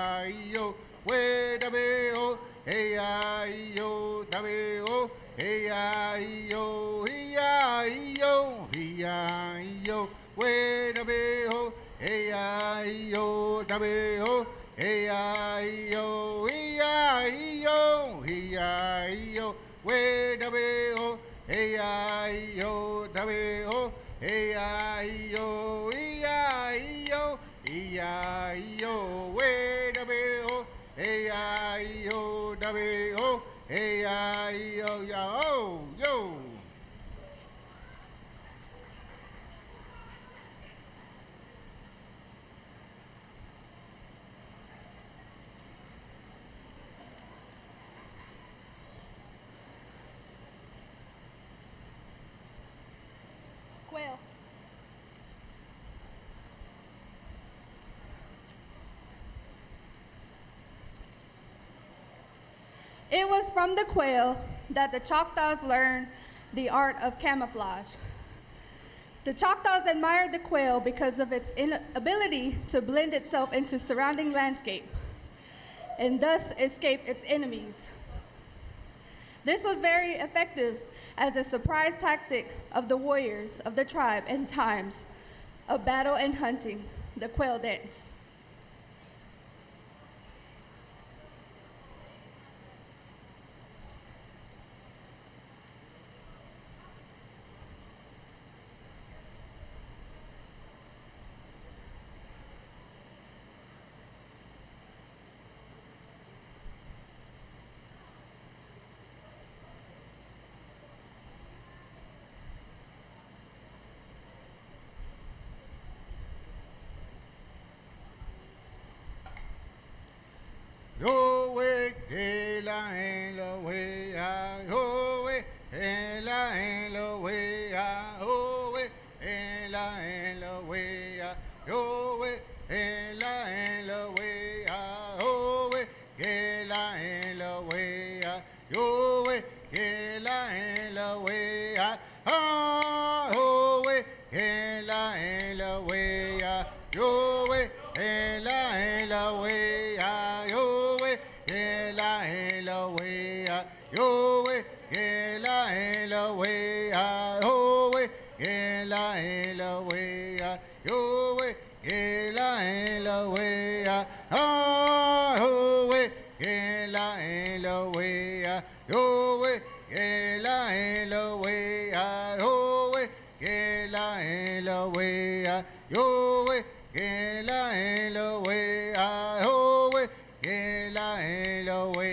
E-I-E-O, way da be ho, E-I-E-O, da be ho, E-I-E-O, E-I-E-O, E-I-E-O, way da be ho, E-I-E-O, da be ho, E-I-E-O, E-I-E-O, E-I-E-O, way da be ho, E-I-E-O, da be ho, E-I-E-O, E-I-E-O, E-I-E-O, way da be ho, E-I-E-O, da be ho, E-I-E-O, yo, yo. Quail. It was from the quail that the Choctaws learned the art of camouflage. The Choctaws admired the quail because of its ability to blend itself into surrounding landscape and thus escape its enemies. This was very effective as a surprise tactic of the warriors of the tribe in times of battle and hunting, the quail dance. Yo we he la we a yo we he la we a yo we he la we a yo we he la we a yo we he la we a yo we he la we a yo we he la we a yo we he la we a yo we Hela we a yo we hela we a yo we hela we a yo we hela we a yo we yo we, Hilha, Hilha, we, ho we, Hilha, Hilha, we,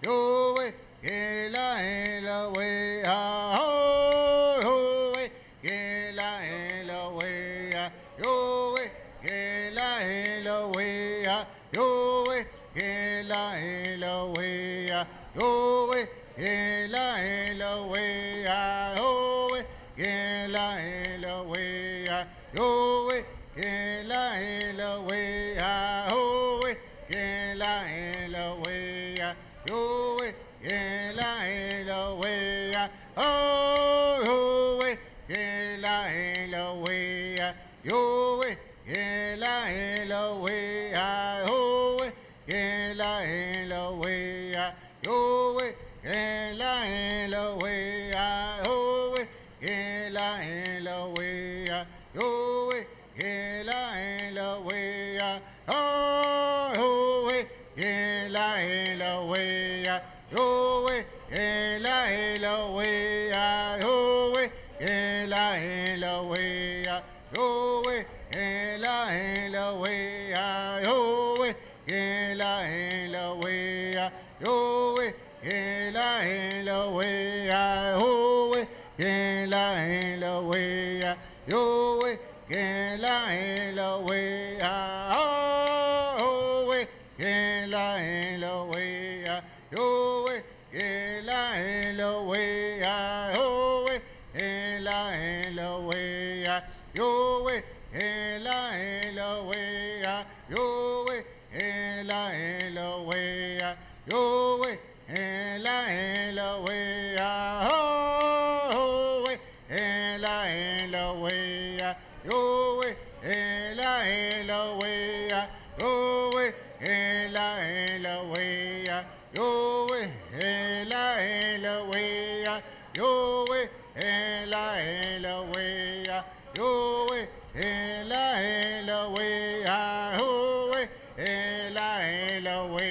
yo we, Hilha, Hilha, we, ho we, Hilha, Hilha, we, yo we, Hilha, Hilha, we, yo we, Hilha, Hilha, we, yo we, Hilha, Hilha, we, ho we, Hilha, Hilha, we, yo we, Hilha, Hilha, we, ho we, Hilha, Hilha, we, yo we, Hilha, Hilha, we, ho we, Hilha, Hilha, we, yo we, Hilha, Hilha, we, ho we, Hilha, Hilha, we, yo we, Hilha, Hilha, we, ho we, Hilha, Hilha, we, yo we, Hilha, Hilha, we, ho we, Hilha, Hilha, we, yo we, Hilha, Hilha, we, ho we, Hilha, Hilha, we, yo we, Hilha, Hilha, we, ho we, Hilha, Hilha, we, yo we, Hilha, Hilha, we, ho we, Hilha, Hilha, we, yo we, Hilha, Hilha, we, ho we, Hilha, Hilha, we, yo we, Hilha, Hilha, we, ho we, Hilha, Hilha, we, yo we, Hilha, Hilha, we, yo we, Hilha, Hilha, we, yo we, Hilha, Hilha, we, ho we, Hilha, Hilha, we, yo we, Hilha, Hilha, we, yo we, Hilha, Hilha, we, yo we, Hilha, Hilha, we, yo we, Hilha, Hilha, we, yo we, Hilha, Hilha, we, ho we, Hilha, Hilha, we,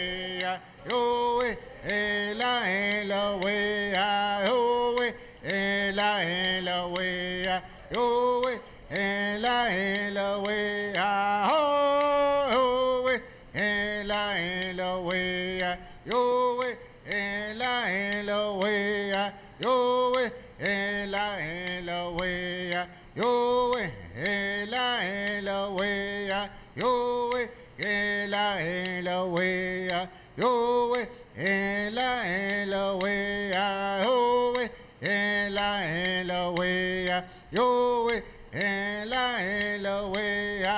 yo we, Hilha, Hilha, we, ho we, Hilha, Hilha, we, yo we, Hilha, Hilha, we, ho we, Hilha, Hilha, we, yo we, Hilha, Hilha, we, yo we, Hilha, Hilha, we, yo we, Hilha, Hilha, we, yo we, Hilha, Hilha, we, yo we, Hilha, Hilha, we, ho we, Hilha, Hilha, we, yo we, Hilha, Hilha, we, ho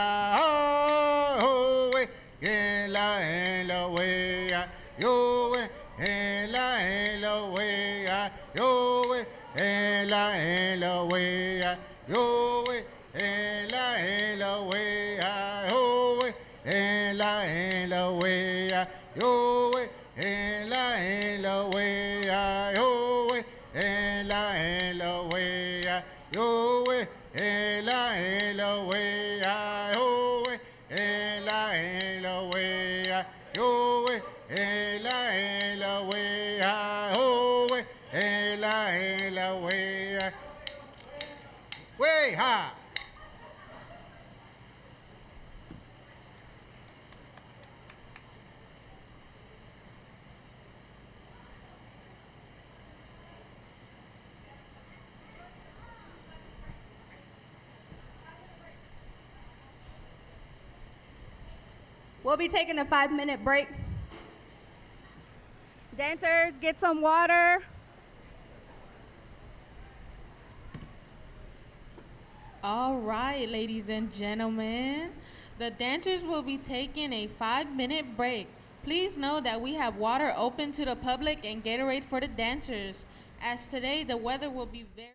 we, Hilha, Hilha, we, yo we, Hilha, Hilha, we, yo we, Hilha, Hilha, we, yo we, Hilha, Hilha, we, ho we, Hilha, Hilha, we, yo we, Hilha, Hilha, we, ho we, Hilha, Hilha, we, yo we, Hilha, Hilha, we, ho we, Hilha, Hilha, we, yo we, Hilha, Hilha, we, ho we, Hilha, Hilha, we, way ha. We'll be taking a 5-minute break. Dancers, get some water. All right, ladies and gentlemen, the dancers will be taking a 5-minute break. Please know that we have water open to the public and Gatorade for the dancers, as today the weather will be very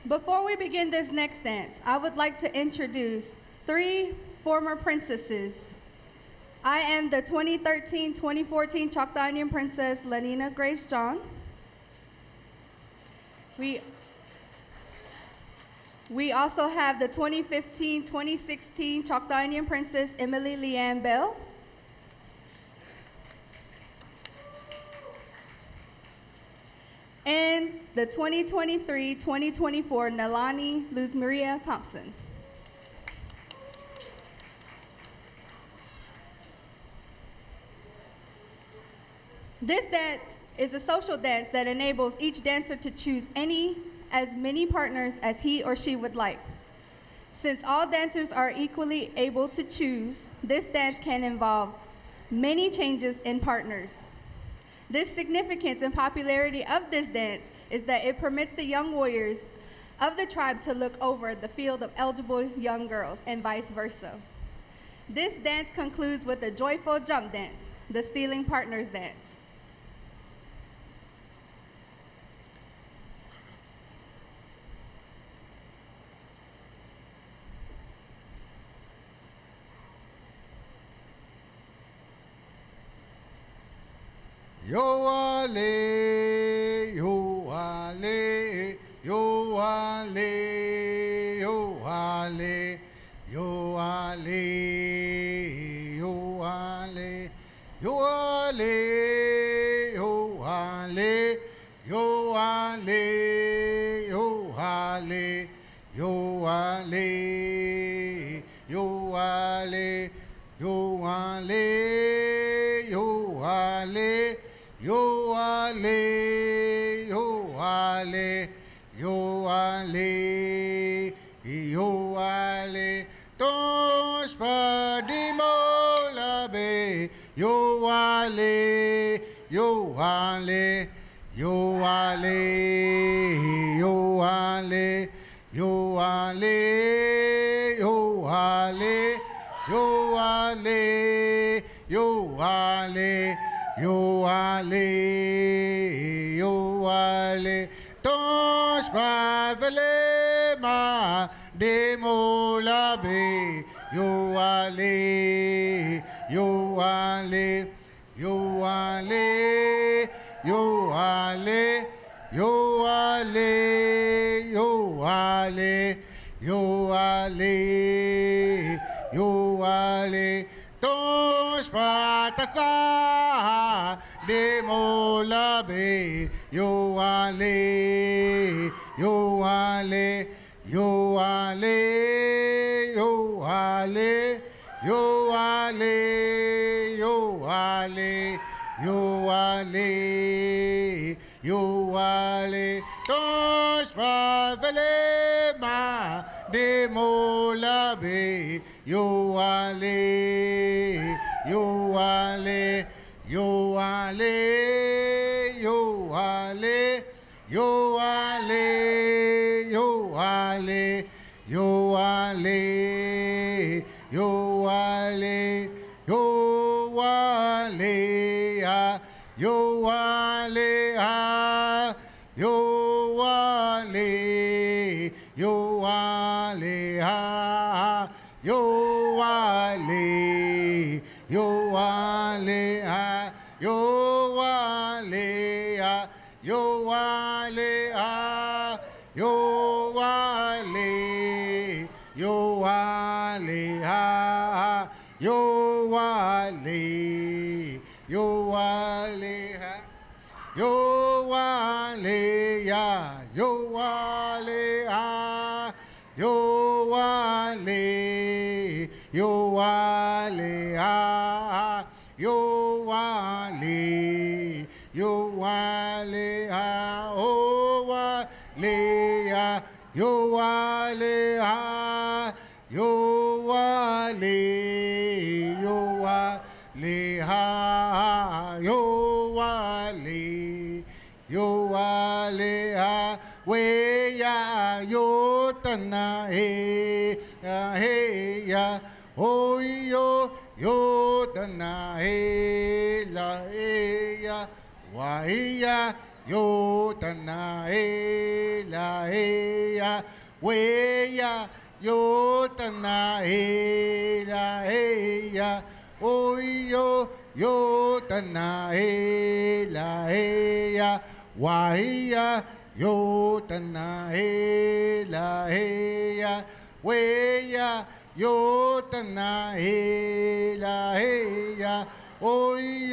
Before we begin this next dance, I would like to introduce 3 former princesses. I am the 2013-2014 Choctaw Indian Princess, Lanina Grace John. We also have the 2015-2016 Choctaw Indian Princess, Emily Leanne Bell. And the 2023-2024 Nalani Luz Maria Thompson. This dance is a social dance that enables each dancer to choose as many partners as he or she would like. Since all dancers are equally able to choose, this dance can involve many changes in partners. The significance and popularity of this dance is that it permits the young warriors of the tribe to look over the field of eligible young girls and vice versa. This dance concludes with a joyful jump dance, the stealing partners dance. Yo ale, yo ale, yo ale, yo ale, yo ale, yo ale, yo ale, yo ale, yo ale, yo ale, yo ale, yo ale, yo ale, yo ale. Yo ale, yo ale, yo ale, yo ale, tosh padimo labe, yo ale, yo ale, yo ale, yo ale, yo ale, yo ale, yo ale, yo ale. Yo ale, tosh bavele ma demo labe. Yo ale, yo ale, yo ale, yo ale, yo ale, yo ale, yo ale, yo ale, tosh patasa. Demo labe, yo ale, yo ale, yo ale, yo ale, yo ale, yo ale, yo ale, yo ale, tosh pavele ma demo labe, yo ale, yo ale. Yo ale, yo ale, yo ale, yo ale, yo ale, yo ale, yo ale, yo ale, yo ale, yo ale, yo ale, yo ale. Yo ale, yo ale, yo ale, yo ale, yo ale, yo ale, yo ale, yo ale, yo ale, yo ale, yo ale, yo ale, oh ale, yo ale, yo ale, yo ale, yo ale, yo ale, we ya yo tana he ya, oh yo tana he la ya. Waiya yo tana e la e ya we ya yo tana e la e ya oi yo tana e la e ya wai ya yo tana e la e ya we ya yo tana e la e ya oi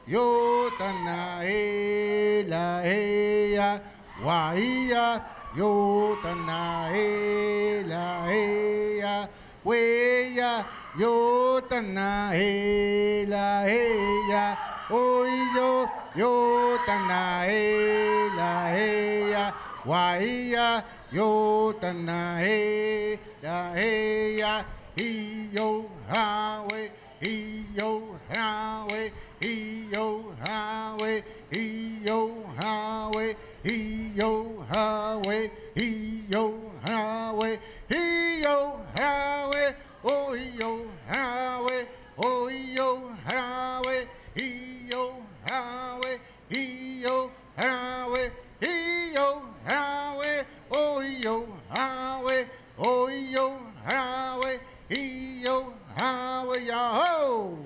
yo tana e la e ya wai ya yo tana e la e ya we ya yo tana e la e ya oi yo tana e la e ya wai ya yo tana e la e ya hi yo ha we hi yo ha we hi yo ha we hi yo ha we hi yo ha we hi yo ha we hi yo ha we oh yo ha we oh yo ha we hi yo ha we hi yo ha we hi yo ha we oh yo ha we oh yo ha we hi yo ha we yo.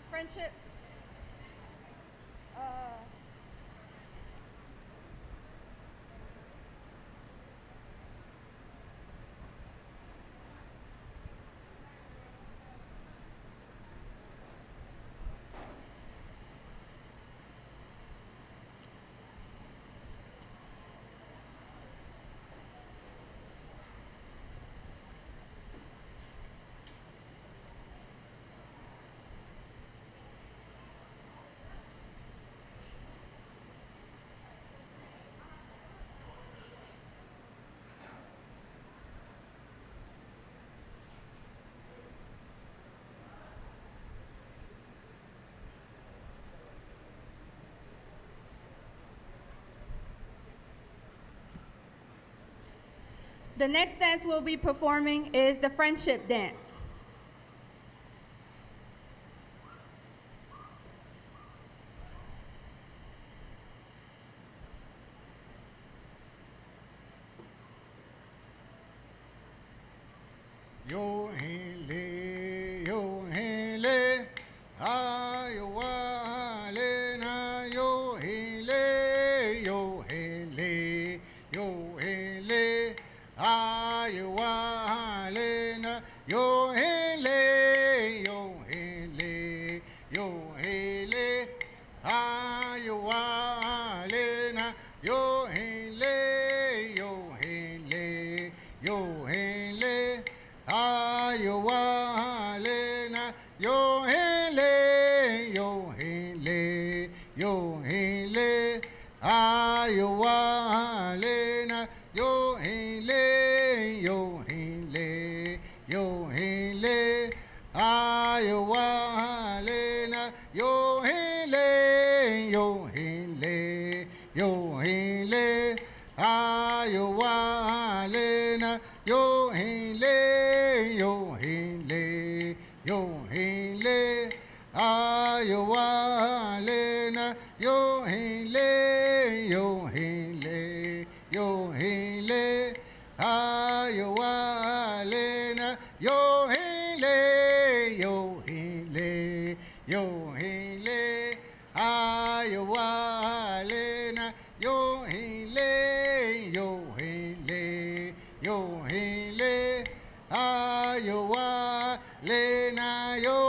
Friendship. The next dance we'll be performing is the friendship dance. Yo hele, ayo wa le na yo hele, yo hele, ayo wa le na yo hele, ayo wa le na yo hele, Iowa Lena, yo hele, Iowa Lena, yo hele, Iowa Lena, yo hele, Iowa Lena, yo hele, Iowa Lena, yo hele, Iowa Lena, yo hele, Iowa Lena, yo hele, Iowa Lena, yo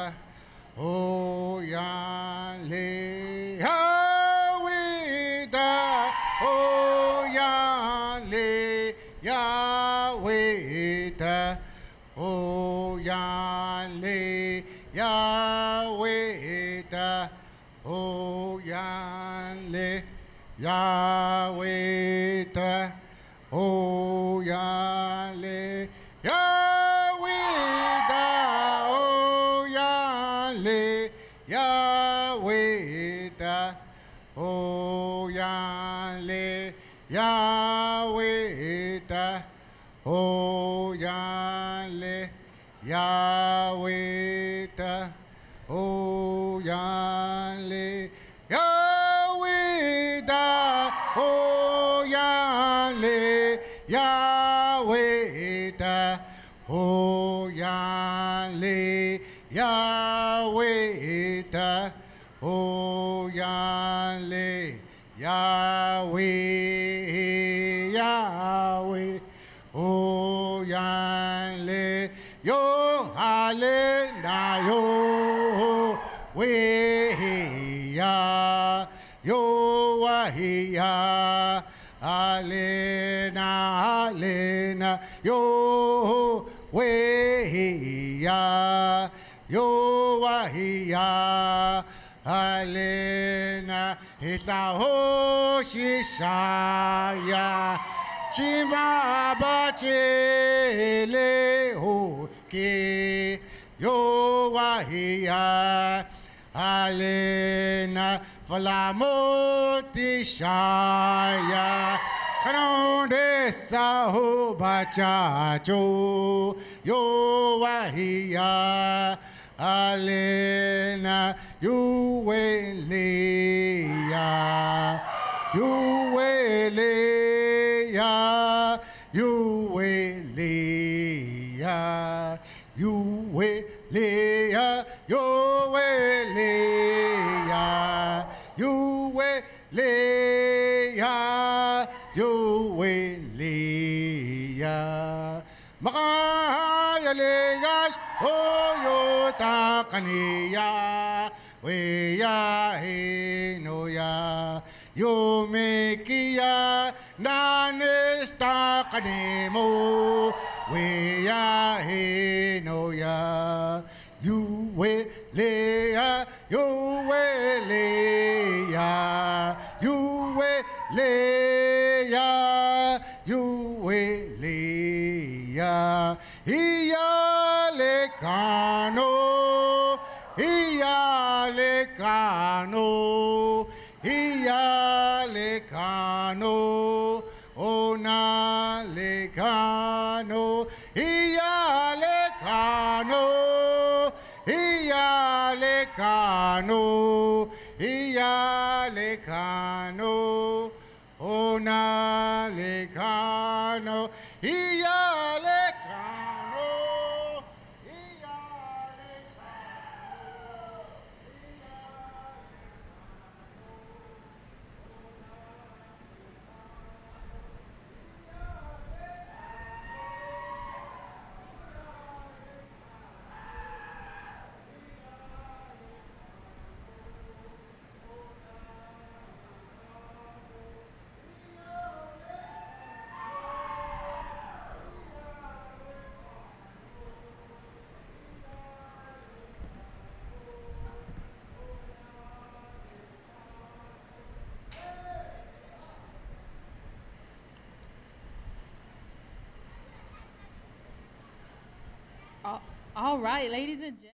oh yale Yahweh, oh yale Yahweh, oh yale Yahweh, oh yale Yahweh, oh yale Yahweh, oh yale Yahweh, oh yale Yahweh, oh yale Yahweh, oh yale Yahweh, oh yale Yahweh, oh yale Yahweh, oh yale Yahweh, Yahweh, oh yale yo ale na yo we ya yo wahia alena yo we ya yo wahia alena isa ho shishaya chima bachele ho ke yo wahia alena flamoti shaya kanon de saho bachacho yo wahia alena you ya you ya you ya you ya yo ya you ya you ya makayalegas oyo takaniya we ya hinoya yo mekiya nanesta kanemo we ya hinoya you ya you ya you ya you ya iya lekano iya lekano iya lekano ona lekano iya lekano iya lekano iya lekano ona lekano iya lekano iya All right, ladies and gentlemen.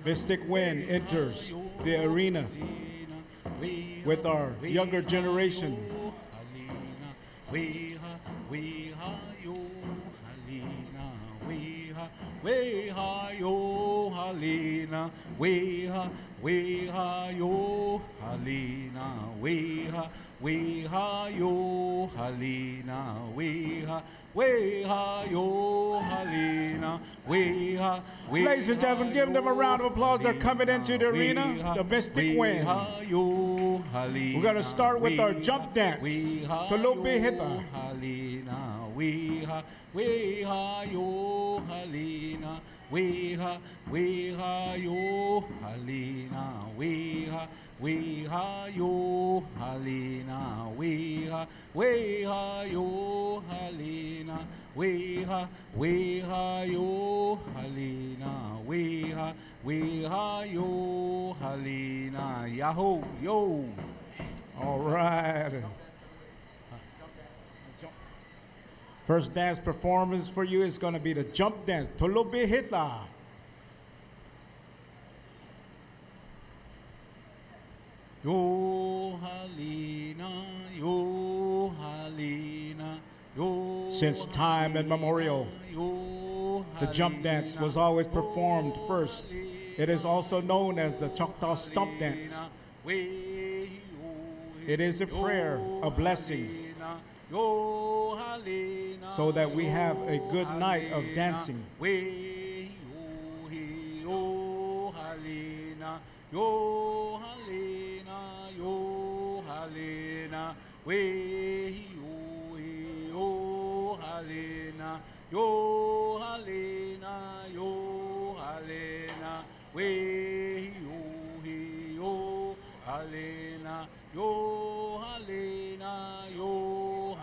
Mystic Wind enters the arena with our younger generation. Ladies and gentlemen, give them a round of applause. They're coming into the arena, the Mystic Wind. We're going to start with our jump dance. Tulubi Hitha. Yahoo, yo. All right. First dance performance for you is going to be the jump dance. Tulubi Hitha. Yo Halina, yo Halina, yo. Since time immemorial, the jump dance was always performed first. It is also known as the Choctaw Stomp Dance. It is a prayer, a blessing, so that we have a good night of dancing. Yo Halina, yo Halina, we yo Halina, yo Halina, yo Halina, we yo Halina, yo Halina, yo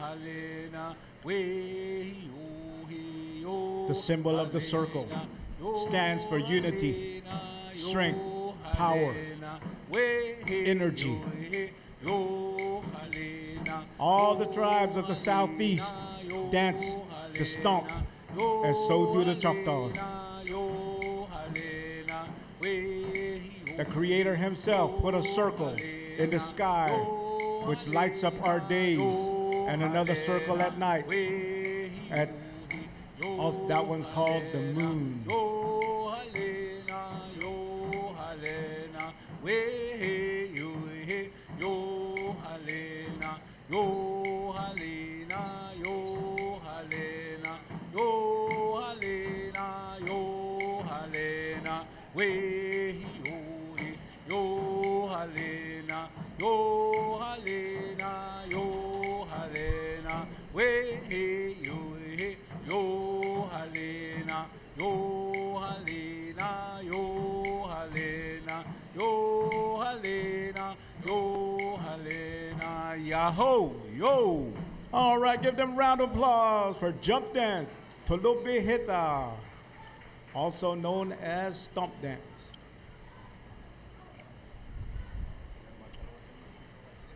Halina, we yo. The symbol of the circle stands for unity, strength, power, energy. All the tribes of the Southeast dance the stomp, and so do the Choctaws. The Creator Himself put a circle in the sky which lights up our days, and another circle at night. That one's called the moon. Yo Halina, yo Halina, yo Halina, yo Halina, yo Halina, we yo Halina, yo Halina, yo Halina, we yo Halina, yo Halina, yo Halina, yo Halina, yo Halina, Yahoo, yo. All right, give them a round of applause for jump dance, Tulubi Hitha, also known as stomp dance.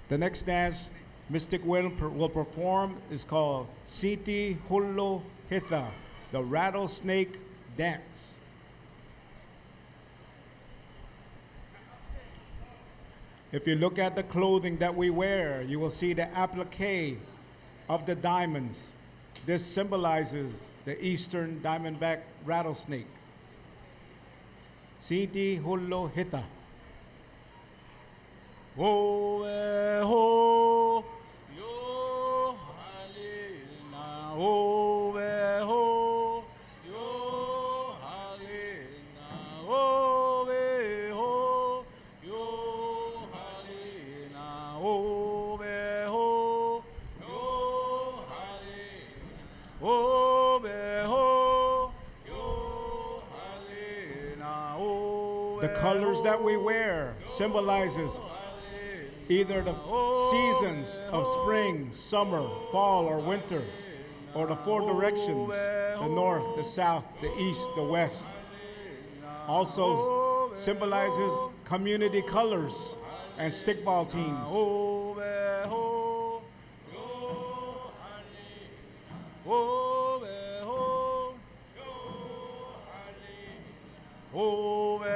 The next dance Mystic Wind will perform is called Siti Hullo Hitha, the rattlesnake dance. If you look at the clothing that we wear, you will see the applique of the diamonds. This symbolizes the eastern diamondback rattlesnake. Siti Hullo Hitha. Ho, ho, yo Halina, ho, ho, yo Halina, ho, ho, yo Halina, ho, ho, yo Halina, ho, ho, yo Halina, ho. The colors that we wear symbolizes either the seasons of spring, summer, fall, or winter, or the four directions, the north, the south, the east, the west. Also symbolizes community colors and stickball teams. Over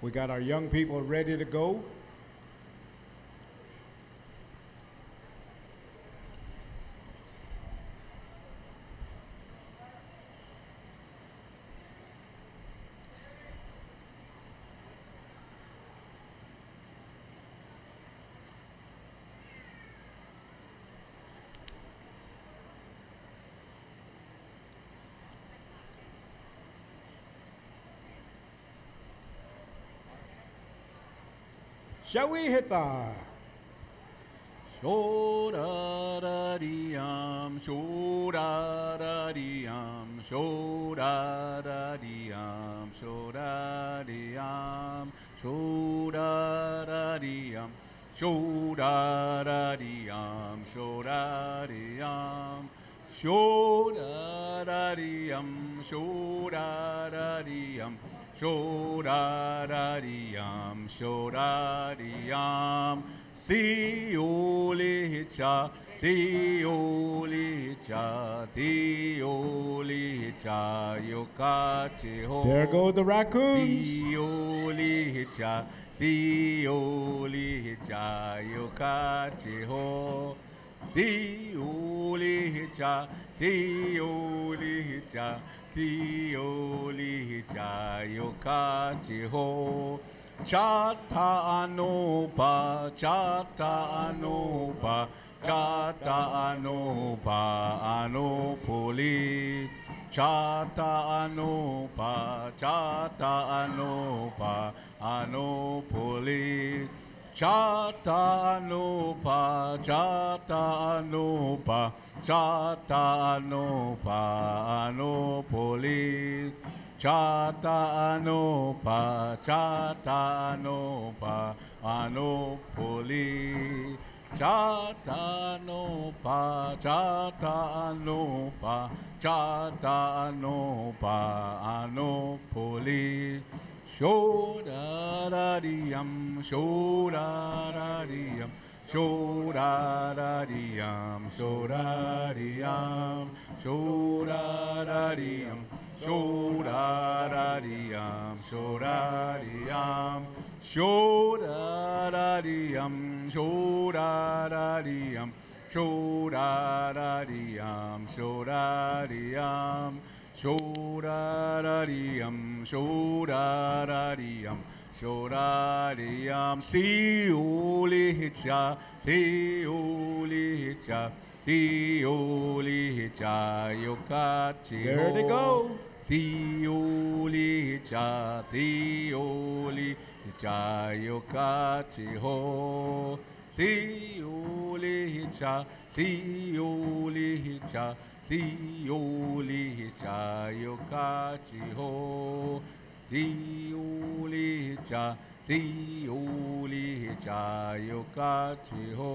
We got our young people ready to go. Shall we hit the Sho-da-da-dee-yum, sho-da-da-dee-yum, sho-da-da-dee-yum, sho-da-dee-yum, sho-da-da-dee-yum, sho-da-da-dee-yum, sho-da-dee-yum, sho-da-da-dee-yum, sho-da-da-dee-yum, sho-da-da-dee-yum, sho-da-dee-yum. Theolicha, Theolicha, Theolicha, Yokateho. There go the raccoons. Theolicha, Theolicha, Yokateho. Theolicha, Theolicha, Theolicha, Yokateho. Chahta anopa, Chahta anopa, Chahta anopa, anopoli. Chahta anopa, Chahta anopa, anopoli. Chahta anopa, Chahta anopa, Chahta anopa, anopoli. Chahta anopa, Chahta anopa, anopoli. Chahta anopa, Chahta anopa, Chahta anopa, anopoli. Sho-da-da-dee-yum, sho-da-da-dee-yum, sho-da-da-dee-yum, sho-da-dee-yum, sho-da-da-dee-yum. Sho-da-da-dee-yum, sho-da-dee-yum, sho-da-da-dee-yum, sho-da-da-dee-yum, sho-da-da-dee-yum, sho-da-dee-yum, sho-da-da-dee-yum, sho-da-da-dee-yum, sho-da-dee-yum. See-o-li-hitcha, see-o-li-hitcha, Theolicha, Yokateho. There they go. Theolicha, Theolicha, Yokateho. Theolicha, Theolicha, Theolicha, Yokateho. Theolicha, Theolicha, Yokateho.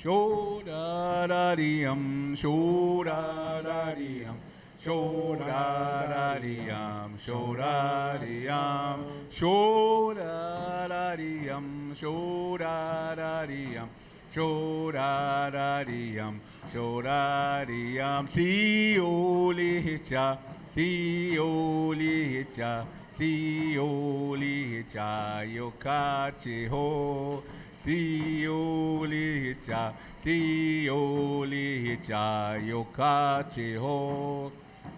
Sho-da-da-dee-yum, sho-da-da-dee-yum, sho-da-da-dee-yum, sho-da-dee-yum, sho-da-da-dee-yum, sho-da-da-dee-yum, sho-da-da-dee-yum, sho-da-dee-yum. Theolicha, Theolicha, Theolicha, Yokateho. Theolicha, Theolicha, Yokateho.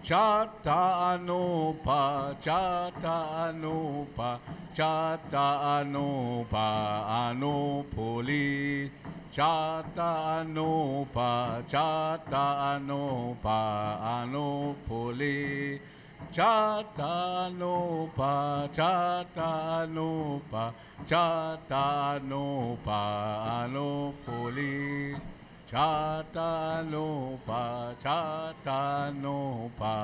Chahta anopa, Chahta anopa, Chahta anopa, anopoli. Chahta anopa, Chahta anopa, anopoli. Chahta anopa, Chahta anopa, Chahta anopa, anopoli. Chahta anopa, Chahta anopa,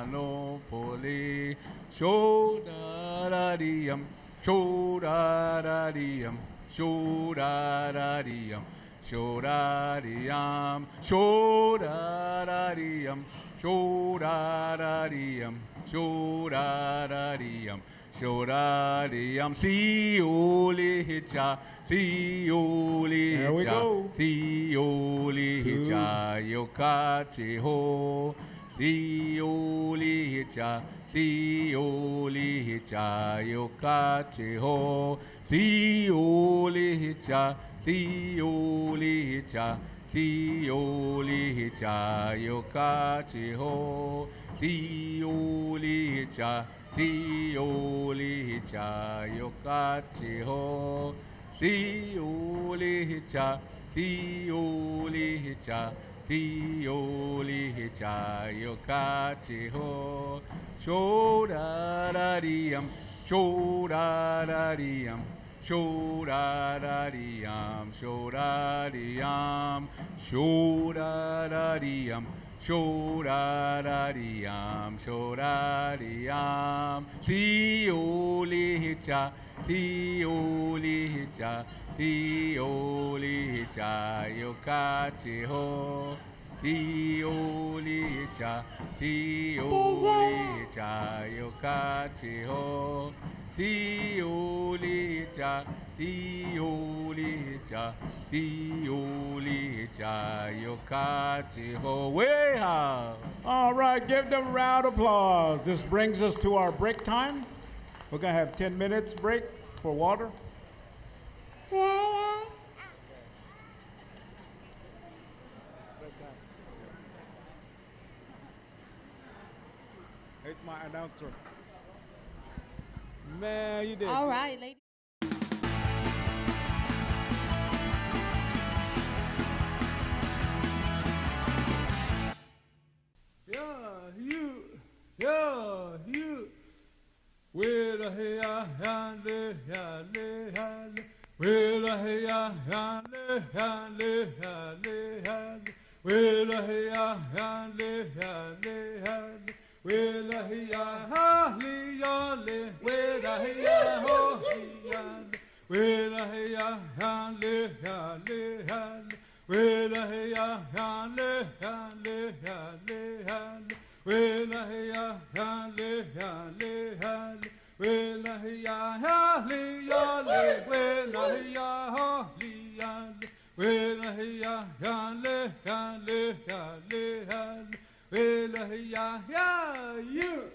anopoli. Sho-da-da-dee-yum, sho-da-da-dee-yum, sho-da-da-dee-yum, sho-da-dee-yum, sho-da-da-dee-yum, sho-da-da-dee-yum, sho-da-da-dee-yum, sho-da-dee-yum. See-o-li-hitcha, see-o-li-hitcha. There we go. Theolicha, Yokateho. Siulihicha, Siulihicha, Yokachiho, Siulihicha, Siulihicha, Siulihicha, Yokachiho, Siulihicha, Siulihicha, Yokachiho, Siulihicha, Siulihicha, Siulihicha, Yokachiho, Shodadadiyam, Shodadadiyam, Shodadadiyam, Shodadiyam, Shodadadiyam, Shodadadiyam, Shodadiyam, Siulihicha, Siulihicha, Siulihicha, Yokachiho, Siulihicha, Siulihicha, Yokachiho, Siulihicha, Siulihicha, Siulihicha, Yokachiho. Weha! All right, give them a round of applause. This brings us to our break time. We're going to have 10 minutes break for water. It's my announcer. Man, you did. All right, ladies. You. With a hiya, yande, yande, yande. With a hiya, yande, yande, yande, yande. With a hiya, yande, yande, yande. With a hiya, hali, yale. With a hiya, ho, yande. With a hiya, yande, yande, yande. With a hiya, yande, yande, yande, yande. With a hiya, yale, yale, yale. With a hiya, yale, yale. With a hiya, hali, yale. With a hiya, yale, yale, yale, yale. With a hiya, ya, you.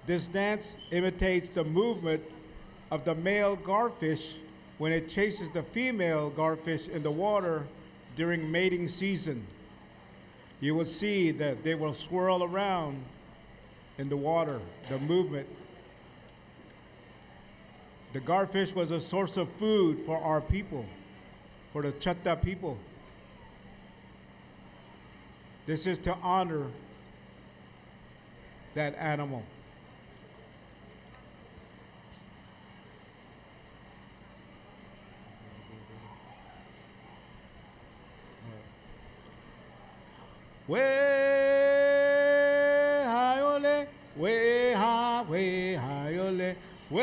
This dance imitates the movement of the male garfish when it chases the female garfish in the water during mating season. You will see that they will swirl around in the water, the movement. The garfish was a source of food for our people, for the Chahta people. This is to honor that animal. We ha ole, we ha ole, we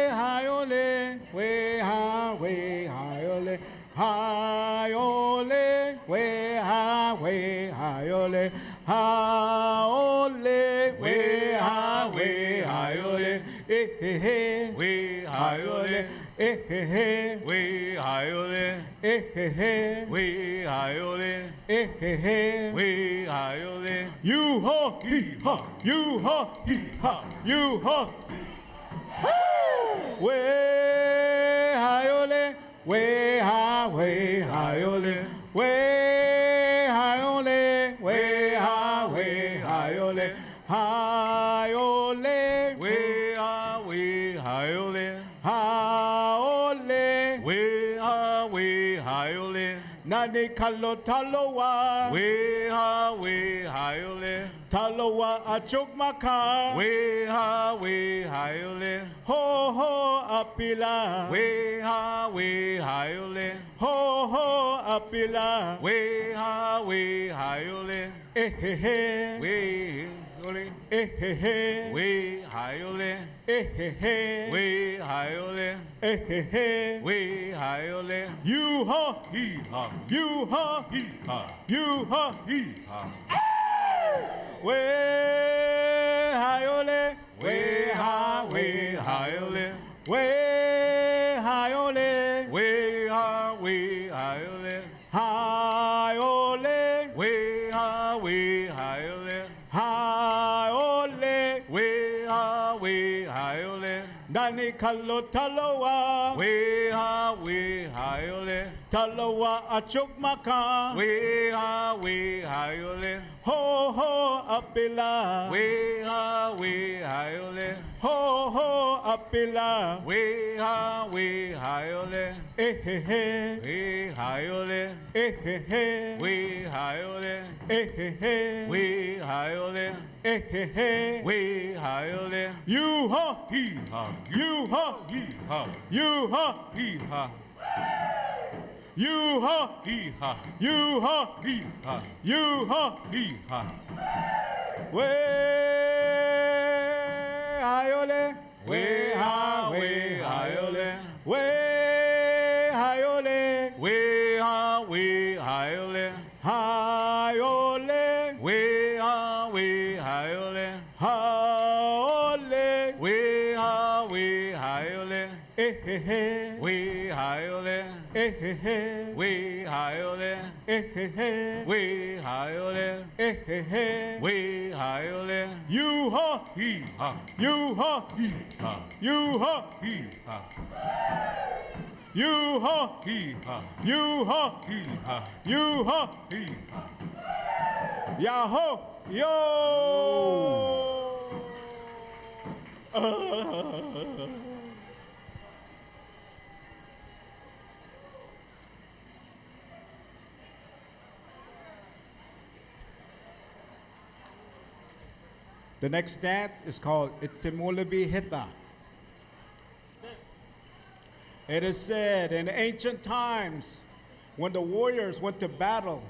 ha ole, we ha ole, ha ole, we ha ole, ha ole, we ha ole, eh eh eh, we ha ole. Eh eh eh, we hiole. Eh eh eh, we hiole. Eh eh eh, we hiole. You ha he ha, you ha he ha, you ha. We hiole, we ha hiole, we hiole, we ha hiole, hiole, we hiole. Nani kalo talowa, we hiole. Talowa achukmaka, we hiole. Ho ho apila, we hiole. Ho ho apila, we hiole. Eh eh eh, we hiole. Eh eh eh, we hiole. Eh eh eh, we hiole. Eh eh eh, we hiole. You ha he ha, you ha he ha, you ha he ha. We hiole, we hiole, we hiole, we hiole, we hiole, hiole, we hiole, hiole, we hiole. Nani kalo talowa, we hiole. Talowa achukmaka, we hiole. Ho ho apila, we hiole. Ho ho apila, we hiole. Eh eh eh, we hiole. Eh eh eh, we hiole. Eh eh eh, we hiole. Eh eh eh, we hiole. You ha he ha, you ha he ha, you ha he ha. You ha he ha, you ha he ha, you ha he ha. We hiole, we hiole, we hiole, we hiole, hiole, we hiole, hiole, we hiole. Eh eh eh, we hiole. Eh eh eh, we hiole. Eh eh eh, we hiole. Eh eh eh, we hiole. You ha he ha, you ha he ha, you ha he ha. You ha he ha, you ha he ha, you ha he ha. Yahoo yo. The next dance is called Ittibá. It is said in ancient times, when the warriors went to battle,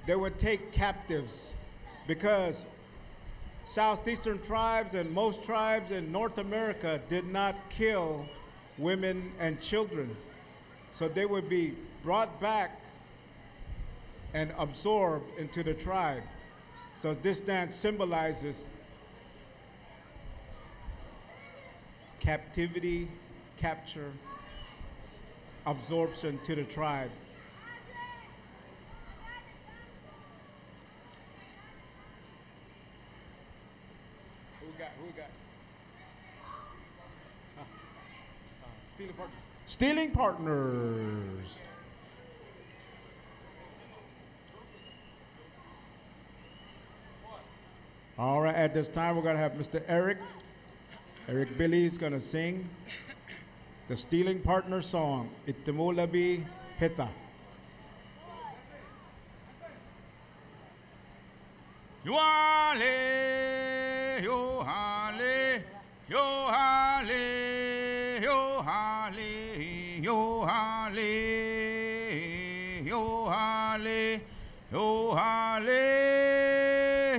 they would take captives because southeastern tribes and most tribes in North America did not kill women and children. So they would be brought back and absorbed into the tribe. So this dance symbolizes captivity, capture, absorption to the tribe. Who got? Stealing partners. All right, at this time, we're going to have Mr. Eric Billy is going to sing the Stealing Partner song, Ittibá Hita. Yohale, yohale, yohale, yohale, yohale, yohale, yohale,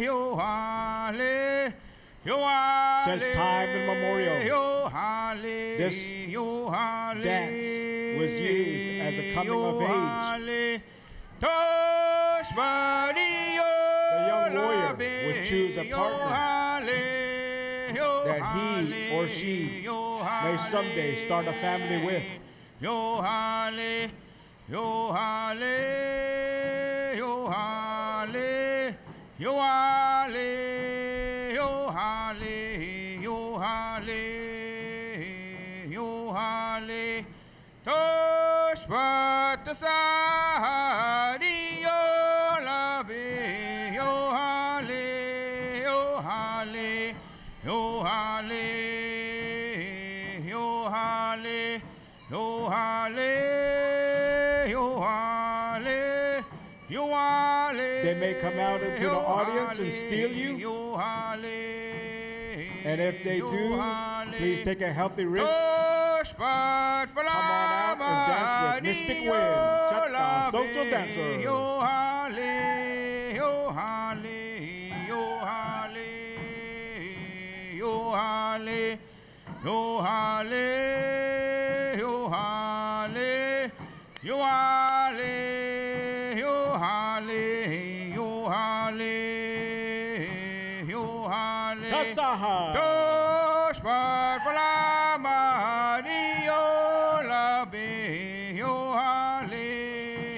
yohale, yohale. Since time immemorial, yohale, this yohale, dance was used as a coming of age. The young warrior would choose a partner that he or she may someday start a family with. Yohale, yohale, yohale, yohale, yohale, yohale, yohale, toshbat sahari yolabe, yohale, yohale, yohale, yohale, yohale, yohale, yohale. They may come out into the audience and steal you. And if they do, please take a healthy risk. Come on out and dance with Mystic Wind, Chahta social dancers. Yohale, yohale, yohale, yohale, yohale, yohale, yohale, yohale, yohale, yohale. Tasaha. Toshpat palamani yolabe, yohale,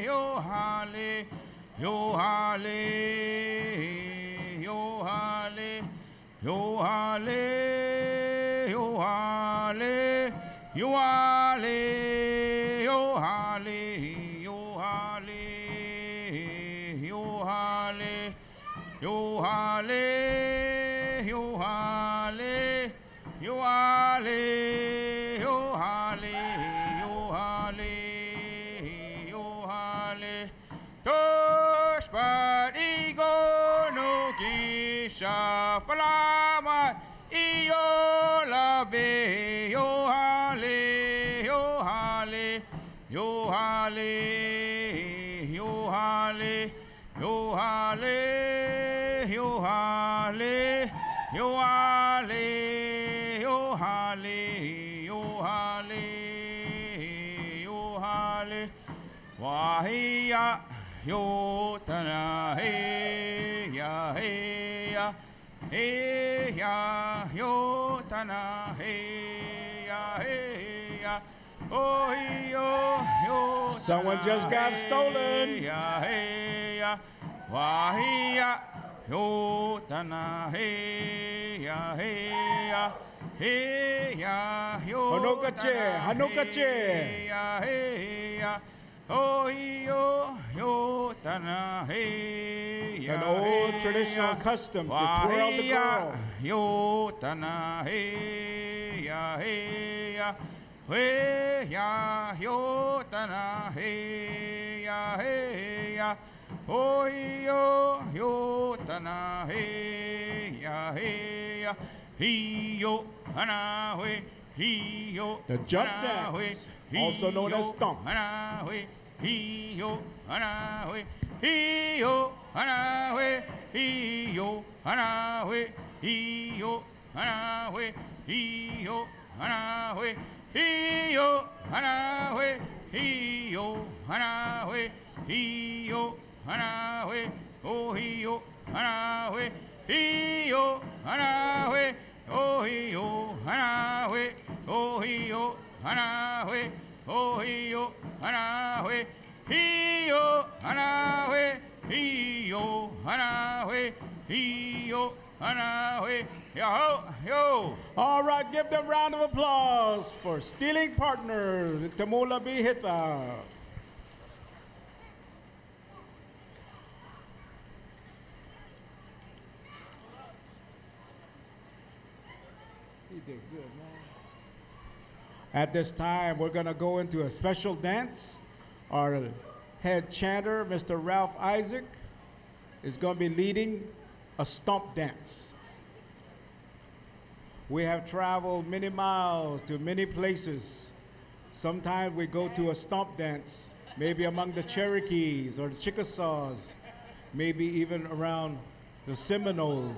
yohale, yohale, yohale, yohale, yohale, yohale, yohale, yohale, yohale, yohale, yohale, yohale, yohale, yohale, yohale, toshpat igono kisha falamat iyolabe, yohale, yohale, yohale, yohale, yohale, yohale, yohale, yohale, yohale, yohale, wahiya, yotana, heya, heya, heya, yotana, heya, heya, oh, yo, Someone just got stolen. Heya, heya, wahiya, yotana, heya, heya, heya, Hanukache, Hanukache. heya, heya, oh, yo, tana, heya, An old traditional custom to twirl the girl. Yo, tana, heya, heya, heya, yo, tana, heya, heya, oh, yo, tana, heya, heya, yo, hana, yo, The jump dance, also known as stomp. Hiyo, hanawe, hiyo, hanawe, hiyo, hanawe, hiyo, hanawe, hiyo, hanawe, hiyo, hanawe, hiyo, hanawe, hiyo, hanawe, oh, hiyo, hanawe, hiyo, hanawe, oh, hiyo, hanawe, oh, hiyo, hanawe, oh, hiyo, hanawe, hiyo, hanawe, hiyo, hanawe, hiyo, hanawe, Yo, yo. All right, give them a round of applause for stealing partners, Tamula Bihita. He did good, man. At this time, we're going to go into a special dance. Our head chanter, Mr. Ralph Isaac, is going to be leading a stomp dance. We have traveled many miles to many places. Sometimes we go to a stomp dance, maybe among the Cherokees or the Chickasaws, maybe even around the Seminoles.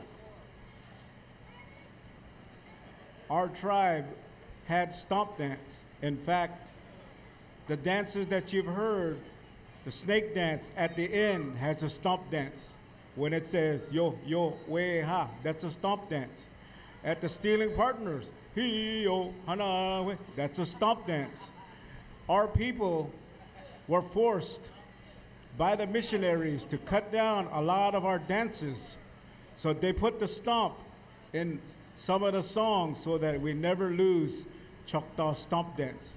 Our tribe had stomp dance. In fact, the dances that you've heard, the snake dance at the end has a stomp dance. When it says yo, yo, we, ha, that's a stomp dance. At the stealing partners, he, yo, hana, we, that's a stomp dance. Our people were forced by the missionaries to cut down a lot of our dances. So they put the stomp in some of the songs so that we never lose Choctaw stomp dance.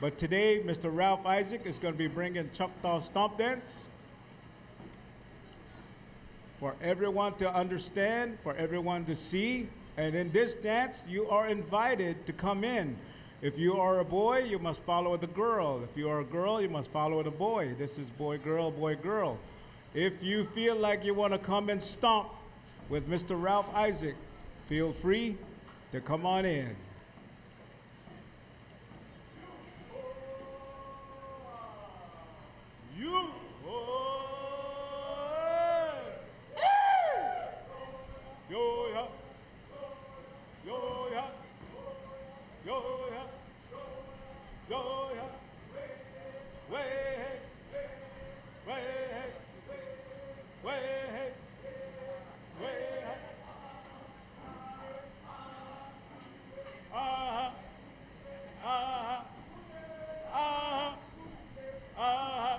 But today, Mr. Ralph Isaac is going to be bringing Choctaw stomp dance for everyone to understand, for everyone to see. And in this dance, you are invited to come in. If you are a boy, you must follow the girl. If you are a girl, you must follow the boy. This is boy, girl, boy, girl. If you feel like you want to come and stomp with Mr. Ralph Isaac, feel free to come on in. You. Yo, yeah. Yo, yeah. Yo, yeah. Yo, yeah. Way, hey. Way, hey. Way, hey. Way, hey. Uh-huh. Uh-huh. Uh-huh. Uh-huh.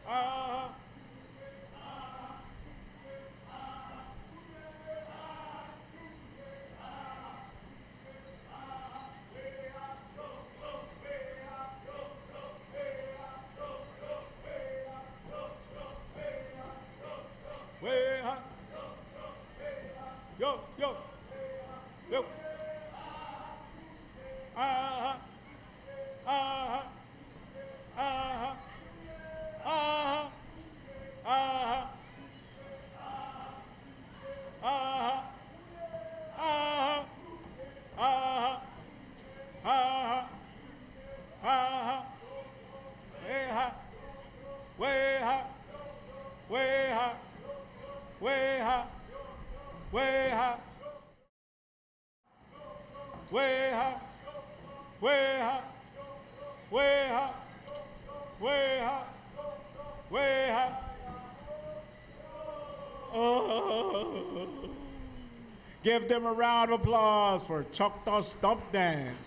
Uh-huh. Way high. Yo, yo, yo. Uh-huh. Uh-huh. Uh-huh. Uh-huh. Uh-huh. Uh-huh. Uh-huh. Uh-huh. Uh-huh. Uh-huh. Way high. Way high. Way high. Way high. Way high. Way high. Way high. Way high. Way high. Way high. Oh. Give them a round of applause for Choctaw Stomp Dance.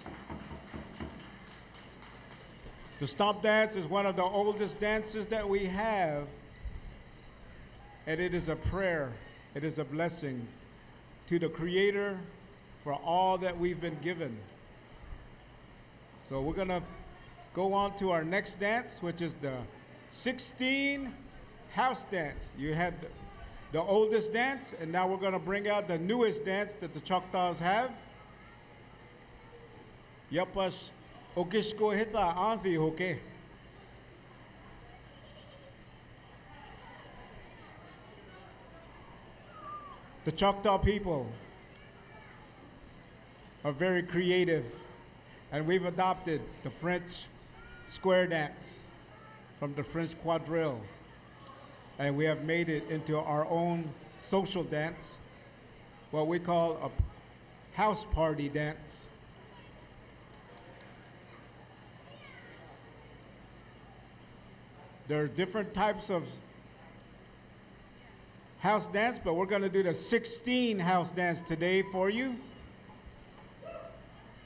The Stomp Dance is one of the oldest dances that we have, and it is a prayer, it is a blessing to the Creator for all that we've been given. So we're gonna go on to our next dance, which is the 16 house dance. You had the oldest dance, and now we're gonna bring out the newest dance that the Choctaws have. Yapas Okisko Hita Anthi Hoke. The Choctaw people are very creative, and we've adopted the French square dance from the French quadrille, and we have made it into our own social dance, what we call a house party dance. There are different types of house dance, but we're going to do the 16 house dance today for you.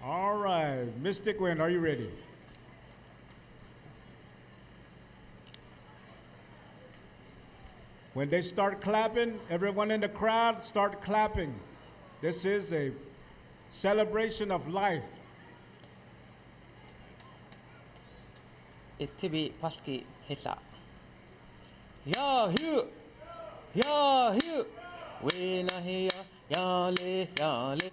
All right, Mystic Wind, are you ready? When they start clapping, everyone in the crowd start clapping. This is a celebration of life. Ittibá paski Hilha. Yahu, yahu, we na hiya, yale, yale.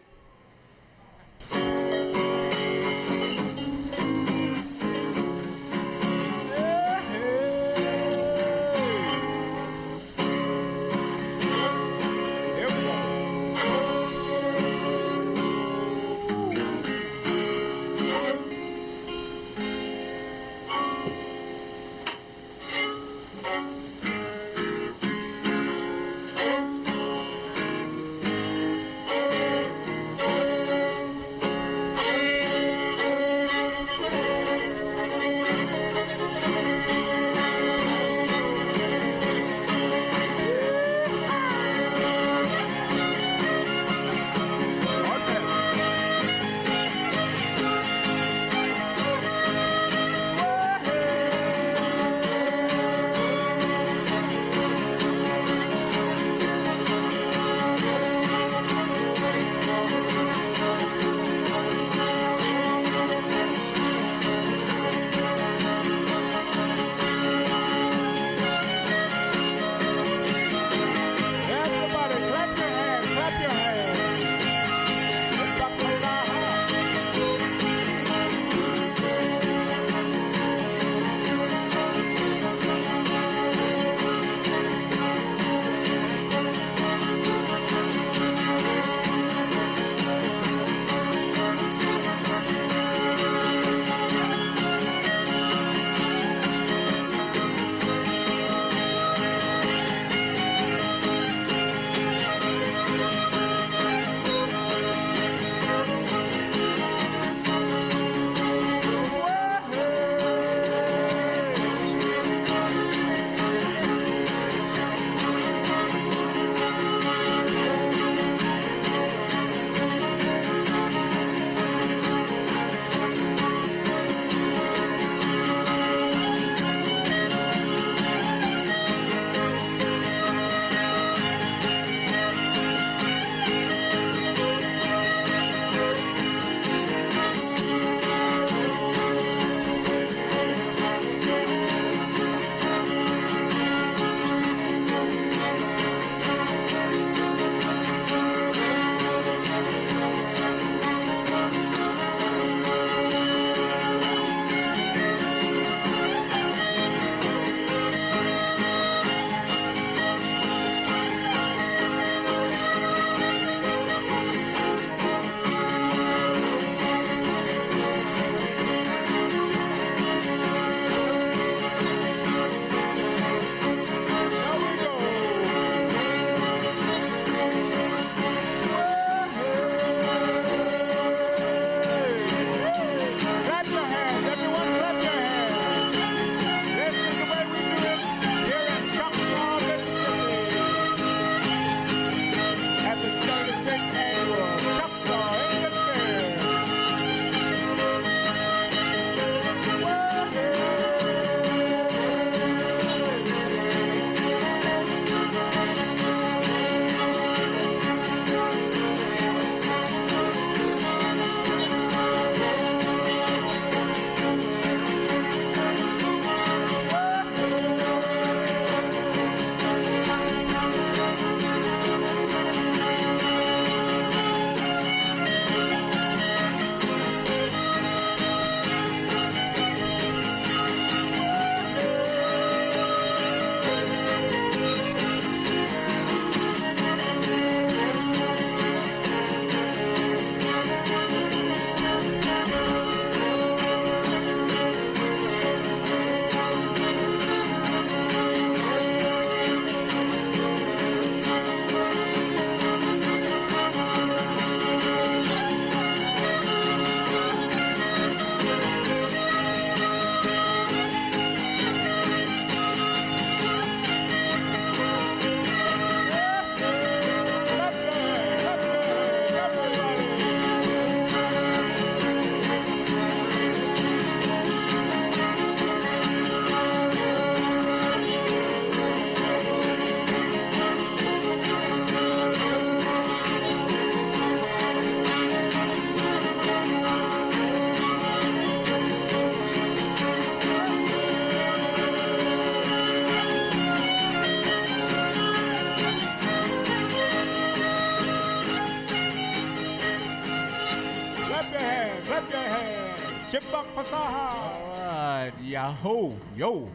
Chippak Pasaha. All right, Yahoo, yo.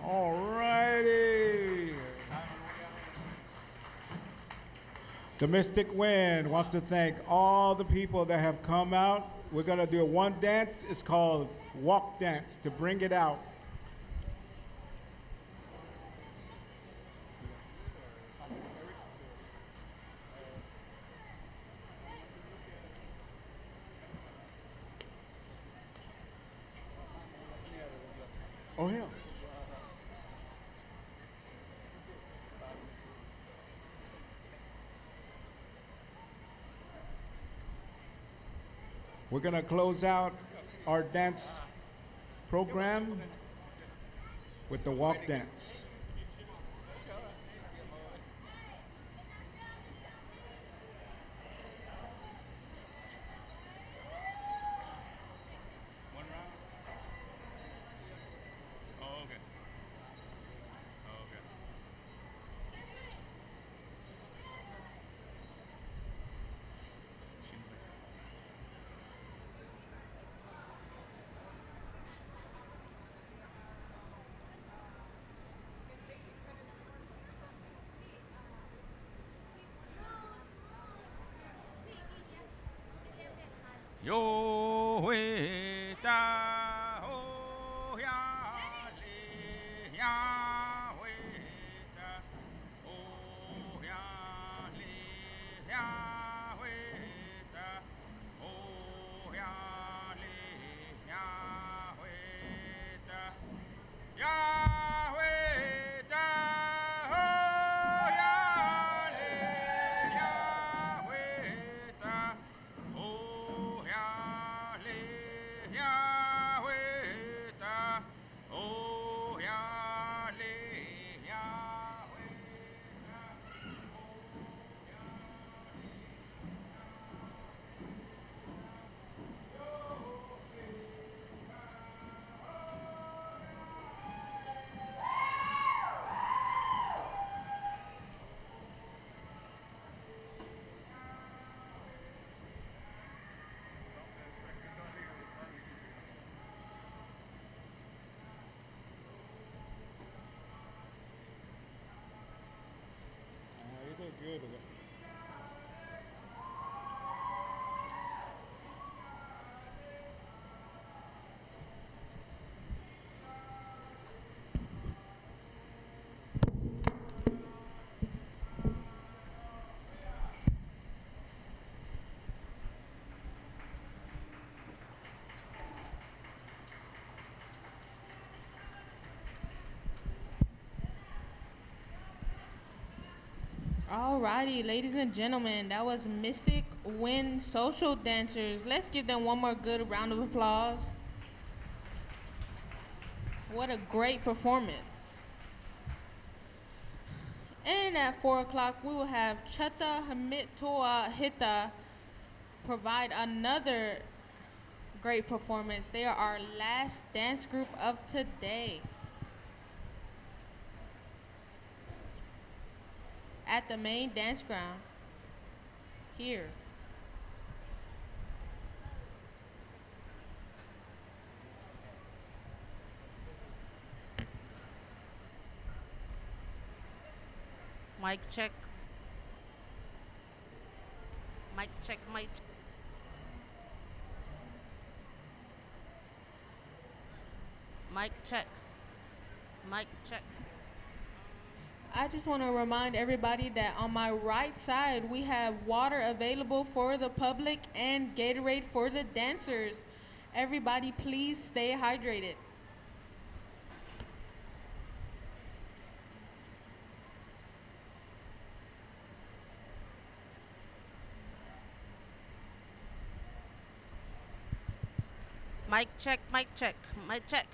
All righty. The Mystic Wind wants to thank all the people that have come out. We're going to do one dance. It's called Walk Dance to bring it out. Oh, yeah. We're going to close out our dance program with the walk dance. One round? Oh, okay. Oh, okay. Yo hui ta ho ya le ya hui ta ho ya le ya hui ta ho ya le ya hui ta ya hui ta ho ya le ya hui ta ho ya le ya hui ta ho ya le ya hui You did good with it. Alrighty, ladies and gentlemen, that was Mystic Wind Social Dancers. Let's give them one more good round of applause. What a great performance. And at 4 o'clock, we will have Chahta Himittowa Hilha provide another great performance. They are our last dance group of today. At the main dance ground here. Mic check. Mic check, mic check. Mic check. Mic check. I just want to remind everybody that on my right side, we have water available for the public and Gatorade for the dancers. Everybody, please stay hydrated. Mic check, mic check, mic check.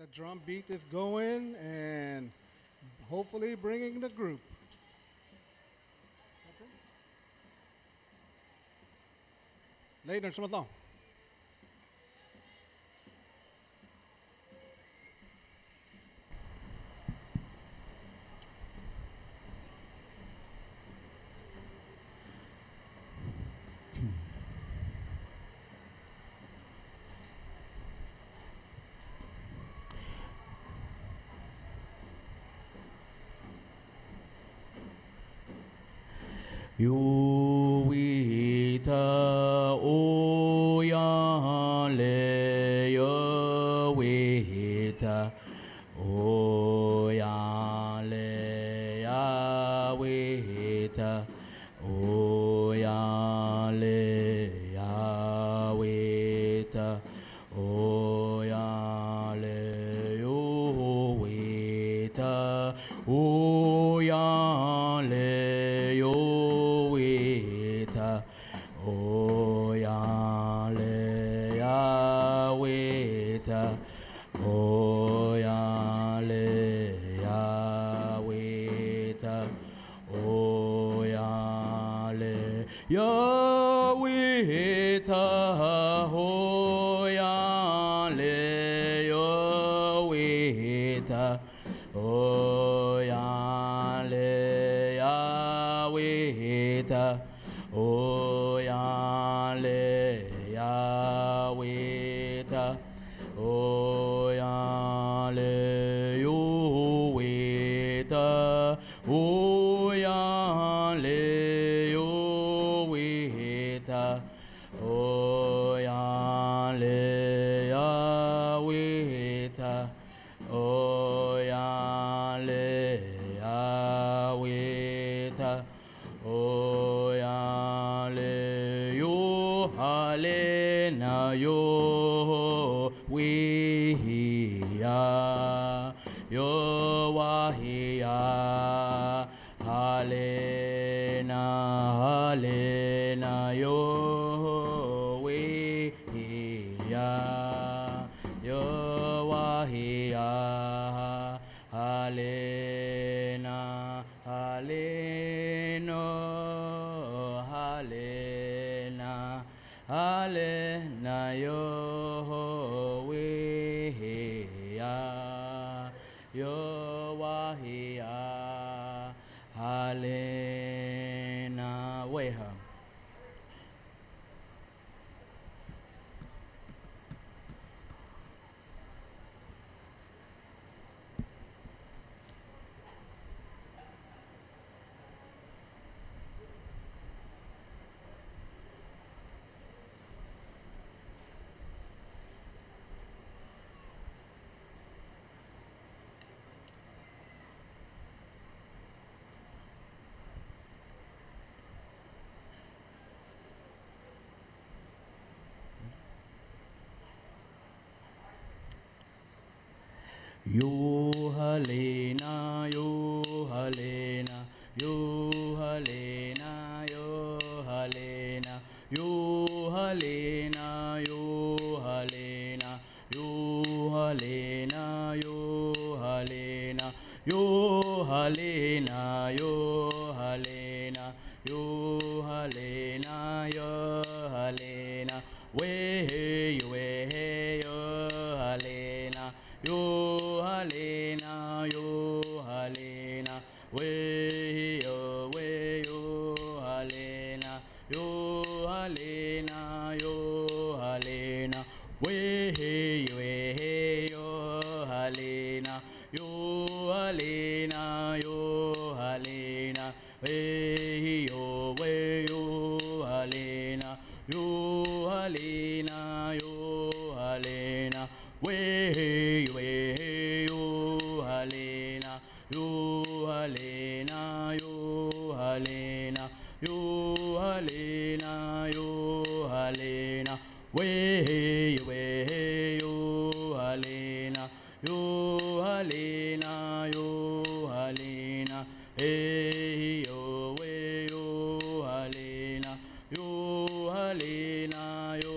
The drum beat is going and hopefully bringing the group. Later, Shamathon. Yo wita o ya le yo wita o ya le ya wita o ya le ya wita o ya le yo wita o ya le yo O ya le ya wita, o ya le ya wita, o ya le ya wita, o ya le ya wita, o ya le ya wita. O ya le ya wita, o ya le yo wita, o ya le yo wita, o ya le ya wita, o ya le ya wita. O ya le yo hale na yo wihia yo wahia hale na yo wihia yo wahia hale na yo wihia yo wahia hale na weha. Yo halena, yo halena, yo halena, yo halena, yo halena, yo halena, yo halena, yo halena, yo halena, yo halena, yo halena, yo halena, we yo halena. Yo halena, yo halena, we yo halena, yo halena, yo halena, we yo halena, yo halena, yo halena, we yo halena, yo halena, yo halena. We yo halena, yo halena, yo halena, yo halena, yo halena. We yo halena, yo halena, yo halena. Hey yo halena, yo halena, yo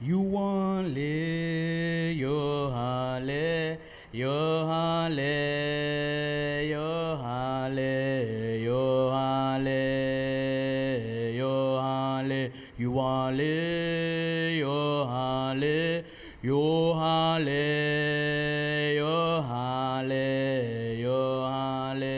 You want le, yo hale, yo hale, yo hale, yo hale, yo hale. You want le, yo hale, yo hale, yo hale, yo hale,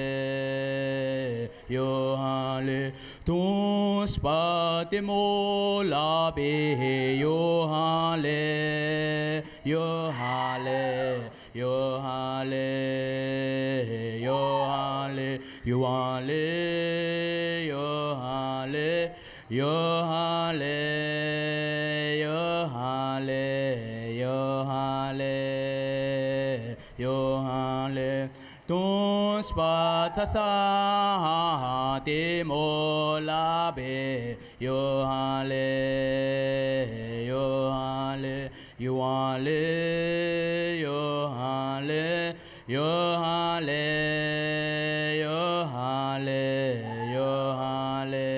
yo hale. Ton spate mo la be yo hale, yo hale, yo hale, yo hale, you hale, yo hale, yo hale, yo hale, yo hale, yo hale. Ton spata sa te mo la be yo hale, yo hale, you hale, yo hale, yo hale, yo hale, yo hale,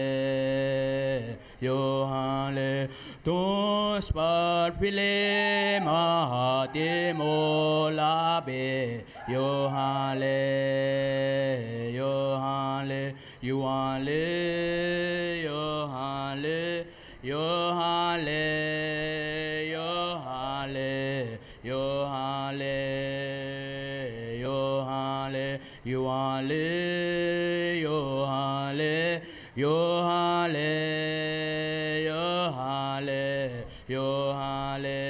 yo hale. Ton spat file ma te mo la be yo hale, yo hale, you hale, yo hale, yo hale, yo hale, yo hale, yo hale, you hale, yo hale, yo hale, yo hale, yo hale,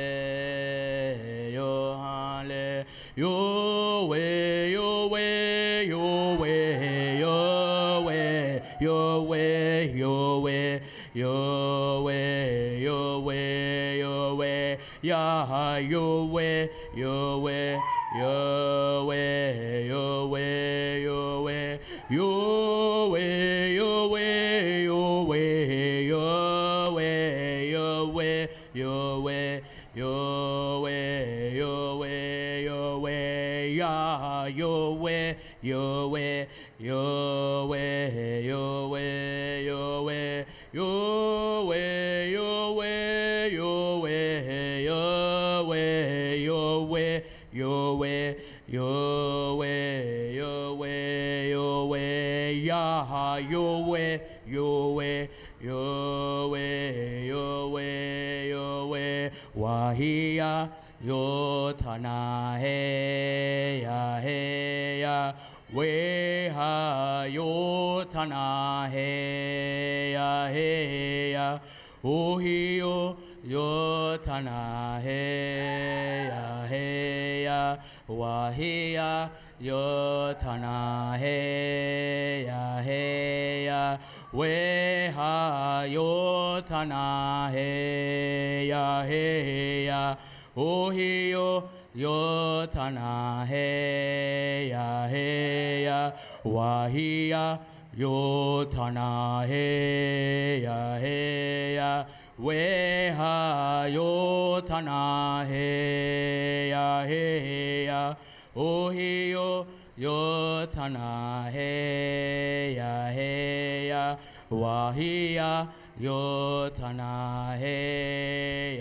yo hale, yo way, yo way, yo way, yo way, yo way, yo way, yo way, yo way, yo way, yeah, yo way, yo way, yo way, yo way, yo way, yo way, yo way, yo way, yo way, yo way, yo way, yo way, yo way, yo way, yeah, yo way, yo way, yo way, yo way, yo way, yo way, yo way, yo way, yo way, yo way, yo way, yo way, yo way, yo way, yeah, yo way, yo way, yo way, yo way, yo way, wahia, yo tana he ya, we ha yo tana he ya, ohio yo tana he ya, wahia yo tana he ya, we ha yo tana he ya, ohio yo tana he ya, wahia yo tana he ya, we ha yo tana he ya, ohio yo tana he ya, wahia yo tana he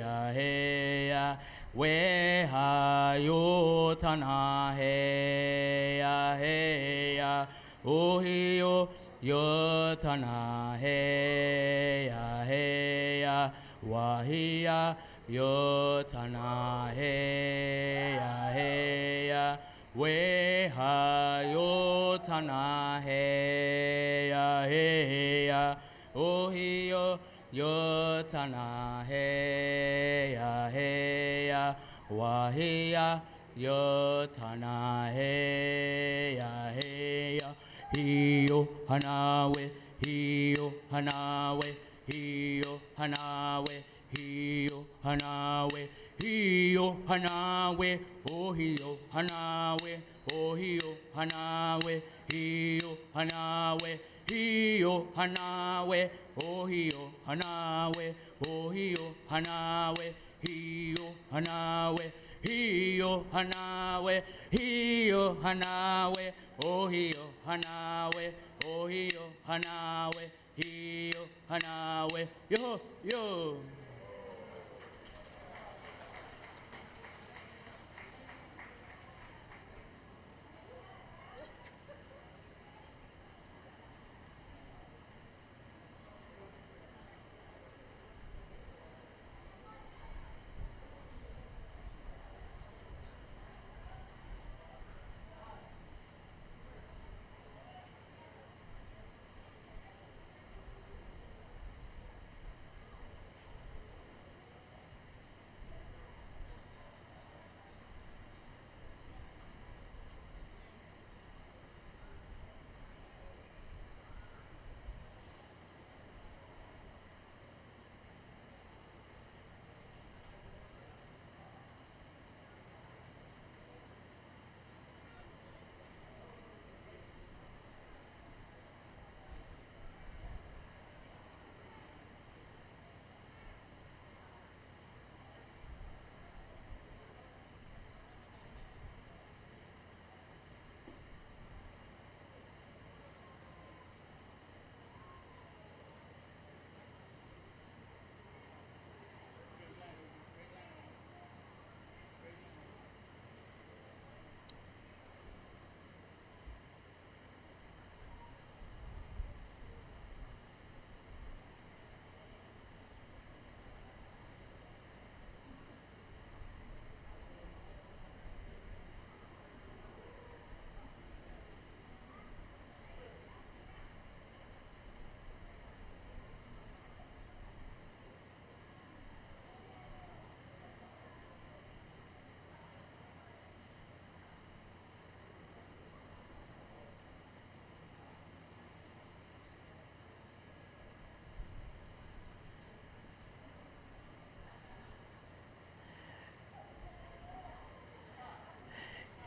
ya, we ha yo tana he ya, ohio yo tana he ya, wahia yo tana he ya, we ha yo tana he ya, ohio yo tana he ya, wahia yo tana he ya, hiyo hanawe, hiyo hanawe, hiyo hanawe, hiyo hanawe, hiyo hanawe, oh hiyo hanawe, oh hiyo hanawe, hiyo hanawe, hiyo hanawe, oh hiyo hanawe, oh hiyo hanawe, hiyo hanawe, hiyo hanawe, hiyo hanawe, oh hiyo hanawe, oh hiyo hanawe, hiyo hanawe, yo yo.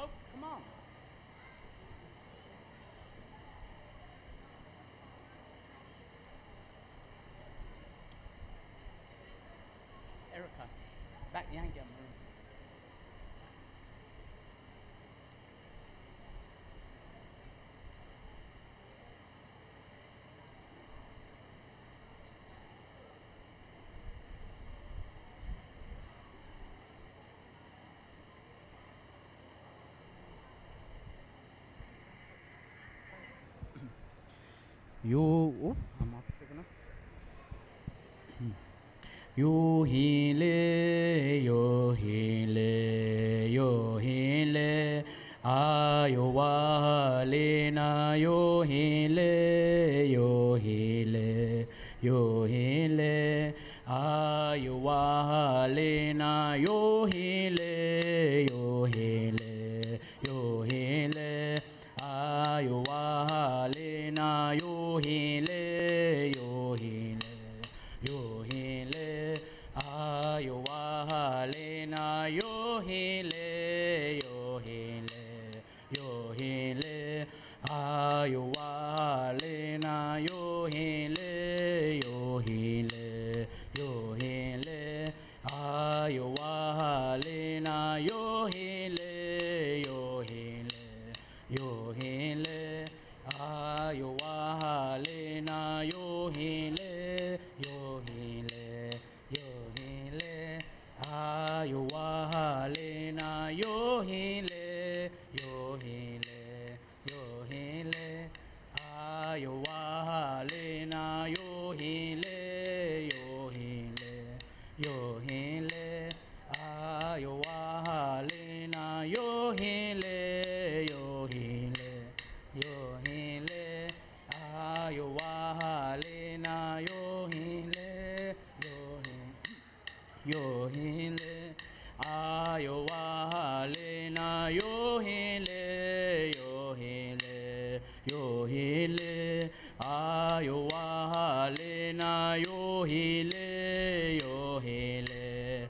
folks. Come on. Erica, back behind you. Oh, I'm off second now. Yo Hilha, yo Hilha, yo Hilha, ayo Alhíha, yo Hilha, yo Hilha, yo Hilha, ayo Alhíha, yo Hilha, yo Hilha, yo Hilha, ayo Alhíha, yo Hilha, yo Hilha. Yo Hilha, ayo Alhíha, yo Hilha, yo Hilha, yo Hilha, ayo Alhíha, yo Hilha, yo Hilha, yo Hilha, ayo Alhíha, yo Hilha, yo Hilha, yo Hilha, ayo Alhíha, yo Hilha. Yo Hilha, yo Hilha, ayo Alhíha, yo Hilha, yo Hilha, yo Hilha, ayo Alhíha, yo Hilha, yo Hilha, yo Hilha, ayo Alhíha, yo Hilha, yo Hilha, yo Hilha, ayo Alhíha, yo Hilha, yo Hilha, ayo Alhíha, yo Hilha, yo Hilha, yo Hilha, ayo Alhíha, yo Hilha, yo Hilha,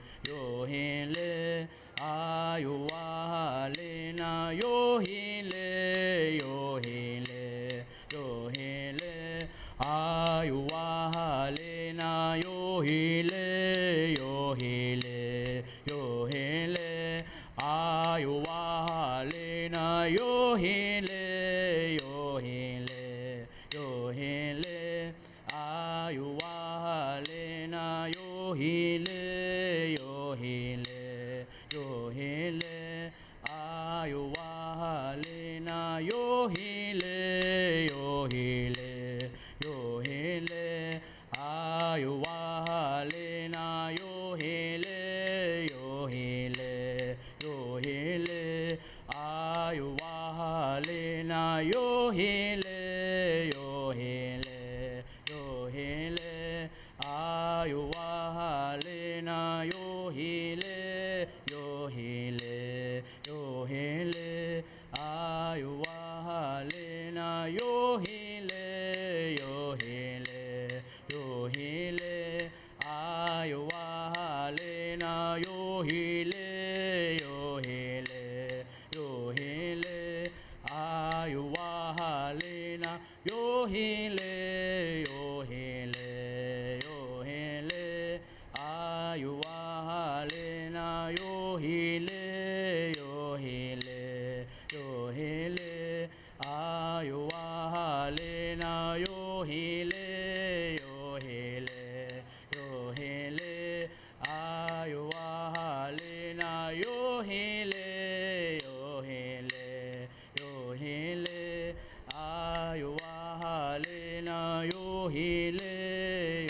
yo Hilha, ayo Alhíha, yo Hilha, yo Hilha, yo Hilha, ayo Alhíha, yo Hilha, yo Hilha, yo Hilha, ayo Alhíha, yo Hilha, yo Hilha, yo Hilha, ayo Alhíha, yo Hilha, yo Hilha, yo Hilha, ayo Alhíha, yo Hilha, yo Hilha, yo Hilha, ayo Alhíha, yo Hilha, yo Hilha, yo Hilha, ayo Alhíha, yo Hilha, yo Hilha, yo Hilha, ayo Alhíha, yo Hilha, yo Hilha, yo Hilha, ayo Alhíha, yo Hilha, yo Hilha, yo Hilha, ayo Alhíha, yo Hilha, yo Hilha, yo Hilha, ayo Alhíha, yo Hilha, yo Hilha, yo Hilha, ayo Alhíha, yo Hilha, yo Hilha, yo Hilha, ayo Alhíha, yo Hilha, yo Hilha, yo Hilha, ayo Alhíha, yo Hilha, yo Hilha, yo Hilha, ayo Alhíha, yo Hilha,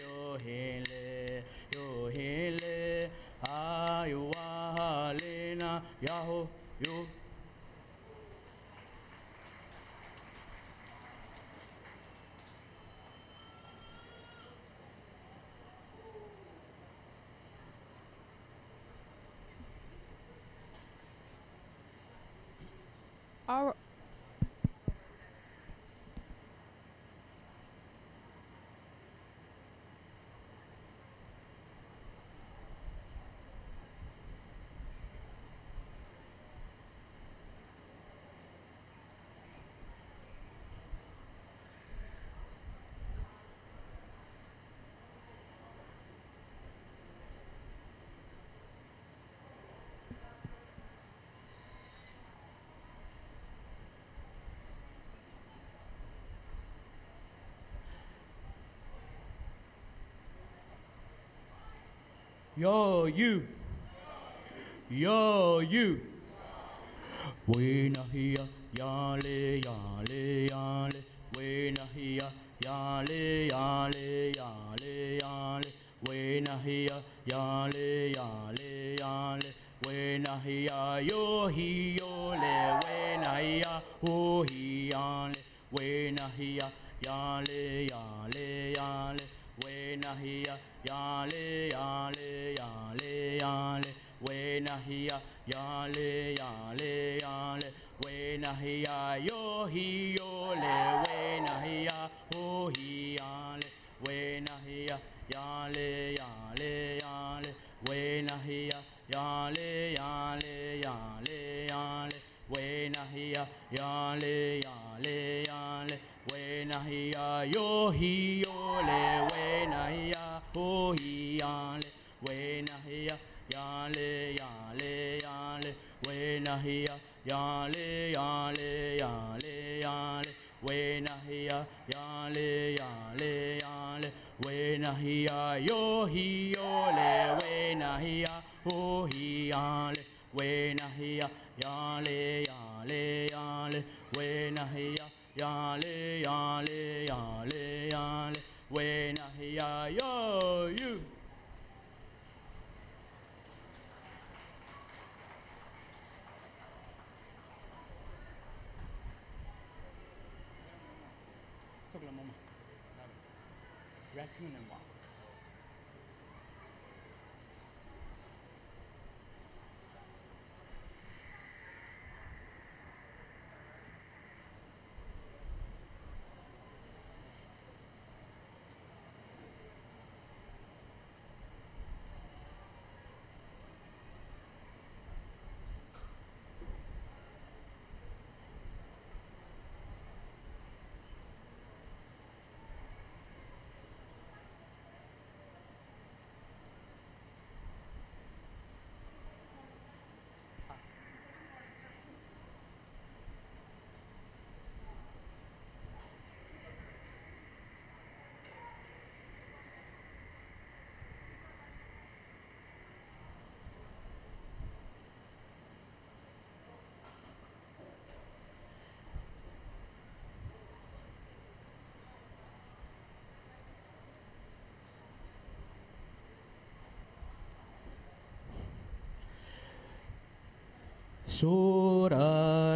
yo Hilha, yo Hilha, ayo Alhíha, Yahoo, yo. All Yo, you. Yo, you. Wena hiya, yale, yale, yale. Wena hiya, yale, yale, yale, yale. Wena hiya, yale, yale, yale. Wena hiya, yo hi yo le. Wena hiya, ho hi yale. Wena hiya, yale, yale, yale. Wena hiya, yale, yale, yale, yale. Wena hiya, yale, yale, yale. Wena hiya, yo hi yo le. Wena hiya, ho hi yale. Wena hiya, yale, yale, yale. Wena hiya, yale, yale, yale, yale. Wena hiya, yale, yale, yale. Wena hiya, yo hi yo le. Wena hiya, ho hi yale. Wena hiya, yale, yale, yale. Wena hiya, yale, yale, yale, yale. Wena hiya, yale, yale, yale. Wena hiya, yo hi yo le. Wena hiya, ho hi yale. Wena hiya, yale, yale, yale. Wena hiya, yale, yale, yale, yale. Wena hiya, yo, you. Raccoon and walk.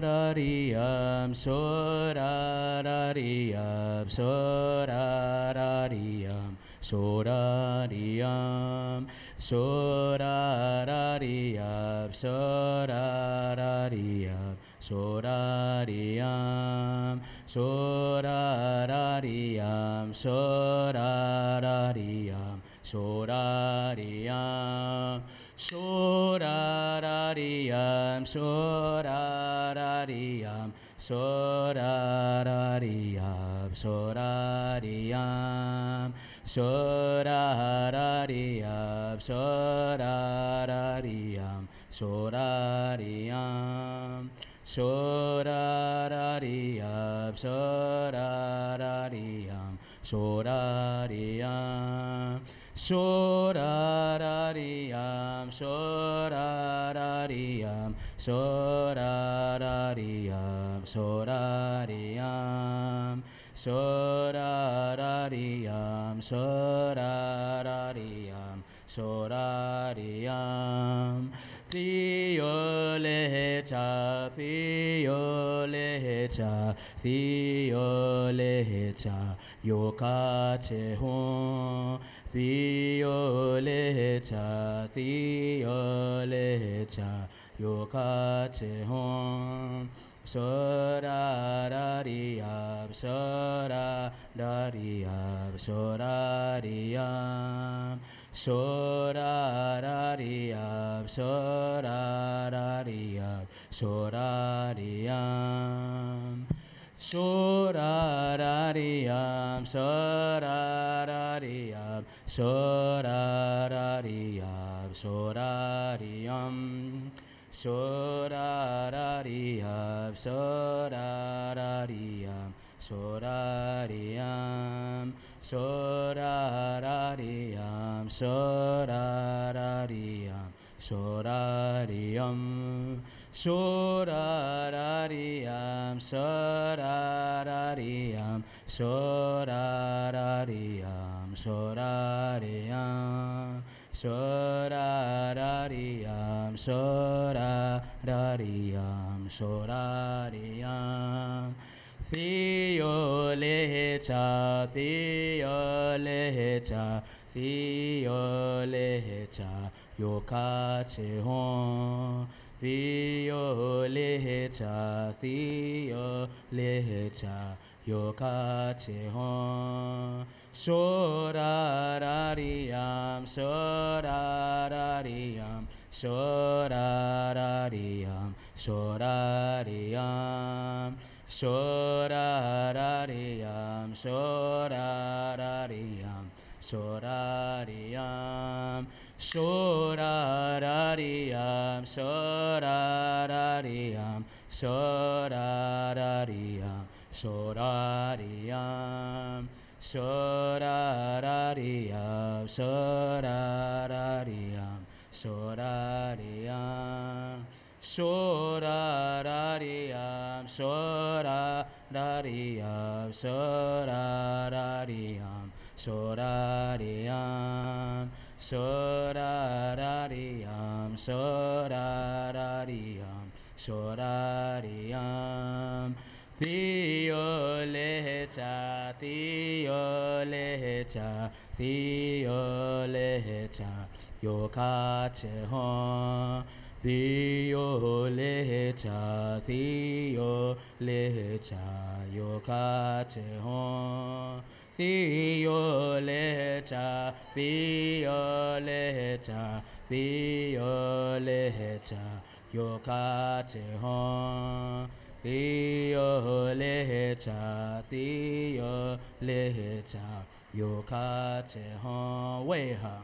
Sorarariyam, sorarariyam, sorarariyam, sorariyam, sorarariyam, sorarariyam, sorariyam, sorarariyam, sorarariyam, sorariyam. Sorarariyam, sorarariyam, sorarariyam, sorariyam, sorarariyam, sorarariyam, sorariyam, sorarariyam, sorarariyam, sorariyam. Sorarariyam, sorarariyam, sorarariyam, sorariyam, sorarariyam, sorarariyam, sorariyam. Theolecha, theolecha, theolecha, yokachehon. Theolecha, theolecha, yokachehon. Sorarariyam, sorarariyam, sorariyam, sorarariyam, sorarariyam, sorariyam. Sorarariyam, sorarariyam, sorarariyam, sorariyam. Sorarariyam, sorarariyam, sorariyam, sorarariyam, sorarariyam, sorariyam, sorarariyam, sorarariyam, sorarariyam, sorariyam, sorarariyam, sorarariyam, sorariyam. Theo lecha, Theo lecha, Theo lecha, yokache hon. Theo lecha, Theo lecha, yokache hon. Sorarariyam, sorarariyam, sorarariyam, sorariyam. Sorarariyam, sorarariyam, sorariyam, sorarariyam, sorarariyam, sorarariyam, sorariyam, sorarariyam, sorarariyam, sorariyam. Sorarariyam, sorarariyam, sorarariyam, sorariyam, sorarariyam, sorarariyam, sorariyam. Theo lecha, Theo lecha, Theo lecha, yokache hon. Theo lecha, Theo lecha, yokache hon. Theo lecha, Theo lecha, Theo lecha, yokache hon. Theo lecha, Theo lecha, yokache hon. Weha.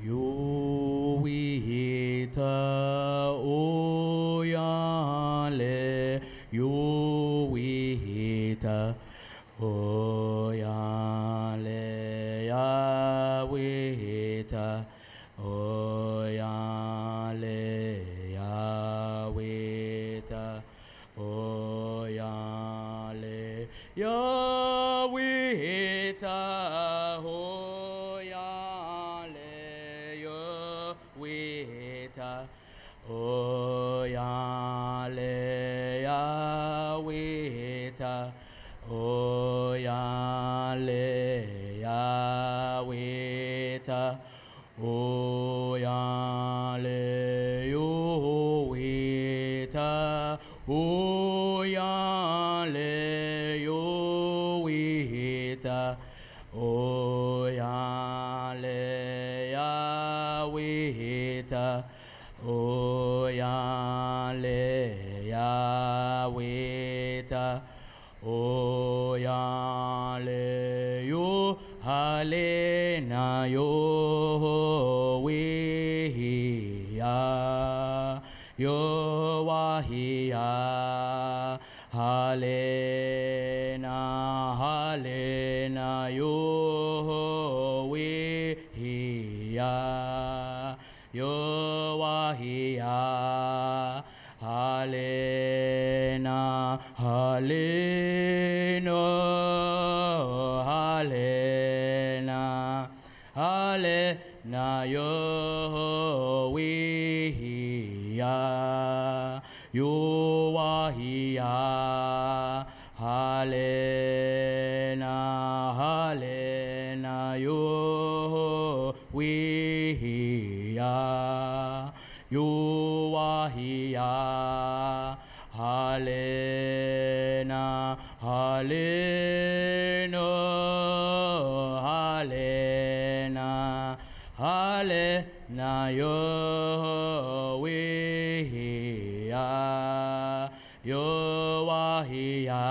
Yo wihita oyale, yo wihita oyale, ya wihita oyale, ya wihita oyale, ya wihita oyale, ya wita, oyale, ya wita, oyale, yo wita, oyale, yo wita, oyale, ya wita, oyale, ya wita, oyale, yo hale na yo wihia, yo wahia, hale na yo wihia, yo wahia, hale na Haleno, halena, halena yo wihia, yo wahia, halena, halena yo wihia, yo wahia, halena, haleno, halena, halena yo wihia, yo wahia,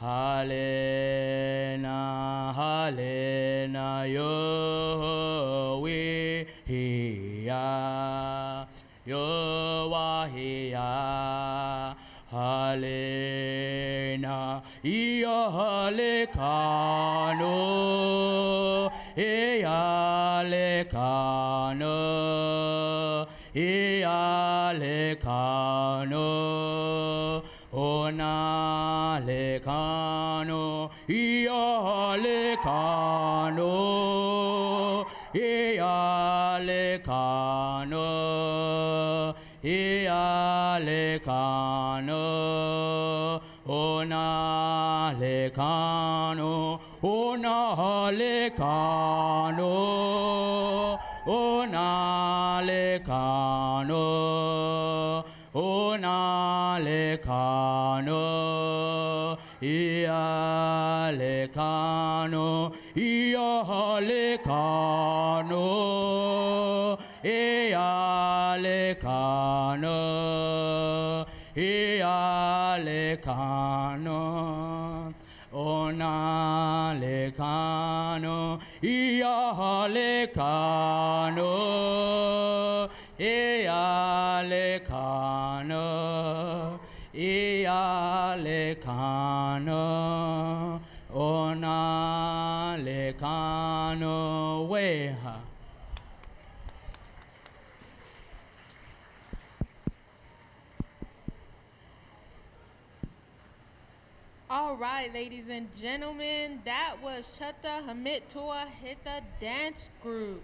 halena, halena yo wihia, yo wahia, halena, iya halekano, iya halekano, iya halekano, ona lekano, iya halekano, iya halekano, iya lekano, ona lekano, ona lekano, ona lekano, ona lekano, ia lekano, ia lekano, ia lekano, ia lekano, ona lekano, ia lekano, ia lekano, ia lekano, ona lekano, weha. All right, ladies and gentlemen, that was Chahta Himittowa Hilha dance group.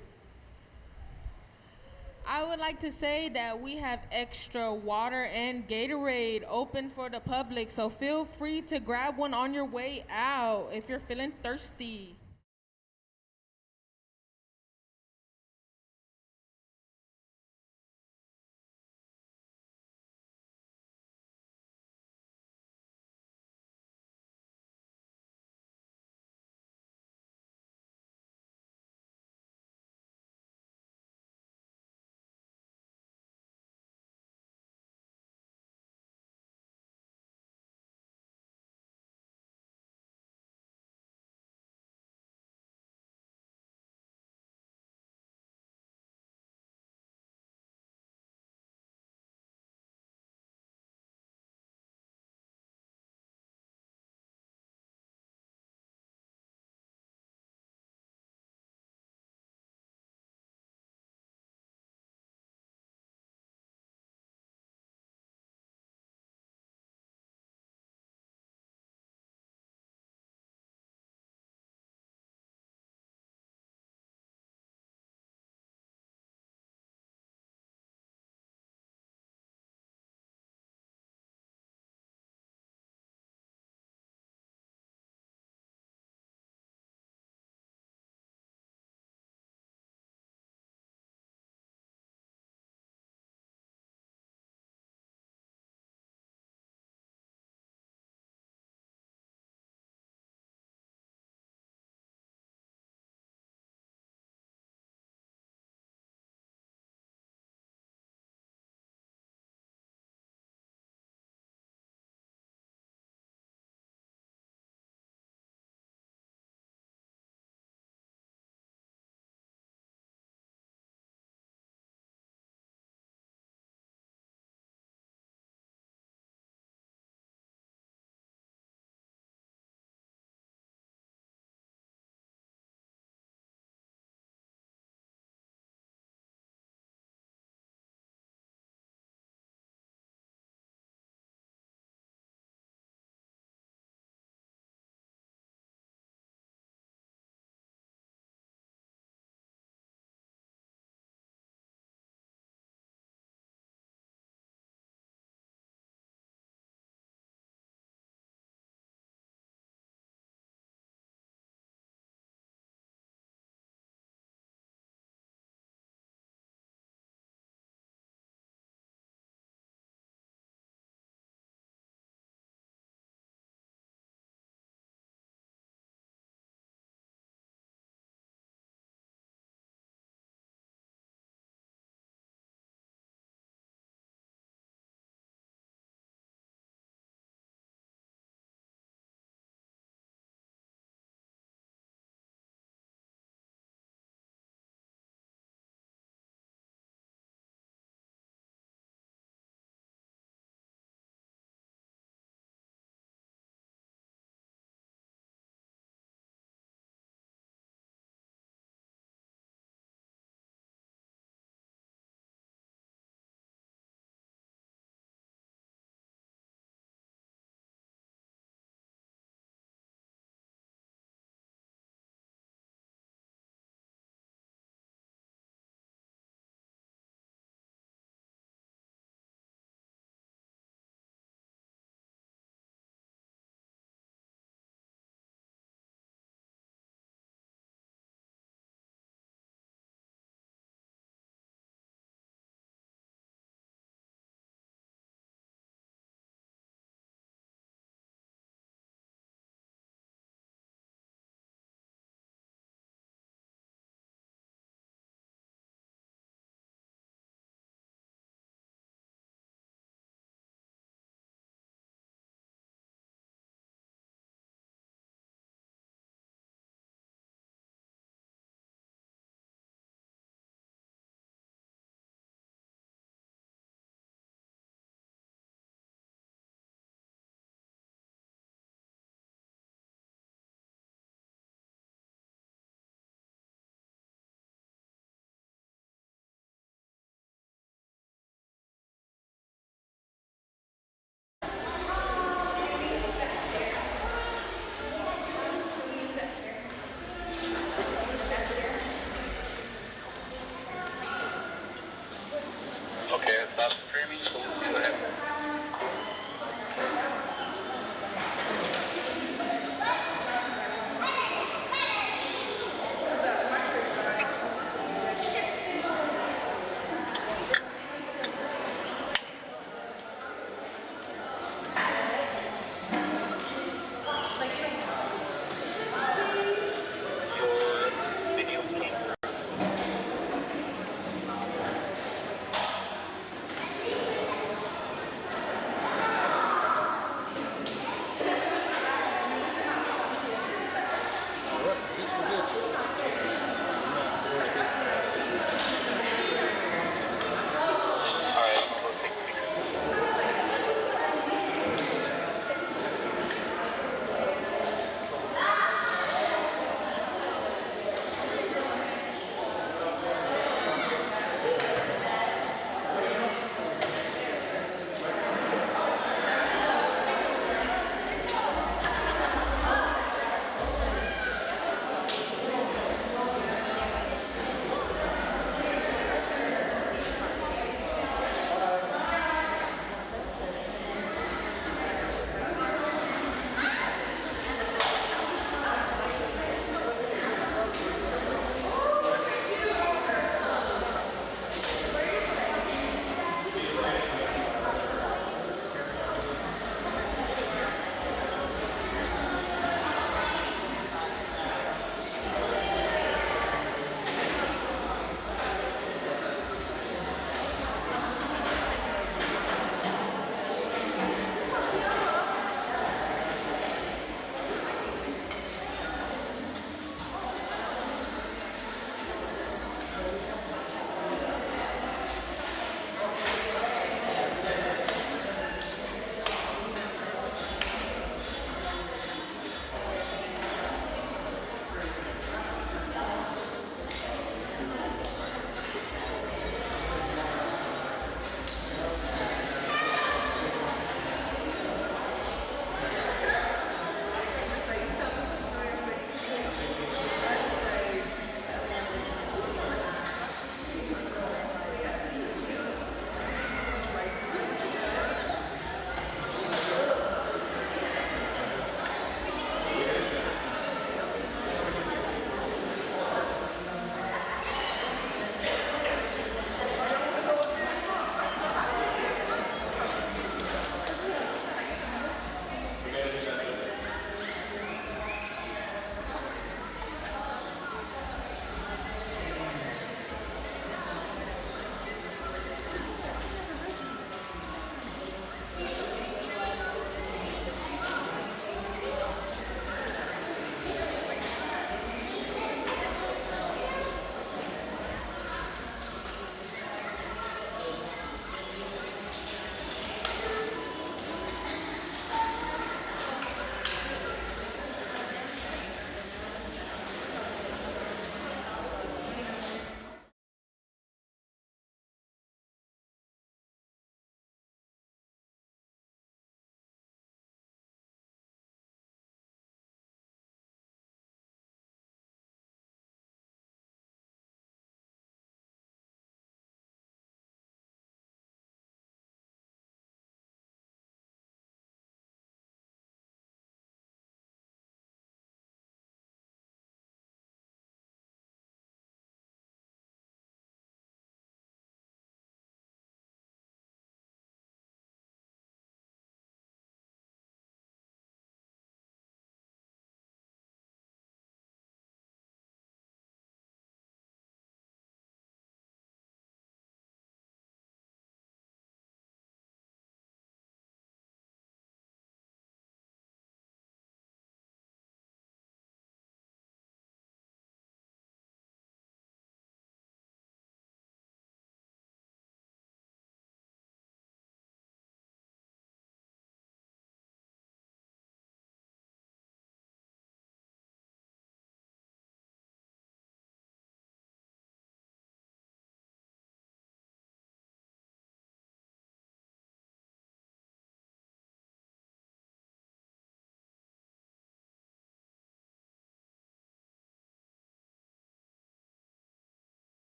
I would like to say that we have extra water and Gatorade open for the public, so feel free to grab one on your way out if you're feeling thirsty.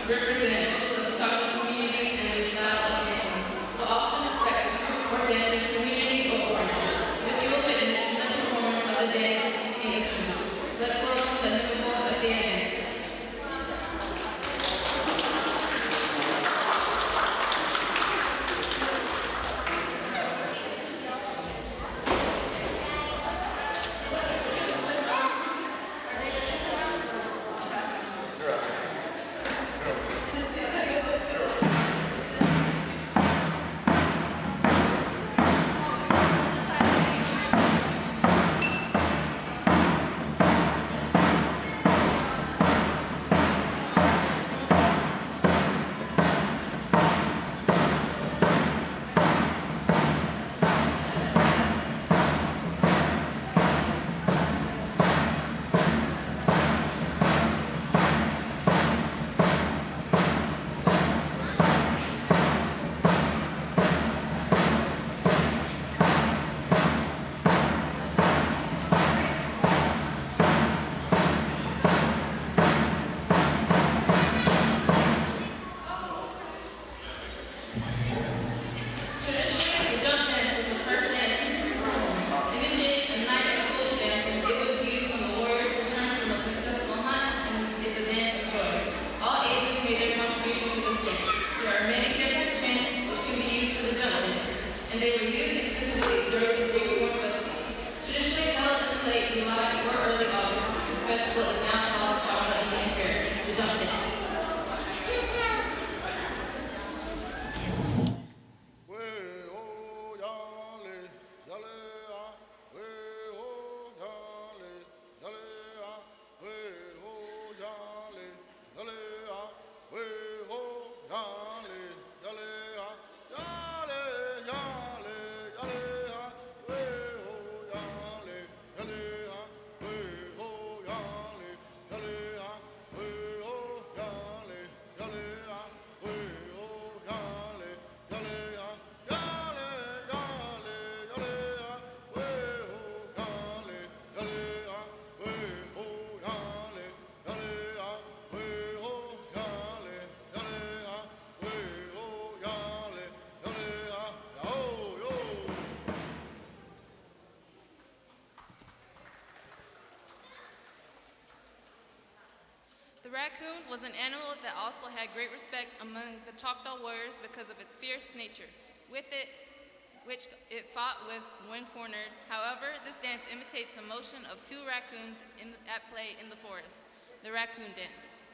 represent most of the Choctaw communities and their style of dancing will often reflect a group or dancer's community or origin, which you will witness in the performance of the dancers you see in film. Let's welcome the Himiffowa Alhíha dancers. The raccoon was an animal that also had great respect among the Choctaw warriors because of its fierce nature, which it fought with when cornered. However, this dance imitates the motion of two raccoons at play in the forest, the raccoon dance.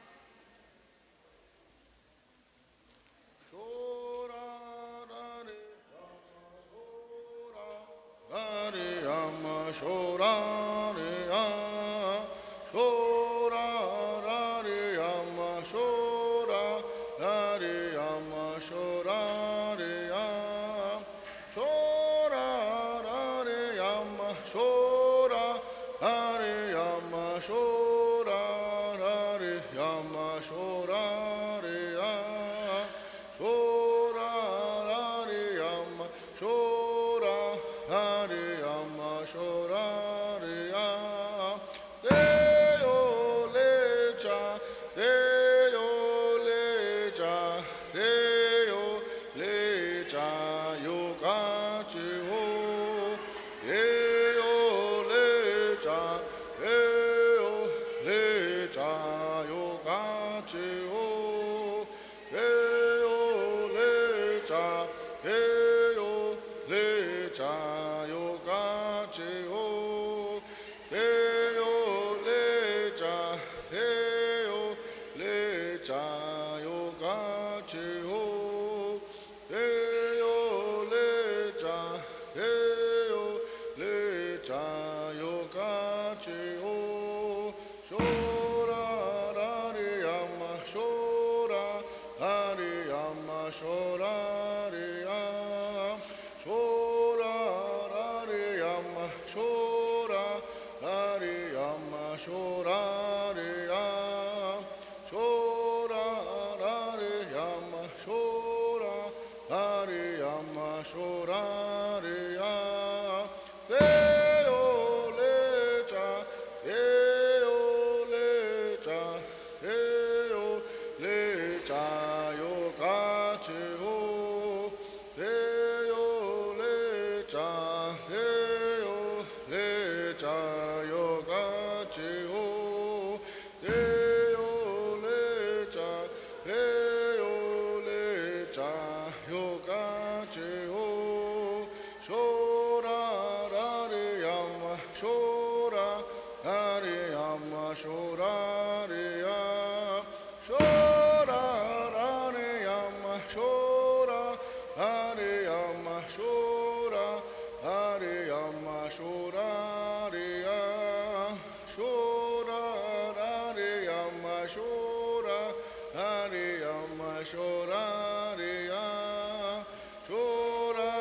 yamma shora re ya. Shora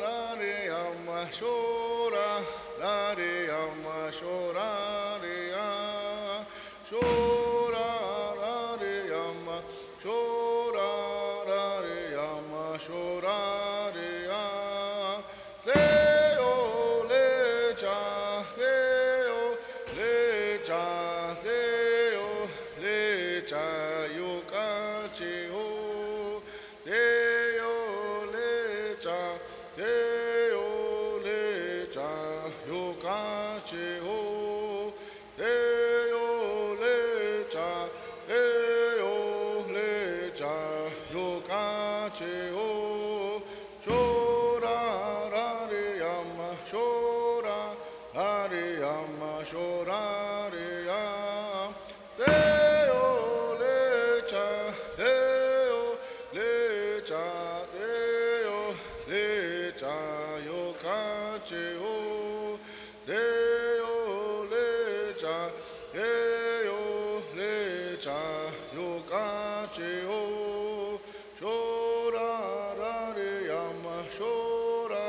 ra re yamma shora ra re yamma shora re ya. Shora ra re yamma shora ra re yamma shora re ya. Seyo le cha seyo le cha seyo le cha yuka chi ho. Seyo le cha seyo le cha yuka chi ho. Seyo le cha seyo le cha yuka chi ho. Shora ra re yamma shora ra re yamma shora re ya. Seyo le cha seyo le cha seyo le cha yoka chi ho. Seyo le cha seyo le cha yoka chi ho. Shora ra re yamma shora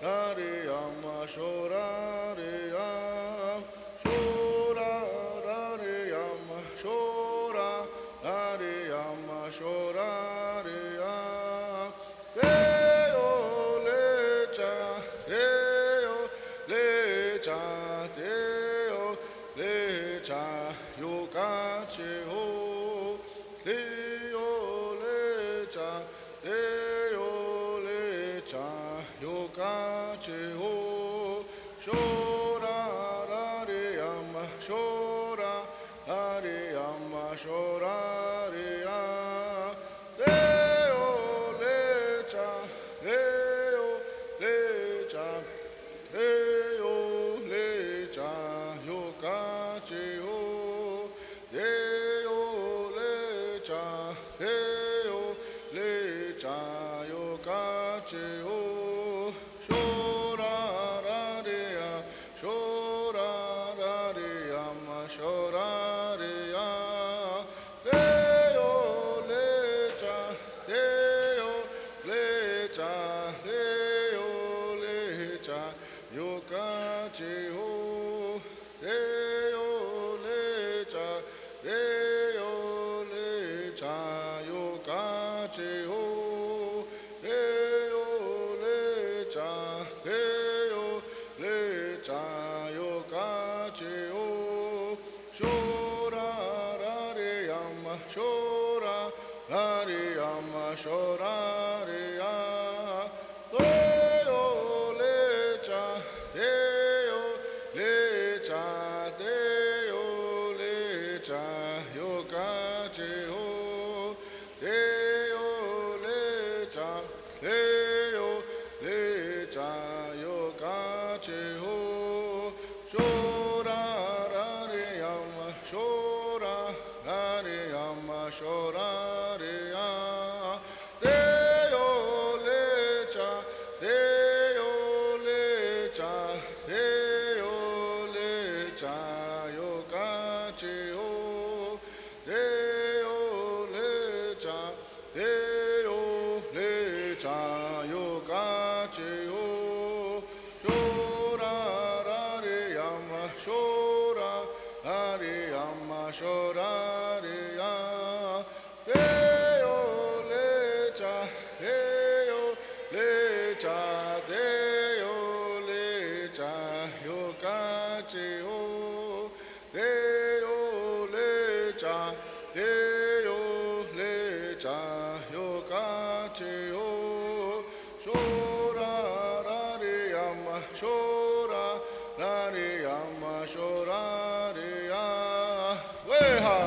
ra re yamma shora re ya. Shora ra re yamma shora ra re yamma shora re ya. Seyo le cha seyo le cha seyo le cha yoka chi ho. Seyo le cha seyo le cha yoka chi ho. Shora ra re yamma shora ra re yamma shora re ya. Seyo le cha seyo le cha seyo le cha yoka chi ho. Seyo le cha seyo le cha yoka chi ho. Shora ra re ya shora ra re yamma shora re ya. Seyo le cha seyo le cha seyo le cha yoka chi ho. Seyo le cha seyo le cha yoka chi ho. Seyo le cha seyo le cha yoka chi ho. Shora ra re yamma shora ra re yamma shora re ya. Seyo le cha seyo le cha seyo le cha yoka chi ho. Seyo le cha seyo le cha yoka chi ho. Shora ra re yamma shora ra re yamma shora re ya. Seyo le cha seyo le cha seyo le cha yoka chi ho. Seyo le cha seyo le cha yoka chi ho. Shora ra re yamma shora ra re yamma shora re ya. Seyo le cha seyo le cha seyo le cha yoka chi ho. Seyo le cha seyo le cha yoka chi ho. Shora ra re yamma shora ra re yamma shora re ya. Weha.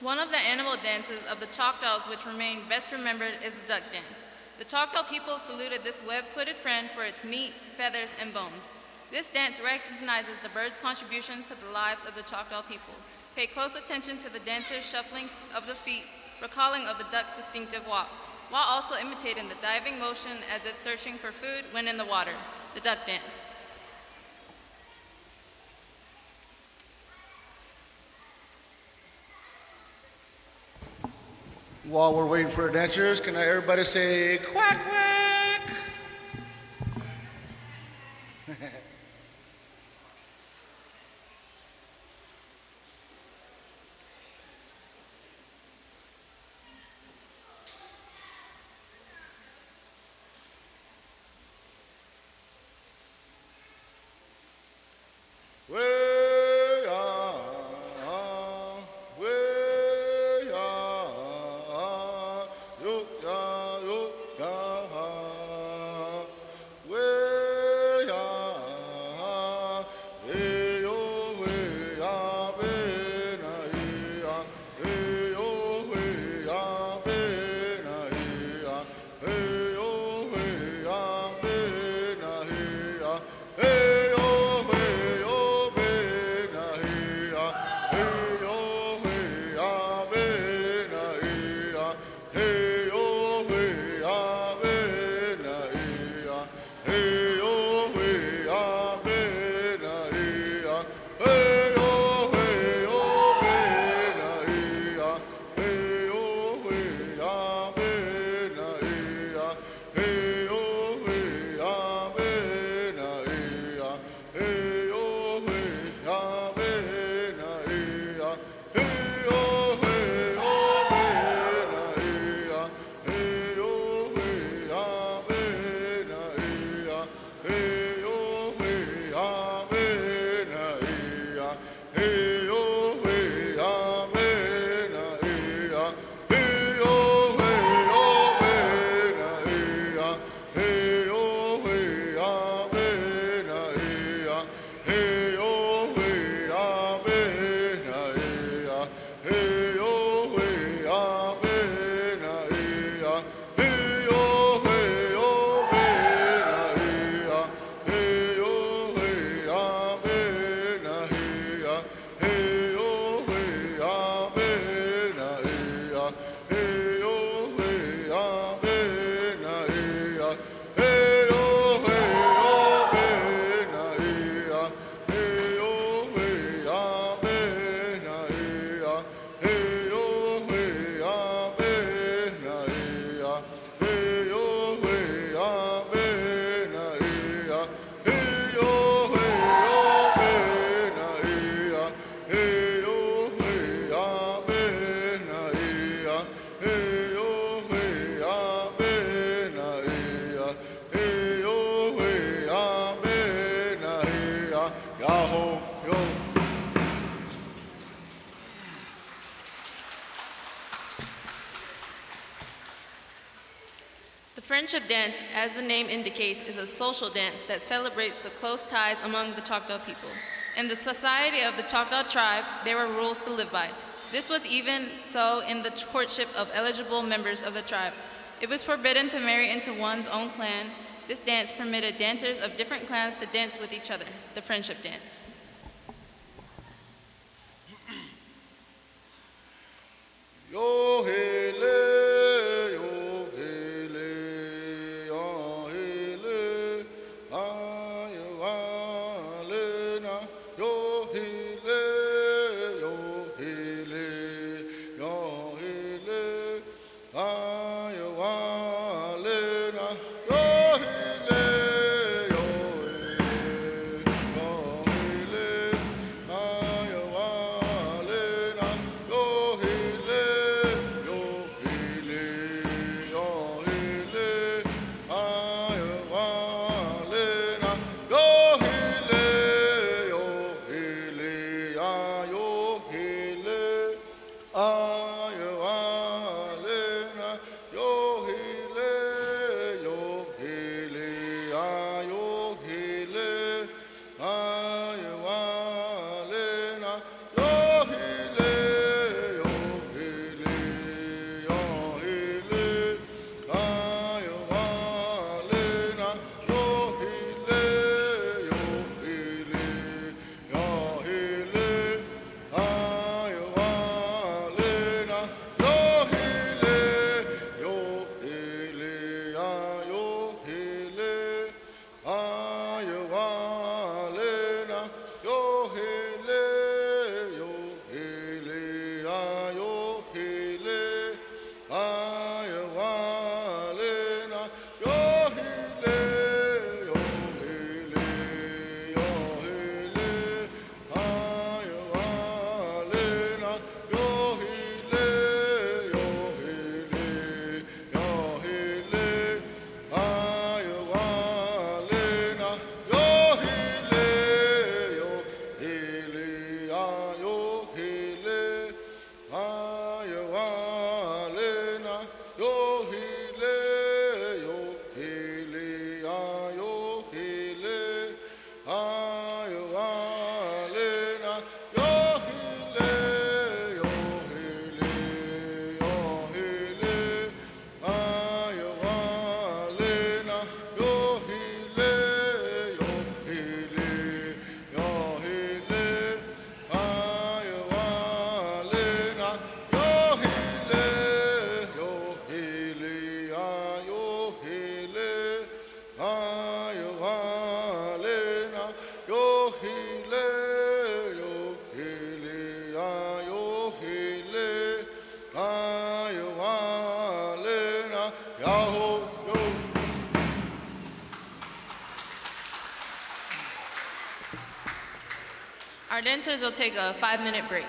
One of the animal dances of the Choctaws which remain best remembered is the duck dance. The Choctaw people saluted this web-footed friend for its meat, feathers, and bones. This dance recognizes the bird's contribution to the lives of the Choctaw people. Pay close attention to the dancer's shuffling of the feet, recalling of the duck's distinctive walk, while also imitating the diving motion as if searching for food when in the water, the duck dance. While we're waiting for our dancers, can everybody say quack quack? The friendship dance, as the name indicates, is a social dance that celebrates the close ties among the Choctaw people. In the society of the Choctaw tribe, there were rules to live by. This was even so in the courtship of eligible members of the tribe. It was forbidden to marry into one's own clan. This dance permitted dancers of different clans to dance with each other, the friendship dance. Yo hele, yo hele, yo hele, ayo alena. Yo hele, yo hele, yo hele, ayo alena. Yo hele, yo hele, ayo alena. Yo hele. Hile, yo Hile, yo Hile, yo Alena, Yaho, yo. Our dancers will take a 5-minute break.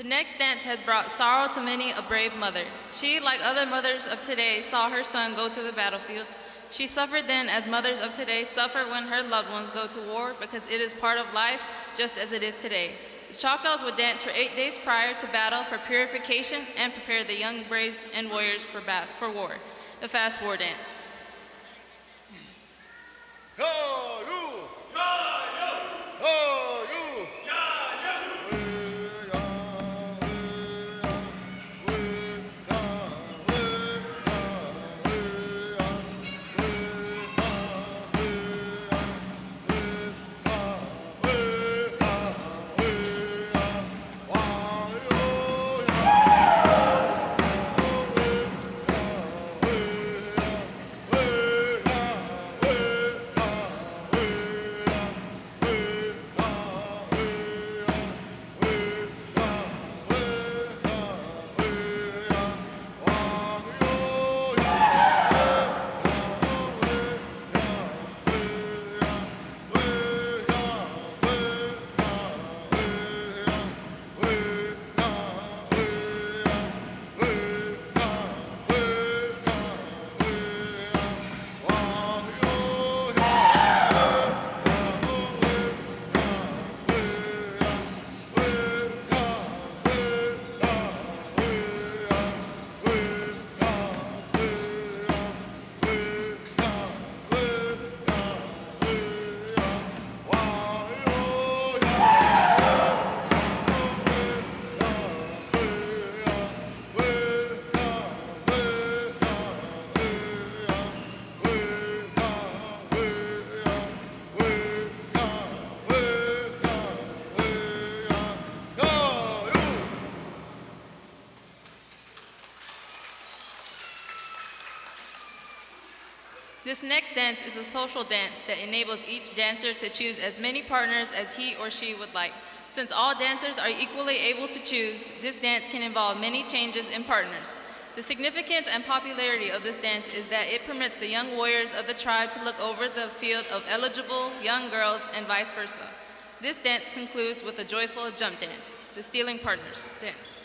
The next dance has brought sorrow to many a brave mother. She, like other mothers of today, saw her son go to the battlefields. She suffered then as mothers of today suffer when her loved ones go to war because it is part of life just as it is today. The Choctaws would dance for 8 days prior to battle for purification and prepare the young braves and warriors for war. The fast war dance. This next dance is a social dance that enables each dancer to choose as many partners as he or she would like. Since all dancers are equally able to choose, this dance can involve many changes in partners. The significance and popularity of this dance is that it permits the young warriors of the tribe to look over the field of eligible young girls and vice versa. This dance concludes with a joyful jump dance, the stealing partners dance.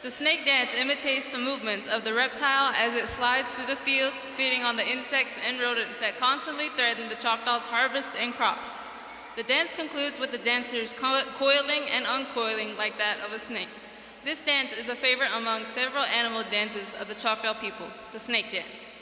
The snake dance imitates the movements of the reptile as it slides through the fields, feeding on the insects and rodents that constantly threaten the Choctaws' harvest and crops. The dance concludes with the dancers coiling and uncoiling like that of a snake. This dance is a favorite among several animal dances of the Choctaw people, the snake dance.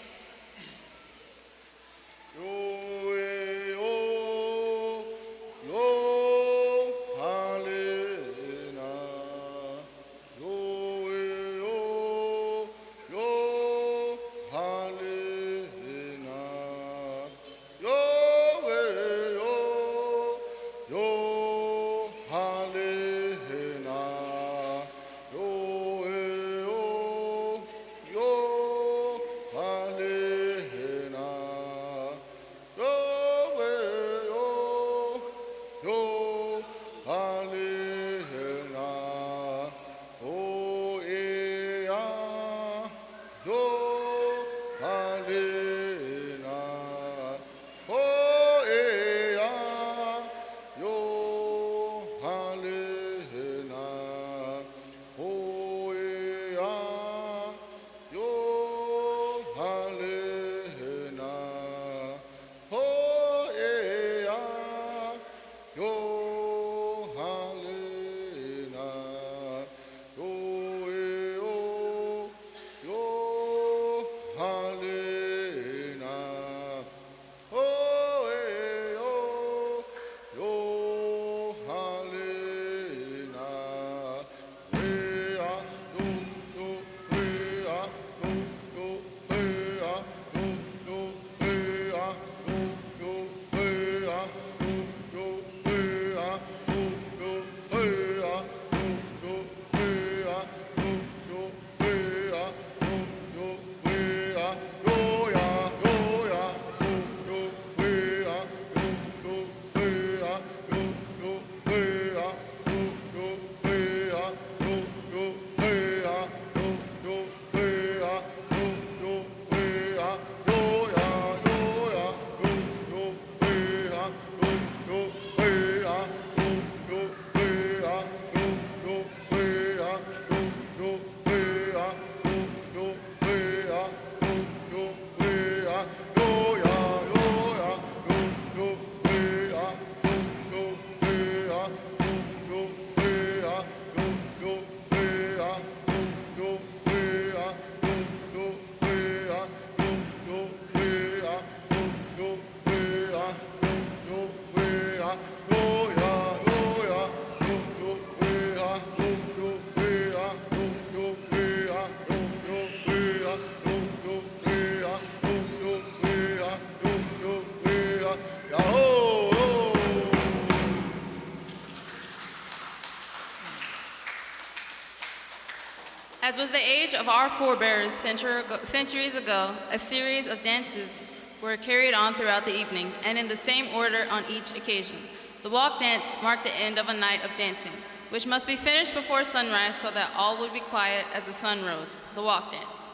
As was the age of our forebears centuries ago, a series of dances were carried on throughout the evening, and in the same order on each occasion. The walk dance marked the end of a night of dancing, which must be finished before sunrise so that all would be quiet as the sun rose. The walk dance.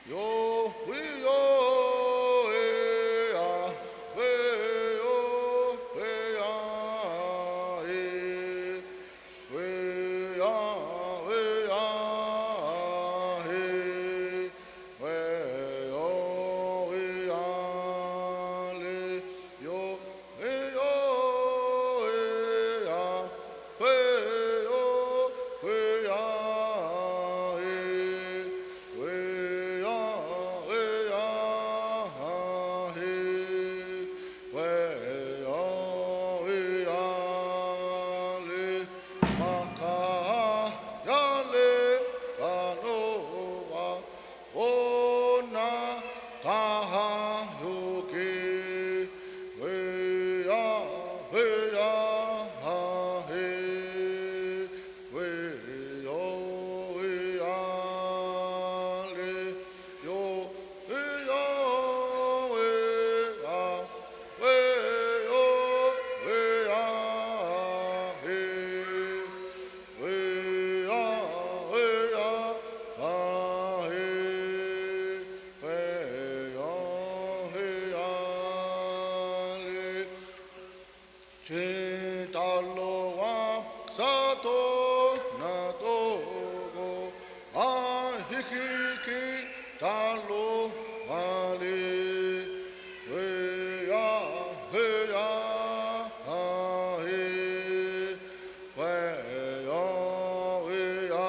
Yo, we yo, we yo, we Chitaloa sato natogo ahikiki talo ali weya weya ahi weya weya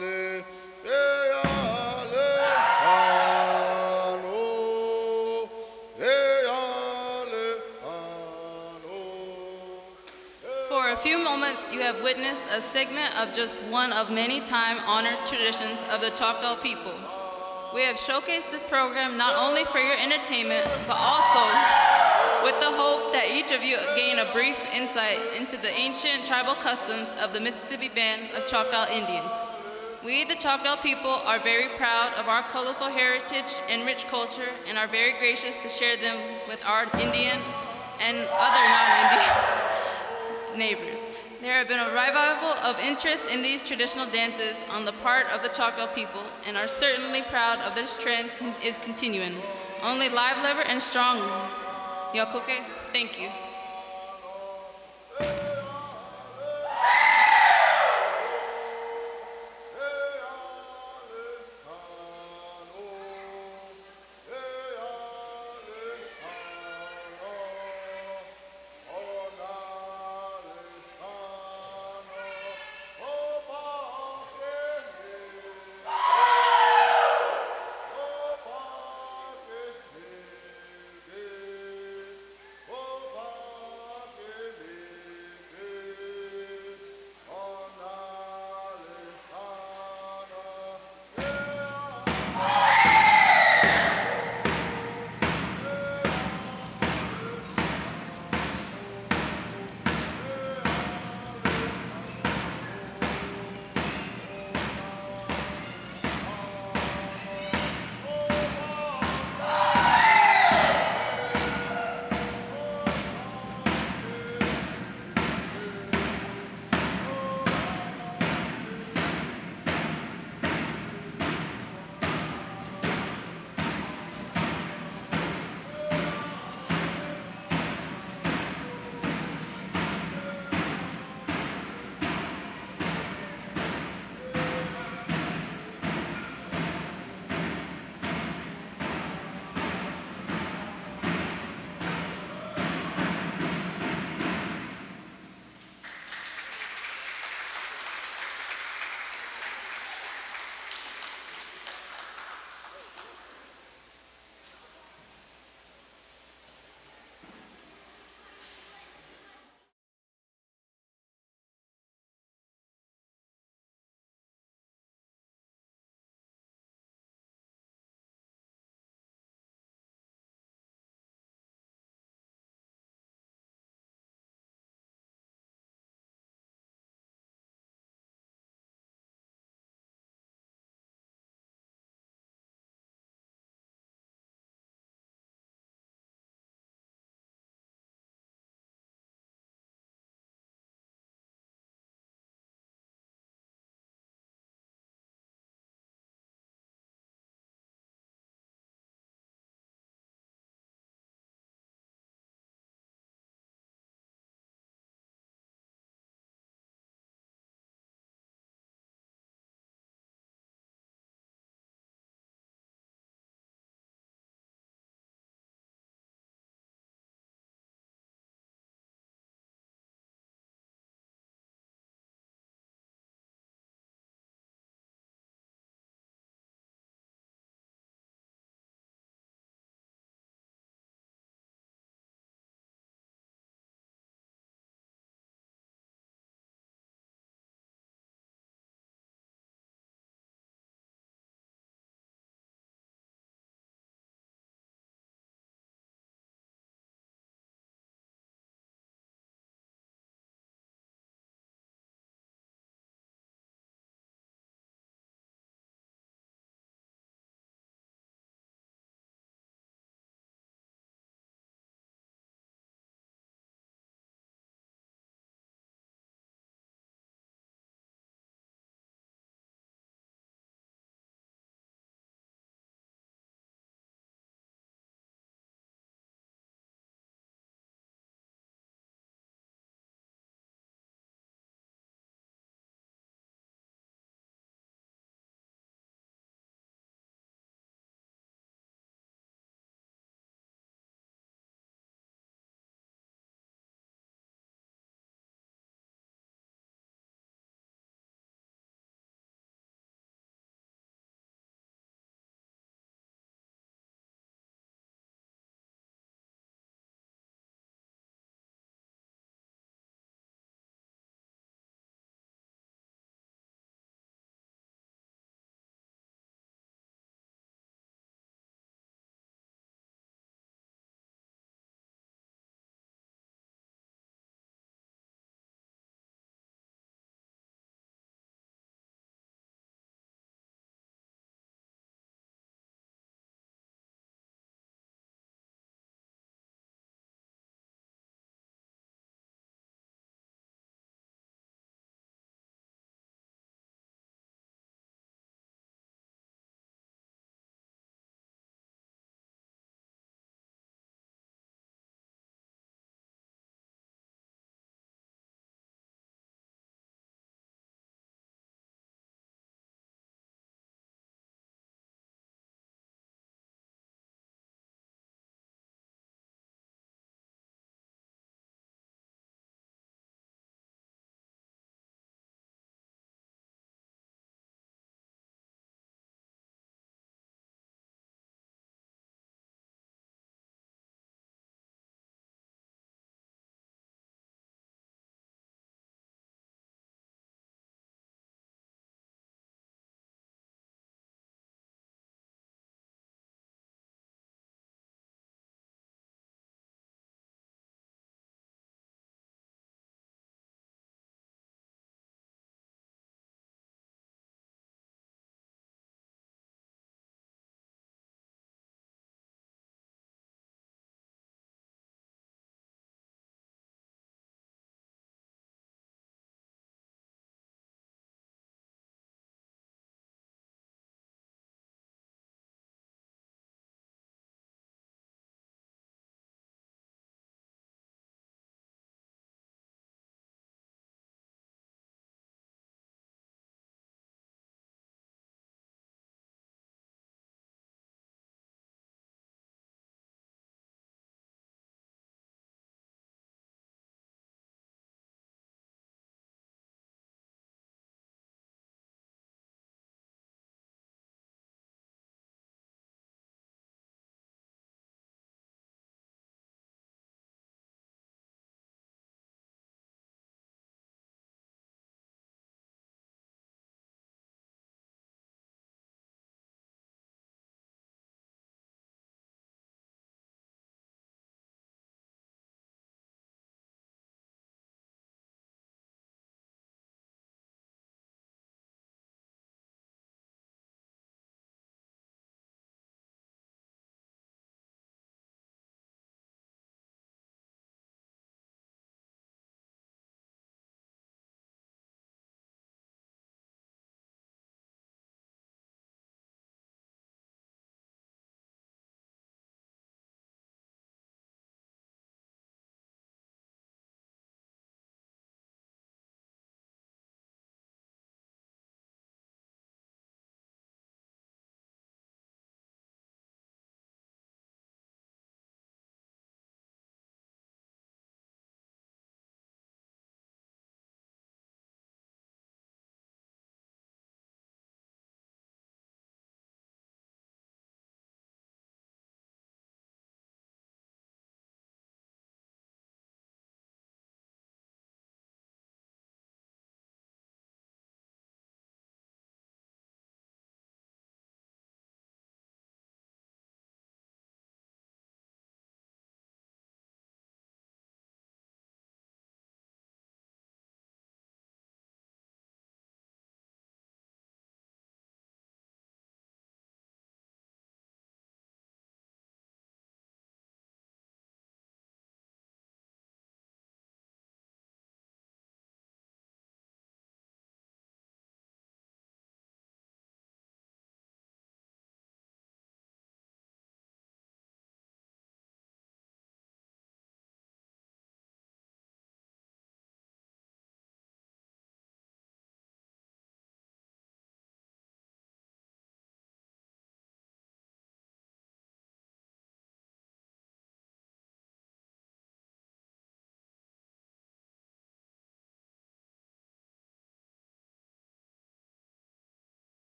le weya le ano weya le ano. For a few moments, you have witnessed a segment of just one of many time-honored traditions of the Choctaw people. We have showcased this program not only for your entertainment, but also with the hope that each of you gain a brief insight into the ancient tribal customs of the Mississippi Band of Choctaw Indians. We, the Choctaw people, are very proud of our colorful heritage and rich culture and are very gracious to share them with our Indian and other non-Indian neighbors. There have been a revival of interest in these traditional dances on the part of the Choctaw people and are certainly proud of this trend is continuing. Only live, lever, and strong. Yakuke, thank you.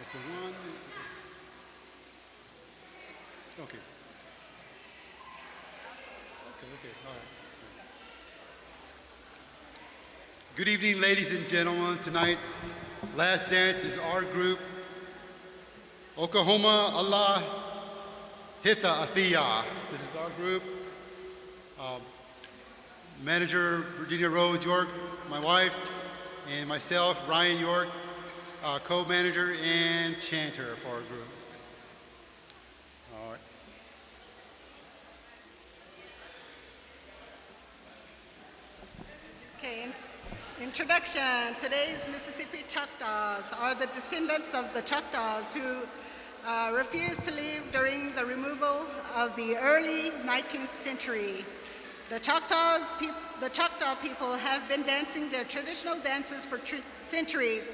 That's the one. Okay. Okay, all right. Good evening, ladies and gentlemen. Tonight's last dance is our group, Homma, Alla, Achaffa. This is our group. Manager Virginia Rose York, my wife, and myself, Ryan York, co-manager and chanter for our group. All right. Okay, introduction. Today's Mississippi Choctaws are the descendants of the Choctaws who refused to leave during the removal of the early 19th century. The Choctaw people have been dancing their traditional dances for centuries,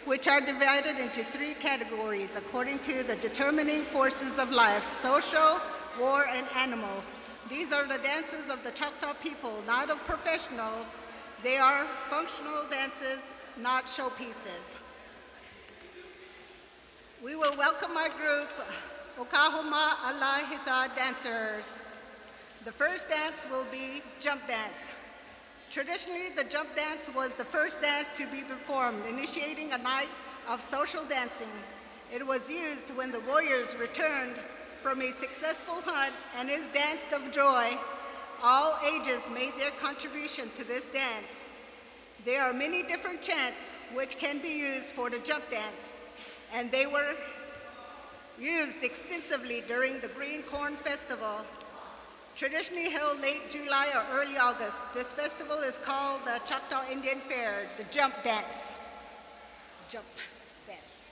which are divided into three categories according to the determining forces of life: social, war, and animal. These are the dances of the Choctaw people, not of professionals. They are functional dances, not showpieces. We will welcome our group, Homma, Alla, Hilha dancers. The first dance will be jump dance. Traditionally, the jump dance was the first dance to be performed, initiating a night of social dancing. It was used when the warriors returned from a successful hunt and is danced of joy. All ages made their contribution to this dance. There are many different chants which can be used for the jump dance, and they were used extensively during the Green Corn Festival, traditionally held late July or early August. This festival is called the Choctaw Indian Fair, the jump dance. Jump dance.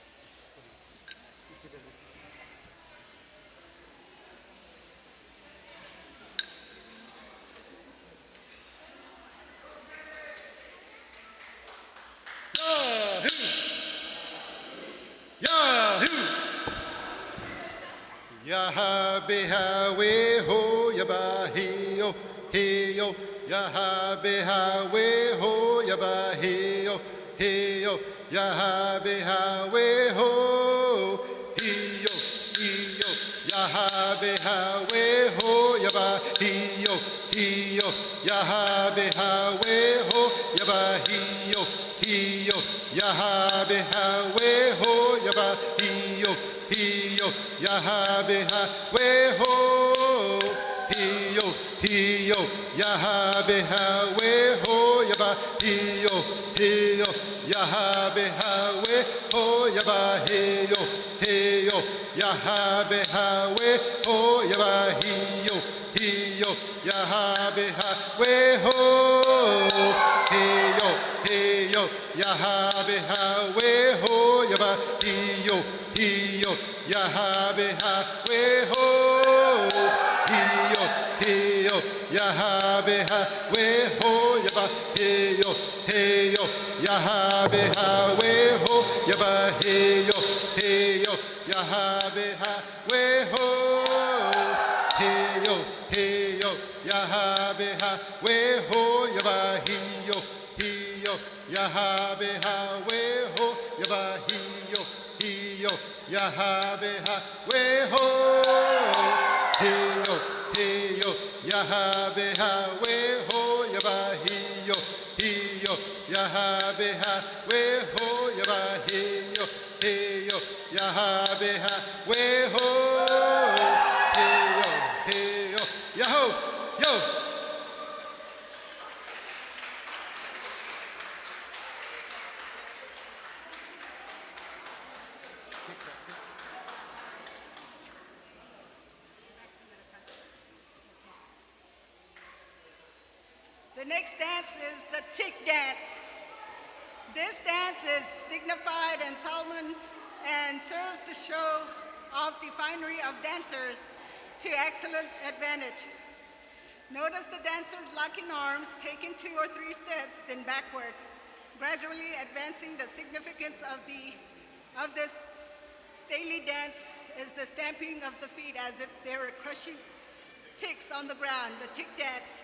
Yaha beha we ho yaba hiyo hiyo. Yaha beha we ho yaba hiyo hiyo. Yaha beha we ho hiyo hiyo. Yaha beha we ho yaba hiyo hiyo. Yaha beha we ho yaba hiyo hiyo. Yaha beha we ho yaba hiyo hiyo. Yaha beha we ho hiyo hiyo. Yaha beha we ho yaba hiyo hiyo. Yaha beha we ho yaba hiyo hiyo. Yaha beha we ho yaba hiyo hiyo. Yaha beha we ho hiyo hiyo. Yaha beha we ho yaba hiyo hiyo. Yaha beha we ho hiyo hiyo. Yaha beha we ho yaba hiyo hiyo. Yaha beha we ho yaba hiyo hiyo. Yaha beha we ho hiyo hiyo. Yaha beha we ho yaba hiyo hiyo. Yaha beha we ho yaba hiyo hiyo. Yaha beha we ho hiyo hiyo. Yaha beha we ho yaba hiyo hiyo. Yaha beha we ho yaba hiyo hiyo. Yaha beha we ho hiyo hiyo. Yaho yo. The next dance is the tick dance. This dance is dignified and solemn and serves to show off the finery of dancers to excellent advantage. Notice the dancers locking arms, taking 2 or 3 steps, then backwards, gradually advancing. The significance of this stately dance is the stamping of the feet as if they were crushing ticks on the ground, the tick dance.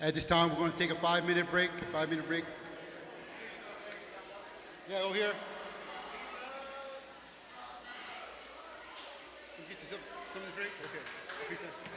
At this time, we're going to take a 5-minute break. A 5-minute break. Yeah, over here. You get yourself something to drink? Okay. Peace out.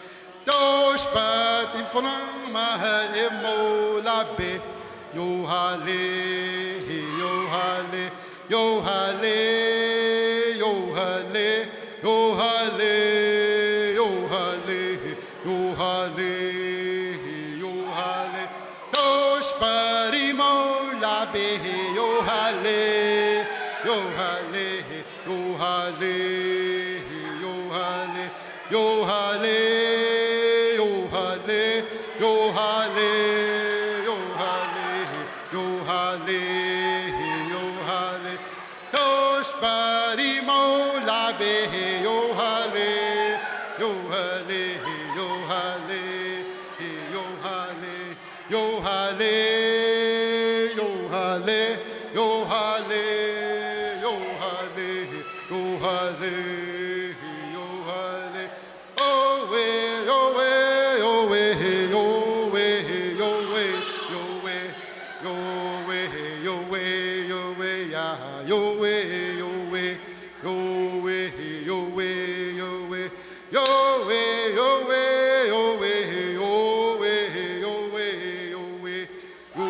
Flang Mahal Mola Be, Yo Hale, Yo Hale, Yo Hale, Yo Hale, Yo Hale, Yo Hale, Yo Hale, Yo Hale, Tosh Pari Mola Be, Yo Hale, Yo Hale, Yo Hale, Yo Hale, Yo Hale, Yo Hale, Yo Hale, Yo Hale, Yo Hale, Yo Hale, Tosh Bari Mola Be, Yo Hale, Yo Hale, Yo Hale, Yo Hale, Yo Hale, Yo Hale, Yo Hale, Yo Hale, Yo Hale, Yo Hale, oh way, oh way, oh way, yo way, yo way, yo way, yo way, yo way, yo way, yeah, yo way, yo way, yo way, yo way, yo way, yo way, yo way, yo way, yo way, yo way, yo way, yo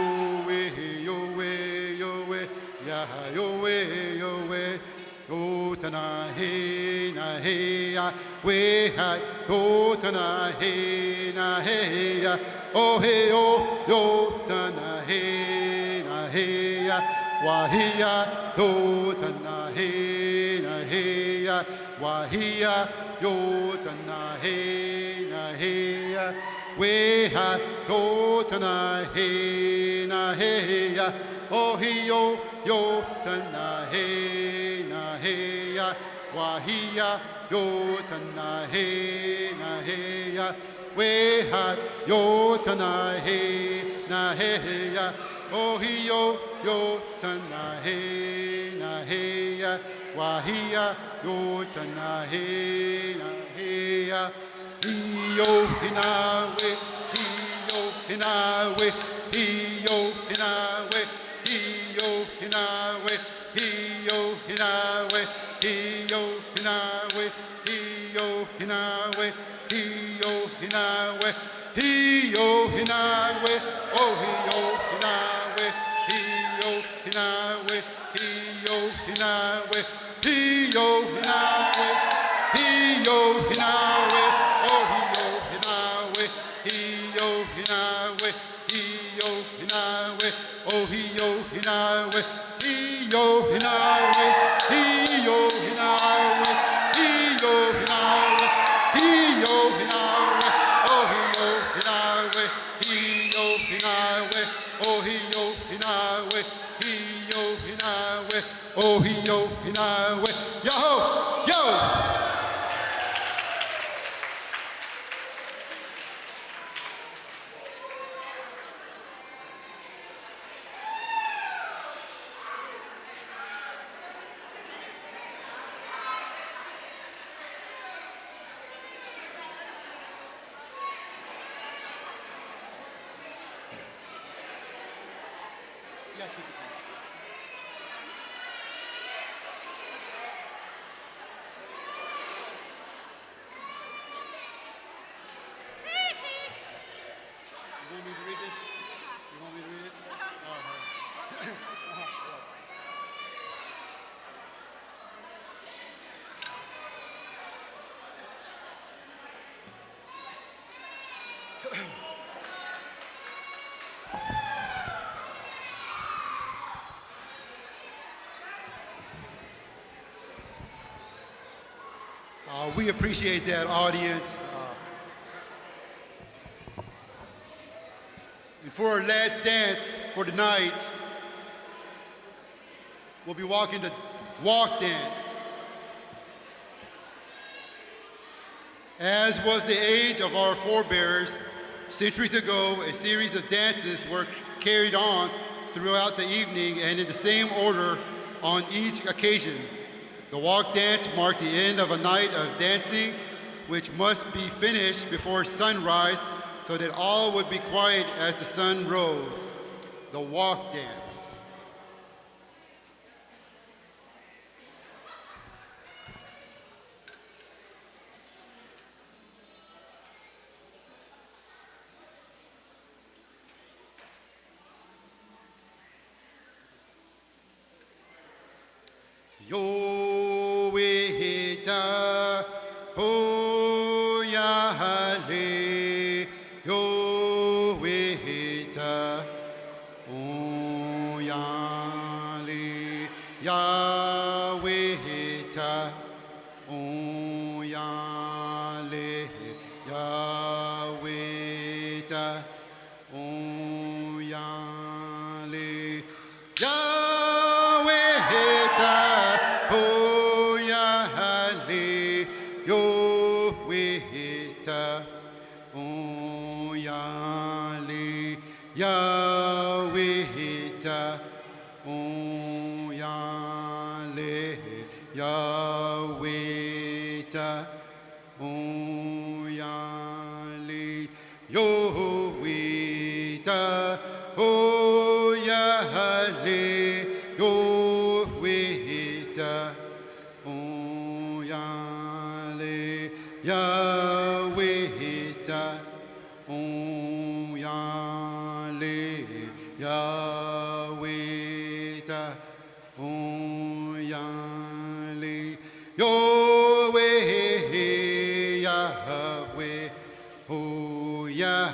way, yo way, yo way, yeah, yo way, yo way, yo tana hey na hey ya, way ha, yo tana hey na hey ya, oh hey yo tana hey na hey ya, wahia, yo tana hey na hey ya, wahia, yo tana hey na hey ya, way ha, yo tana hey na hey ya, oh hey yo tana hey na hey ya, wahia, yo tana hey na hey ya, way ha, yo tana hey na hey ya, oh hey yo tana hey na hey ya, wahia, yo tana hey na hey ya, yo hinawe, yo hinawe, yo hinawe, yo hinawe, yo hinawe, yo hinawe, yo hinawe, yo hinawe, yo hinawe, oh yo hinawe, yo hinawe, yo hinawe, yo hinawe, yo hinawe, oh yo hinawe, yo hinawe, yo hinawe, oh yo hinawe, yo hinawe, yo hinawe, yo hinawe, yo hinawe, oh yo hinawe, yo hinawe, oh yo hinawe, yo hinawe, oh yo hinawe, yo. You want me to read this? You want me to read it? We appreciate that, audience. And for our last dance for the night, we'll be walking the walk dance. As was the age of our forebears, centuries ago, a series of dances were carried on throughout the evening and in the same order on each occasion. The walk dance marked the end of a night of dancing, which must be finished before sunrise so that all would be quiet as the sun rose. The walk dance. ta, ho ya le, yo we ta, o ya le, ya we ta, o ya le, ya we ta, o ya le, Yahweh ta, ho ya le, yo we ta, o ya le, Yahweh ta, o ya le, Yahweh ta, o ya le, yo we ta, o ya le, yo we ta, o ya le, Yahweh ta, o ya le, Yahweh ta, o ya le, Yahweh, Yahweh, o ya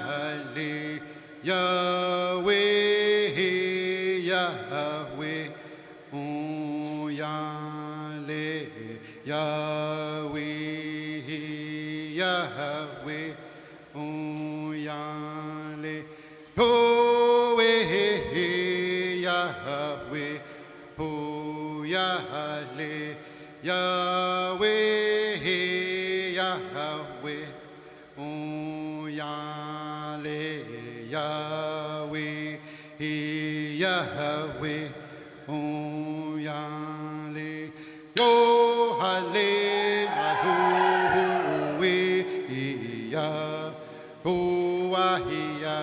le, Yahweh, Yahweh, o ya le, Yahweh, Yahweh, o ya le, Yahweh, Yahweh, o ya le, Yahweh, Yahweh, o ya le, Yahweh, Yahweh, o ya le, yo hale na ho we ya, ho ahia,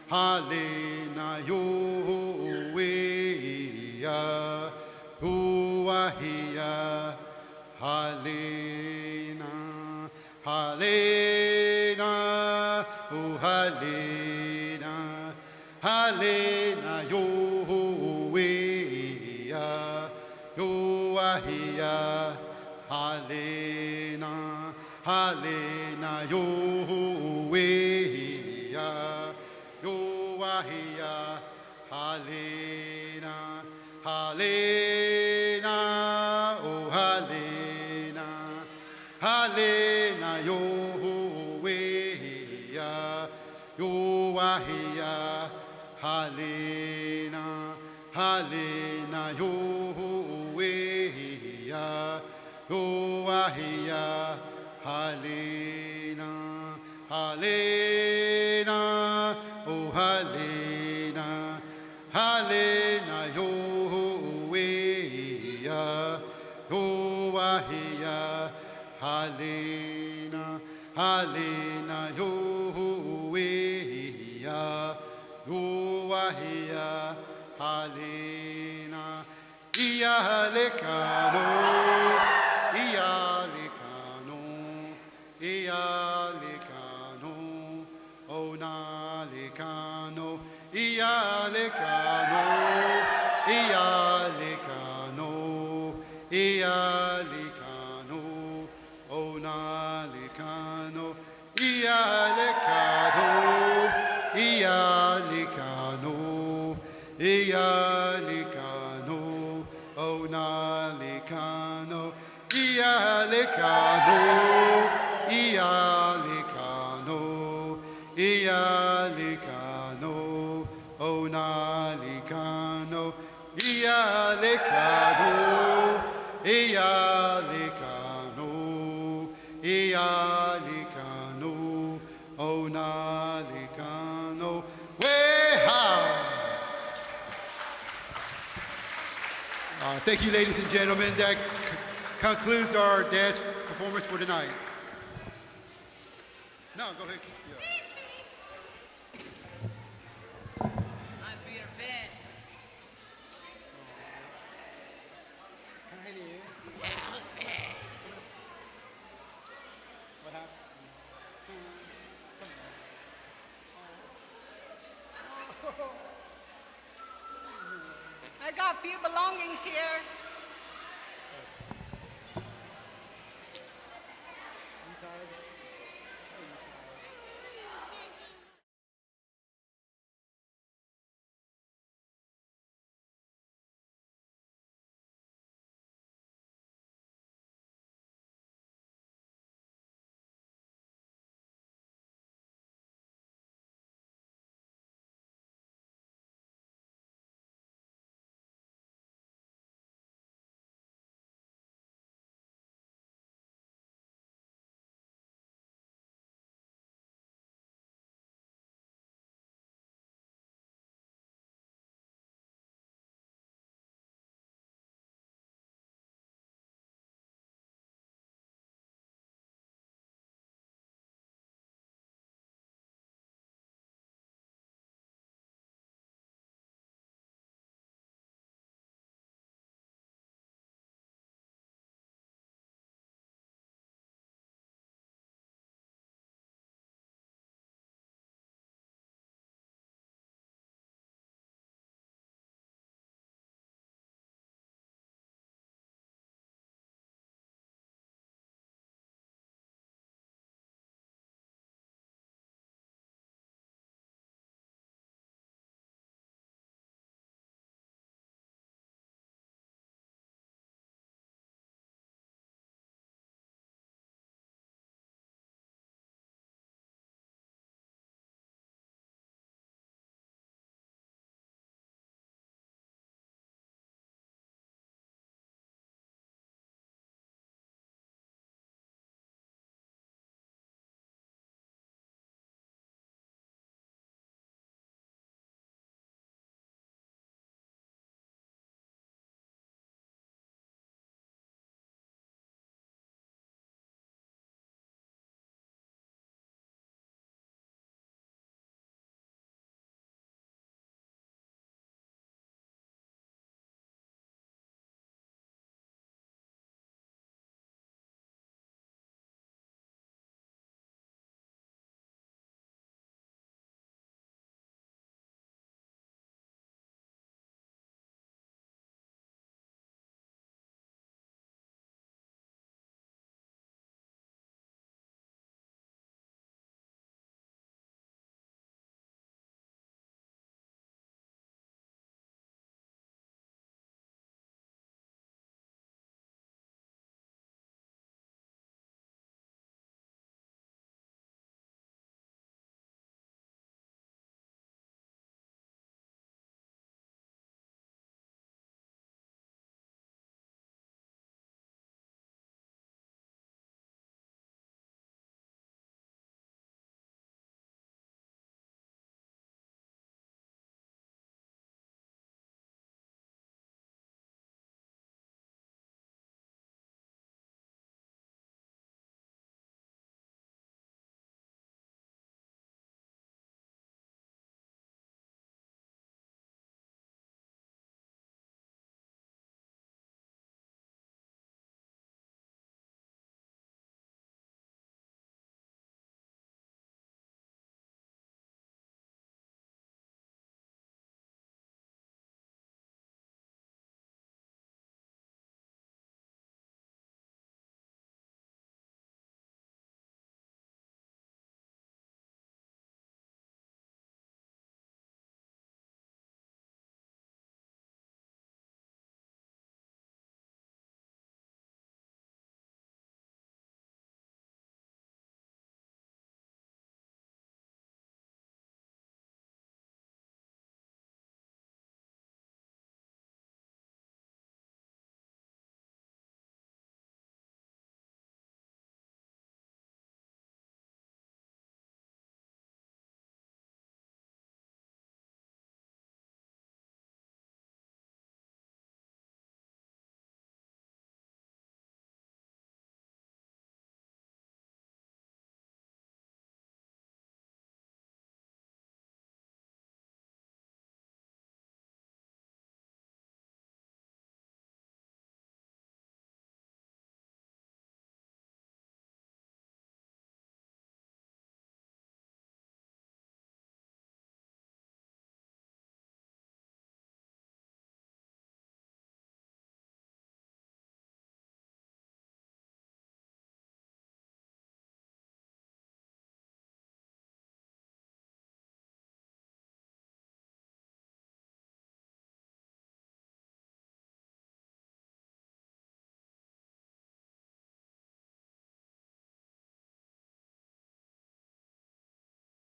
hale na yo we ya, ho ahia, hale na, oh hale na yo we ya, yo ahia, hale na yo we ya, yo ahia, hale na, oh hale na yo we ya, yo ahia, hale na yo we ya, yo ahia, hale na, oh hale na yo we ya, yo ahia, hale na yo we ya, yo ahia, hale na, iya le kano, oh na le kano, iya le kano, oh na le kano, iya le kano, oh na le kano, iya le kano, oh na le kano, iya le kano, oh na le kano, thank you, ladies and gentlemen. That concludes our dance performance for tonight. No, go ahead. I got a few belongings here.